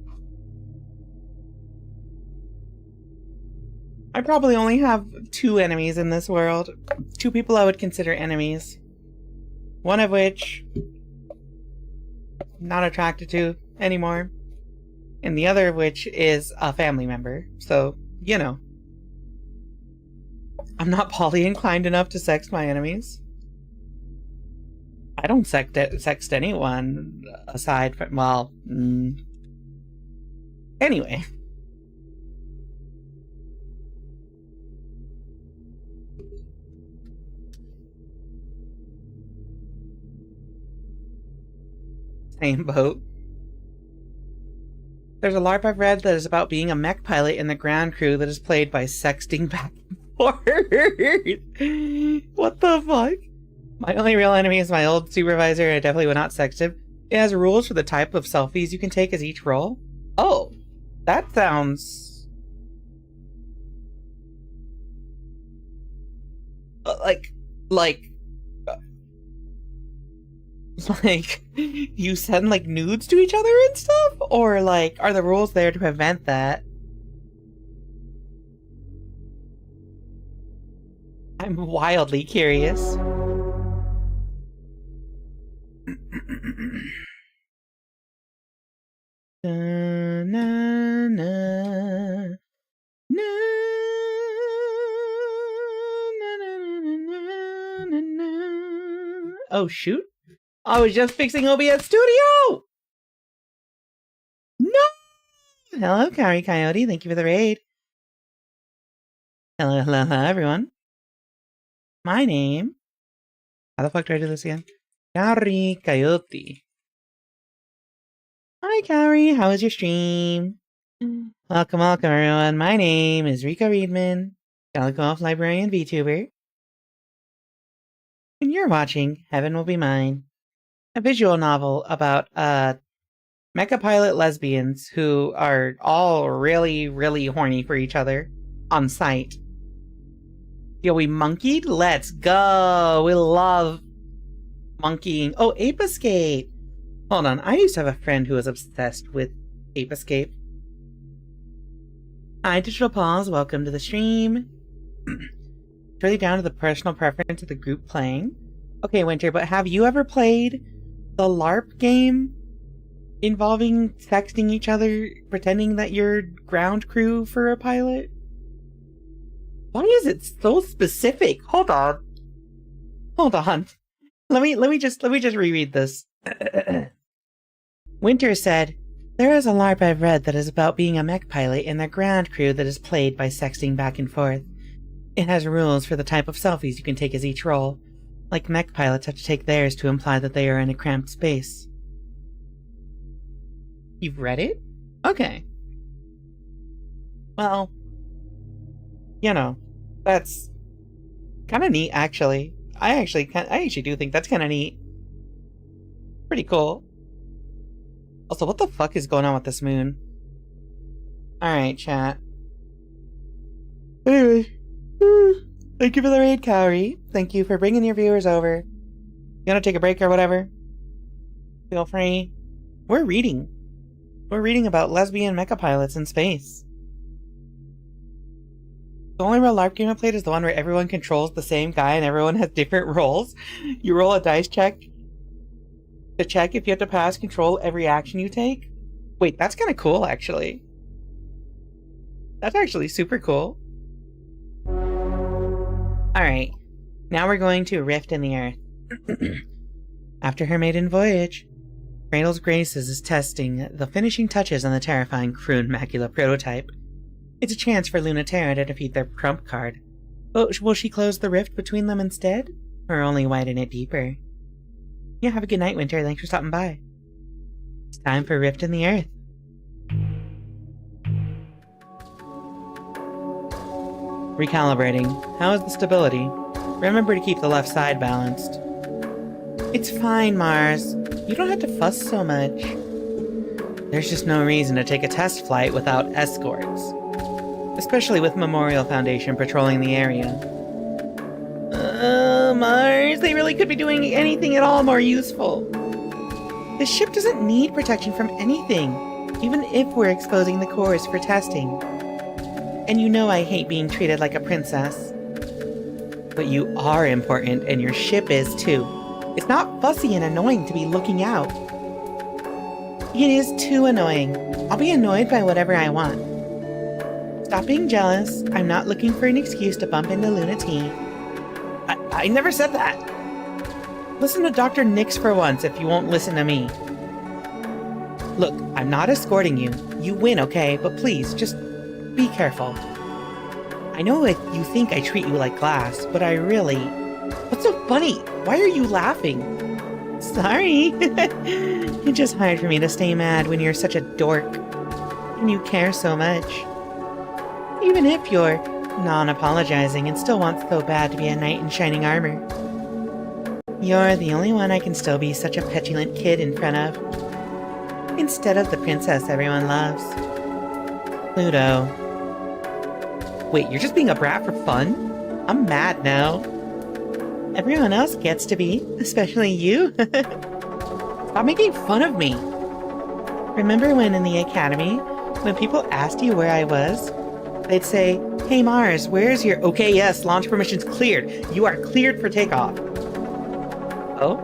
I probably only have 2 enemies in this world. 2 people I would consider enemies. One of which not attracted to anymore. And the other of which is a family member. So, you know. I'm not poly inclined enough to sext my enemies. I don't sext anyone aside from, well, anyway. Same boat. There's a LARP I've read that is about being a mech pilot in the ground crew that is played by sexting back and forth. What the fuck? My only real enemy is my old supervisor, and I definitely would not sext him. It has rules for the type of selfies you can take as each role. Oh, that sounds... Like, you send, like, nudes to each other and stuff? Or, like, are the rules there to prevent that? I'm wildly curious. Oh, shoot. I was just fixing OBS Studio! No! Hello, Kari Coyote. Thank you for the raid. Hello, everyone. My name... How the fuck do I do this again? Kari Coyote. Hi, Kari. How was your stream? Welcome, everyone. My name is Rika Readman, Calico Librarian VTuber. And you're watching Heaven Will Be Mine, a visual novel about mecha pilot lesbians who are all really, really horny for each other on sight. Yo, we monkeyed? Let's go! We love monkeying. Oh, Ape Escape! Hold on, I used to have a friend who was obsessed with Ape Escape. Hi, Digital Paws, welcome to the stream. It's really down to the personal preference of the group playing. Okay, Winter, but have you ever played the LARP game involving sexting each other, pretending that you're ground crew for a pilot? Why is it so specific? Hold on. Let me just reread this. Winter said, "There is a LARP I've read that is about being a mech pilot in the ground crew that is played by sexting back and forth. It has rules for the type of selfies you can take as each role. Like mech pilots have to take theirs to imply that they are in a cramped space." You've read it? Okay. Well, you know, that's kind of neat, actually. I actually do think that's kind of neat. Pretty cool. Also, what the fuck is going on with this moon? Alright, chat. Anyway. Thank you for the raid, Kaori. Thank you for bringing your viewers over. You wanna take a break or whatever? Feel free. We're reading. We're reading about lesbian mecha pilots in space. The only real LARP game I played is the one where everyone controls the same guy and everyone has different roles. You roll a dice check to check if you have to pass control every action you take. Wait, that's kind of cool, actually. That's actually super cool. Alright, now we're going to a rift in the earth. After her maiden voyage, Cradle's Graces is testing the finishing touches on the terrifying Croon Macula prototype. It's a chance for Lunaterra to defeat their trump card. But will she close the rift between them instead? Or only widen it deeper? Yeah, have a good night, Winter. Thanks for stopping by. It's time for Rift in the Earth. Recalibrating. How is the stability? Remember to keep the left side balanced. It's fine, Mars. You don't have to fuss so much. There's just no reason to take a test flight without escorts. Especially with Memorial Foundation patrolling the area. Mars, they really could be doing anything at all more useful. The ship doesn't need protection from anything, even if we're exposing the cores for testing. And you know I hate being treated like a princess. But you are important, and your ship is too. It's not fussy and annoying to be looking out. It is too annoying. I'll be annoyed by whatever I want. Stop being jealous. I'm not looking for an excuse to bump into Luna T. I never said that. Listen to Dr. Nix for once if you won't listen to me. Look, I'm not escorting you. You win, okay? But please, just be careful. I know you think I treat you like glass, but I really... What's so funny? Why are you laughing? Sorry. It's just hard for me to stay mad when you're such a dork. And you care so much. Even if you're non-apologizing and still want so bad to be a knight in shining armor. You're the only one I can still be such a petulant kid in front of. Instead of the princess everyone loves. Pluto. Wait, you're just being a brat for fun? I'm mad now. Everyone else gets to be, especially you. Stop making fun of me. Remember when in the academy, when people asked you where I was, they'd say, "Hey Mars, where's your..." Okay, yes, launch permissions cleared. You are cleared for takeoff. Oh?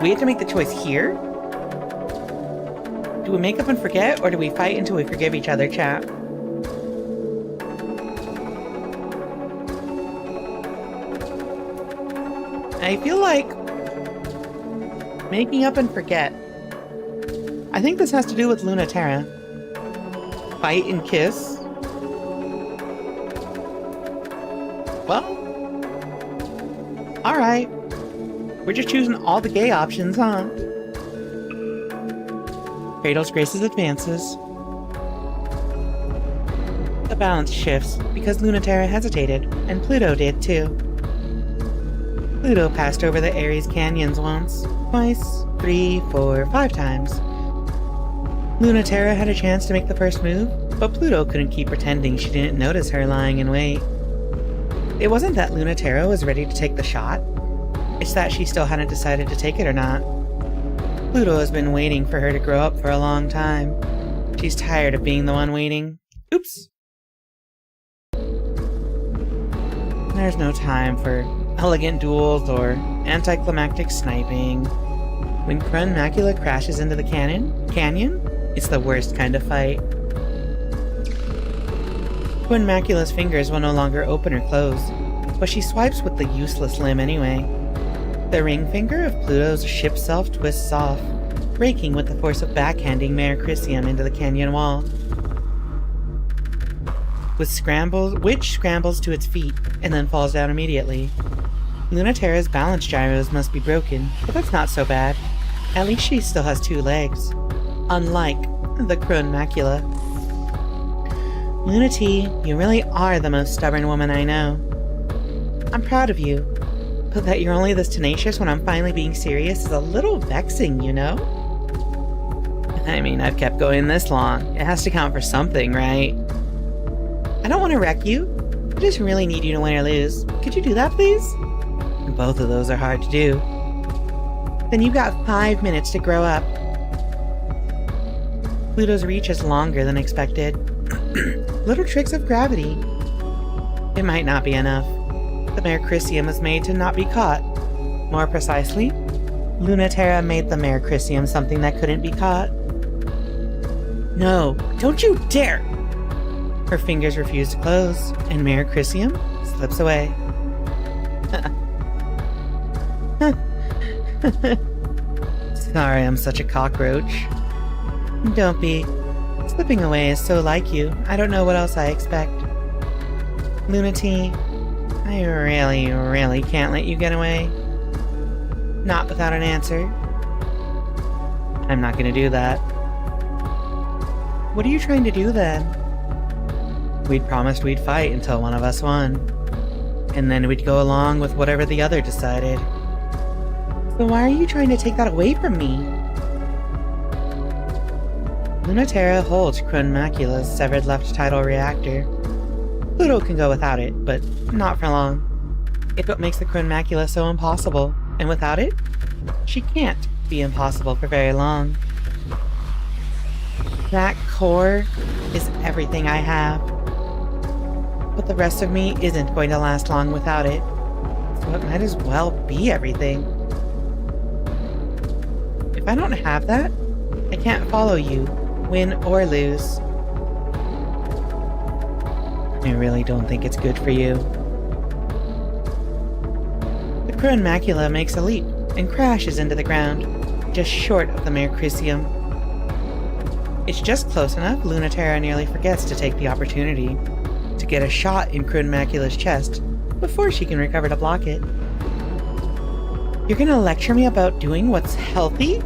We have to make the choice here? Do we make up and forget, or do we fight until we forgive each other, chat? I feel like making up and forget. I think this has to do with Lunaterra. Fight and kiss? Well, alright. We're just choosing all the gay options, huh? Kratos graces advances. The balance shifts because Lunaterra hesitated, and Pluto did too. Pluto passed over the Ares Canyons once, twice, 3, 4, 5 times. Lunaterra had a chance to make the first move, but Pluto couldn't keep pretending she didn't notice her lying in wait. It wasn't that Lunaterra was ready to take the shot, it's that she still hadn't decided to take it or not. Pluto has been waiting for her to grow up for a long time. She's tired of being the one waiting. Oops. There's no time for elegant duels or anticlimactic sniping. When Crun Macula crashes into the canyon, it's the worst kind of fight. Crun Macula's fingers will no longer open or close, but she swipes with the useless limb anyway. The ring finger of Pluto's ship self twists off, breaking with the force of backhanding Mare Crisium into the canyon wall. Which scrambles to its feet and then falls down immediately. Lunaterra's balance gyros must be broken, but that's not so bad. At least she still has 2 legs. Unlike the Crun Macula. Luna T, you really are the most stubborn woman I know. I'm proud of you, but that you're only this tenacious when I'm finally being serious is a little vexing, you know? I mean, I've kept going this long. It has to count for something, right? I don't want to wreck you. I just really need you to win or lose. Could you do that, please? Both of those are hard to do. Then you've got 5 minutes to grow up. Pluto's reach is longer than expected. Little tricks of gravity. It might not be enough. The Mare Crisium is made to not be caught. More precisely, Lunaterra made the Mare Crisium something that couldn't be caught. No, don't you dare! Her fingers refuse to close, and Mare Crisium slips away. Sorry, I'm such a cockroach. Don't be. Slipping away is so like you. I don't know what else I expect. Luna T, I really, really can't let you get away. Not without an answer. I'm not gonna do that. What are you trying to do then? We'd promised we'd fight until one of us won. And then we'd go along with whatever the other decided. So why are you trying to take that away from me? Lunaterra holds Crun Macula's severed left tidal reactor. Pluto can go without it, but not for long. It's what makes the Crun Macula so impossible, and without it, she can't be impossible for very long. That core is everything I have. But the rest of me isn't going to last long without it. So it might as well be everything. If I don't have that, I can't follow you, win or lose. I really don't think it's good for you. The Crone Macula makes a leap and crashes into the ground, just short of the Mare Crisium. It's just close enough, Lunaterra nearly forgets to take the opportunity to get a shot in Crone Macula's chest before she can recover to block it. You're gonna lecture me about doing what's healthy?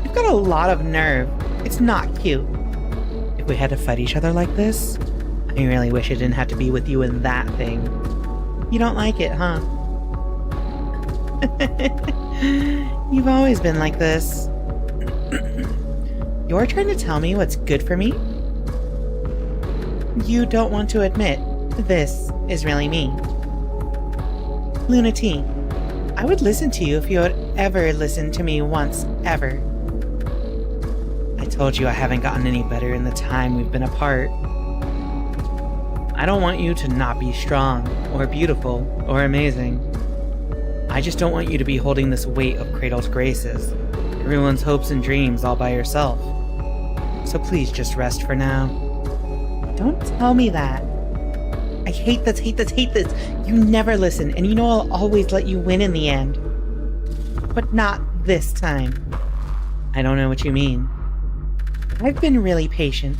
You've got a lot of nerve. It's not cute. If we had to fight each other like this, I really wish I didn't have to be with you in that thing. You don't like it, huh? You've always been like this. You're trying to tell me what's good for me? You don't want to admit this is really me. Luna T, I would listen to you if you had ever listened to me once, ever. I told you I haven't gotten any better in the time we've been apart. I don't want you to not be strong, or beautiful, or amazing. I just don't want you to be holding this weight of Cradle's graces, everyone's hopes and dreams all by yourself. So please just rest for now. Don't tell me that. I hate this. You never listen, and you know I'll always let you win in the end. But not this time. I don't know what you mean. I've been really patient,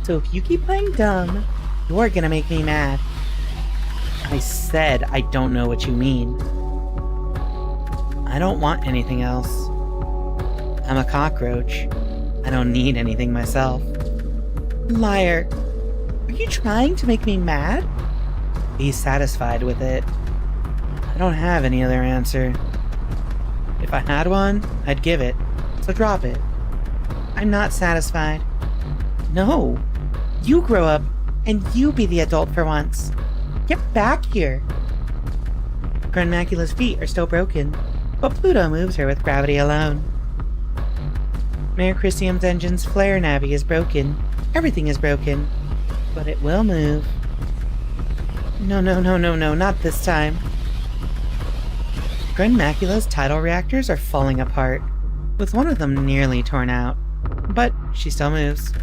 so if you keep playing dumb, you're gonna make me mad. I said I don't know what you mean. I don't want anything else. I'm a cockroach. I don't need anything myself. Liar. Are you trying to make me mad? Be satisfied with it. I don't have any other answer. If I had one, I'd give it, so drop it. I'm not satisfied. No. You grow up, and you be the adult for once. Get back here. Crone Macula's feet are still broken, but Pluto moves her with gravity alone. Mare Crisium's engine's flare navi is broken. Everything is broken, but it will move. No, not this time. Crone Macula's tidal reactors are falling apart, with one of them nearly torn out, but she still moves.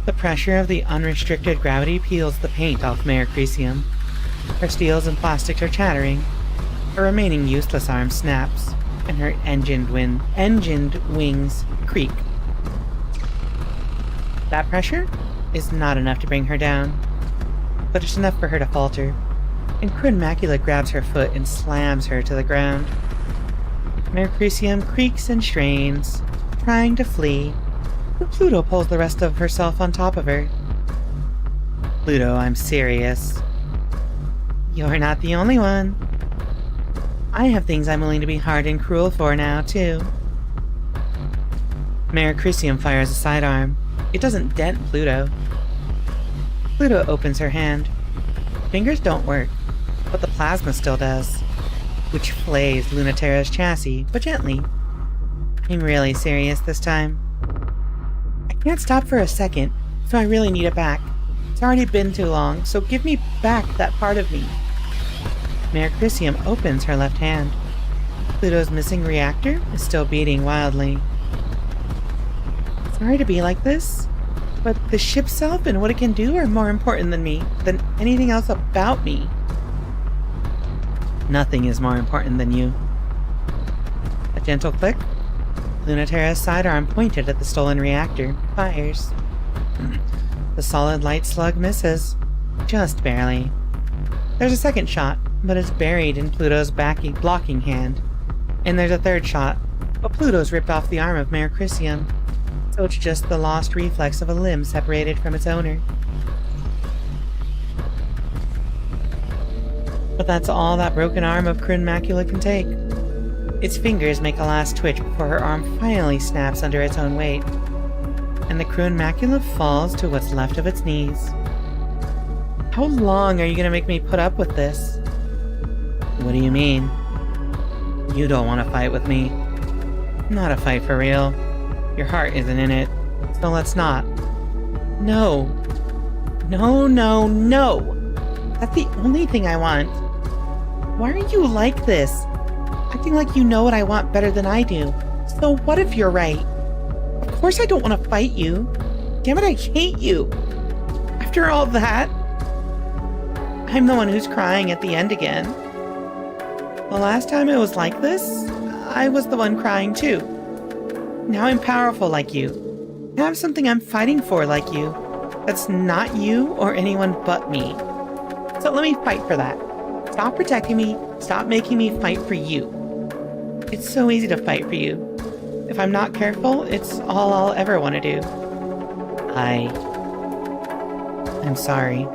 The pressure of the unrestricted gravity peels the paint off Mare Crisium. Her steels and plastics are chattering. Her remaining useless arm snaps, and her engined wings creak. That pressure is not enough to bring her down, but it's enough for her to falter, and Crone Macula grabs her foot and slams her to the ground. Mare Crisium creaks and strains, trying to flee, but Pluto pulls the rest of herself on top of her. Pluto, I'm serious. You're not the only one. I have things I'm willing to be hard and cruel for now, too. Mare Crisium fires a sidearm. It doesn't dent Pluto. Pluto opens her hand. Fingers don't work, but the plasma still does, which flays Lunaterra's chassis, but gently. I'm really serious this time. I can't stop for a second, so I really need it back. It's already been too long, so give me back that part of me. Mare Crisium opens her left hand. Pluto's missing reactor is still beating wildly. Sorry to be like this, but the ship self and what it can do are more important than me, than anything else about me. Nothing is more important than you. A gentle click. Lunaterra's sidearm pointed at the stolen reactor fires. The solid light slug misses. Just barely. There's a second shot, but it's buried in Pluto's blocking hand. And there's a third shot, but Pluto's ripped off the arm of Mare Crisium, so it's just the lost reflex of a limb separated from its owner. But that's all that broken arm of Crone Macula can take. Its fingers make a last twitch before her arm finally snaps under its own weight, and the Crone Macula falls to what's left of its knees. How long are you gonna make me put up with this? What do you mean? You don't want to fight with me. Not a fight for real. Your heart isn't in it, so let's not. No. No, no, no! That's the only thing I want. Why are you like this? Acting like you know what I want better than I do. So what if you're right? Of course I don't want to fight you. Damn it, I hate you. After all that, I'm the one who's crying at the end again. The last time it was like this, I was the one crying too. Now I'm powerful like you. I have something I'm fighting for like you. That's not you or anyone but me. So let me fight for that. Stop protecting me. Stop making me fight for you. It's so easy to fight for you. If I'm not careful, it's all I'll ever want to do. I'm sorry.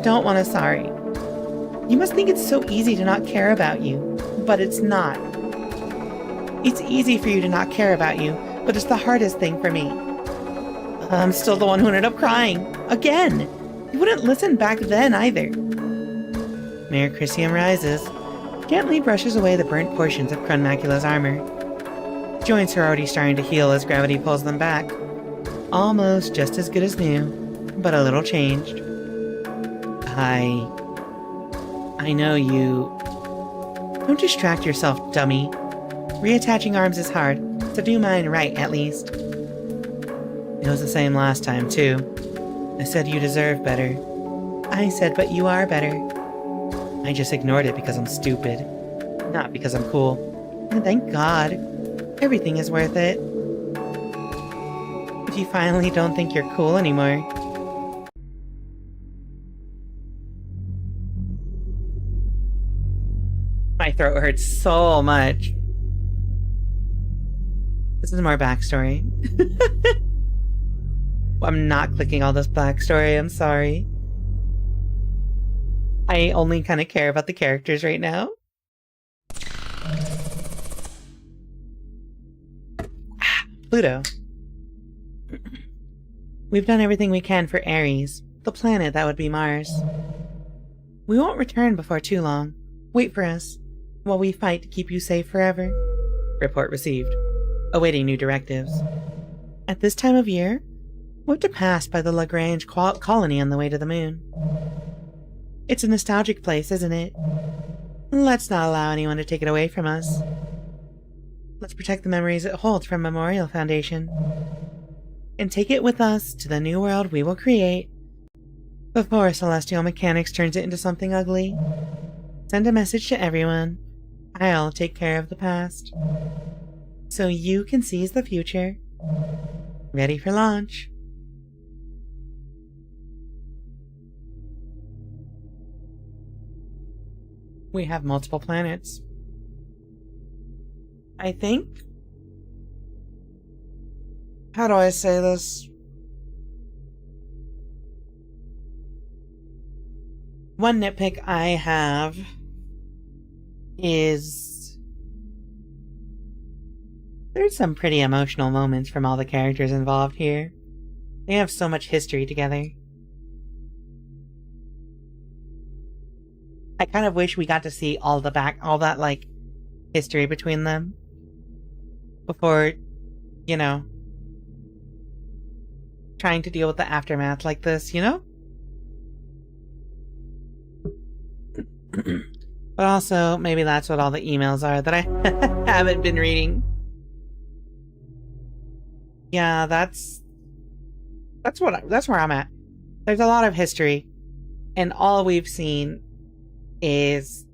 Don't want a sorry. You must think it's so easy to not care about you, but it's not. It's easy for you to not care about you, but it's the hardest thing for me. I'm still the one who ended up crying. Again! You wouldn't listen back then either. Mayor Chrysium rises, gently brushes away the burnt portions of Crunmacula's armor. Joints are already starting to heal as gravity pulls them back. Almost just as good as new, but a little changed. I know you... Don't distract yourself, dummy. Reattaching arms is hard, so do mine right, at least. It was the same last time, too. I said you deserve better. I said, but you are better. I just ignored it because I'm stupid. Not because I'm cool. And thank God. Everything is worth it. If you finally don't think you're cool anymore. My throat hurts so much. This is more backstory. I'm not clicking all this backstory, I'm sorry. I only kind of care about the characters right now. Pluto. We've done everything we can for Ares, the planet that would be Mars. We won't return before too long. Wait for us, while we fight to keep you safe forever. Report received. Awaiting new directives. At this time of year, we have to pass by the Lagrange colony on the way to the moon. It's a nostalgic place, isn't it? Let's not allow anyone to take it away from us. Let's protect the memories it holds from Memorial Foundation. And take it with us to the new world we will create. Before Celestial Mechanics turns it into something ugly. Send a message to everyone. I'll take care of the past. So you can seize the future. Ready for launch. We have multiple planets. I think... How do I say this? One nitpick I have is... There's some pretty emotional moments from all the characters involved here. They have so much history together. I kind of wish we got to see all that, like, history between them. Before, you know, trying to deal with the aftermath like this, you know? But also, maybe that's what all the emails are that I haven't been reading. Yeah, that's where I'm at. There's a lot of history, and all we've seen is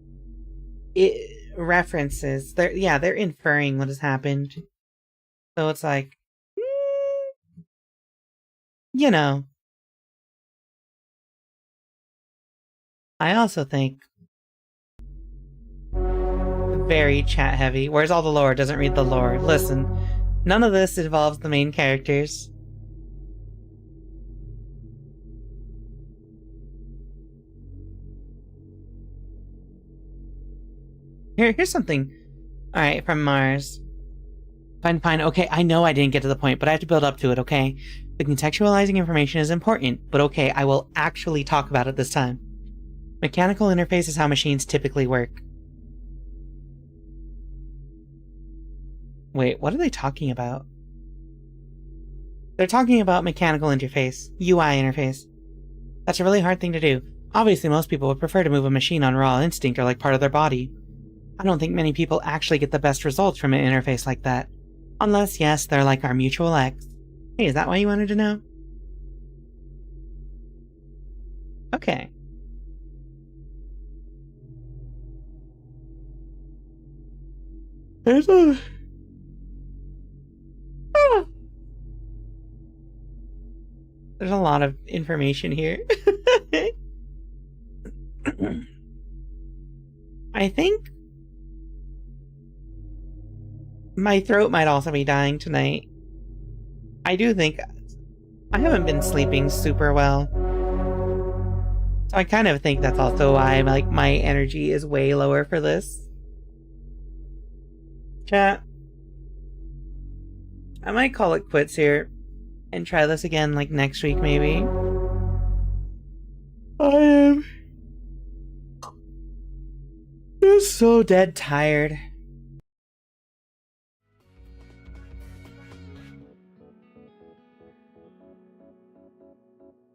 references. They're inferring what has happened. So it's like, you know. I also think very chat heavy. Where's all the lore? Doesn't read the lore. Listen, none of this involves the main characters. Here's something. Alright, from Mars. Fine. Okay, I know I didn't get to the point, but I have to build up to it, okay? The contextualizing information is important, but okay, I will actually talk about it this time. Mechanical interface is how machines typically work. Wait, what are they talking about? They're talking about mechanical interface, UI interface. That's a really hard thing to do. Obviously, most people would prefer to move a machine on raw instinct or like part of their body. I don't think many people actually get the best results from an interface like that. Unless, yes, they're like our mutual ex. Hey, is that why you wanted to know? Okay. There's a... Ah. There's a lot of information here. I think my throat might also be dying tonight. I do think I haven't been sleeping super well. So I kind of think that's also why like my energy is way lower for this. Chat. I might call it quits here and try this again like next week maybe. I am just so dead tired.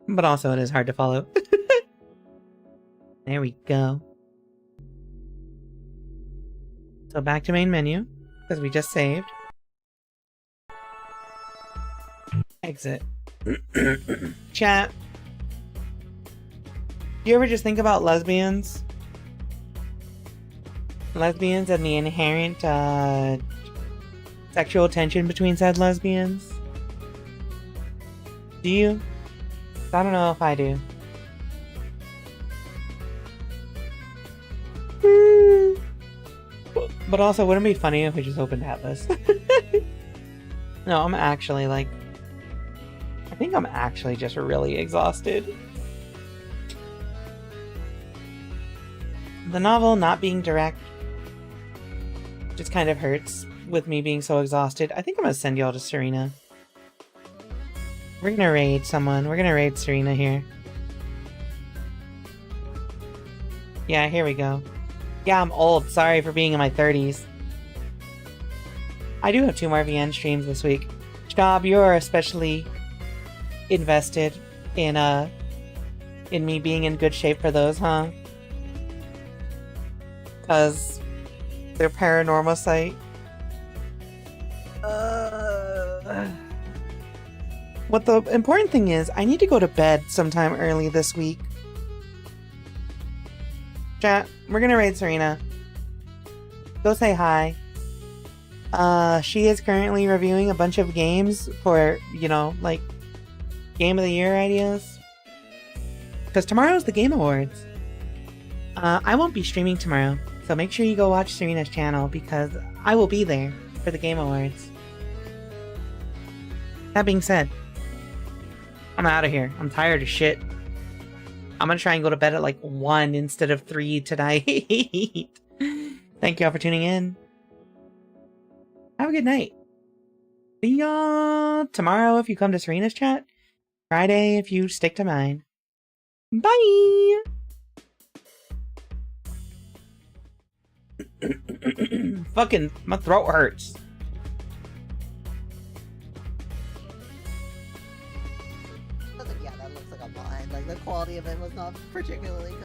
But also it is hard to follow. There we go. So back to main menu, because we just saved. Exit. Chat. Do you ever just think about lesbians? Lesbians and the inherent sexual tension between said lesbians? Do you? I don't know if I do. But also, wouldn't it be funny if we just opened Atlas? No, I'm actually like... I think I'm actually just really exhausted. The novel not being direct just kind of hurts with me being so exhausted. I think I'm gonna send y'all to Serena. We're gonna raid someone. We're gonna raid Serena here. Yeah, here we go. Yeah, I'm old. Sorry for being in my 30s. I do have 2 more VN streams this week. Schnob, you're especially invested in me being in good shape for those, huh? Cause they're paranormal site. What the important thing is, I need to go to bed sometime early this week. Chat, we're gonna raid Serena. Go say hi. She is currently reviewing a bunch of games for, you know, like, Game of the Year ideas. Because tomorrow's the Game Awards. I won't be streaming tomorrow, so make sure you go watch Serena's channel because I will be there for the Game Awards. That being said, I'm out of here. I'm tired of shit. I'm gonna try and go to bed at like 1 instead of 3 tonight. Thank y'all for tuning in. Have a good night. See y'all tomorrow if you come to Serena's chat. Friday if you stick to mine. Bye! Fucking, my throat hurts. Yeah, that looks like a line. Like, the quality of it was not particularly good.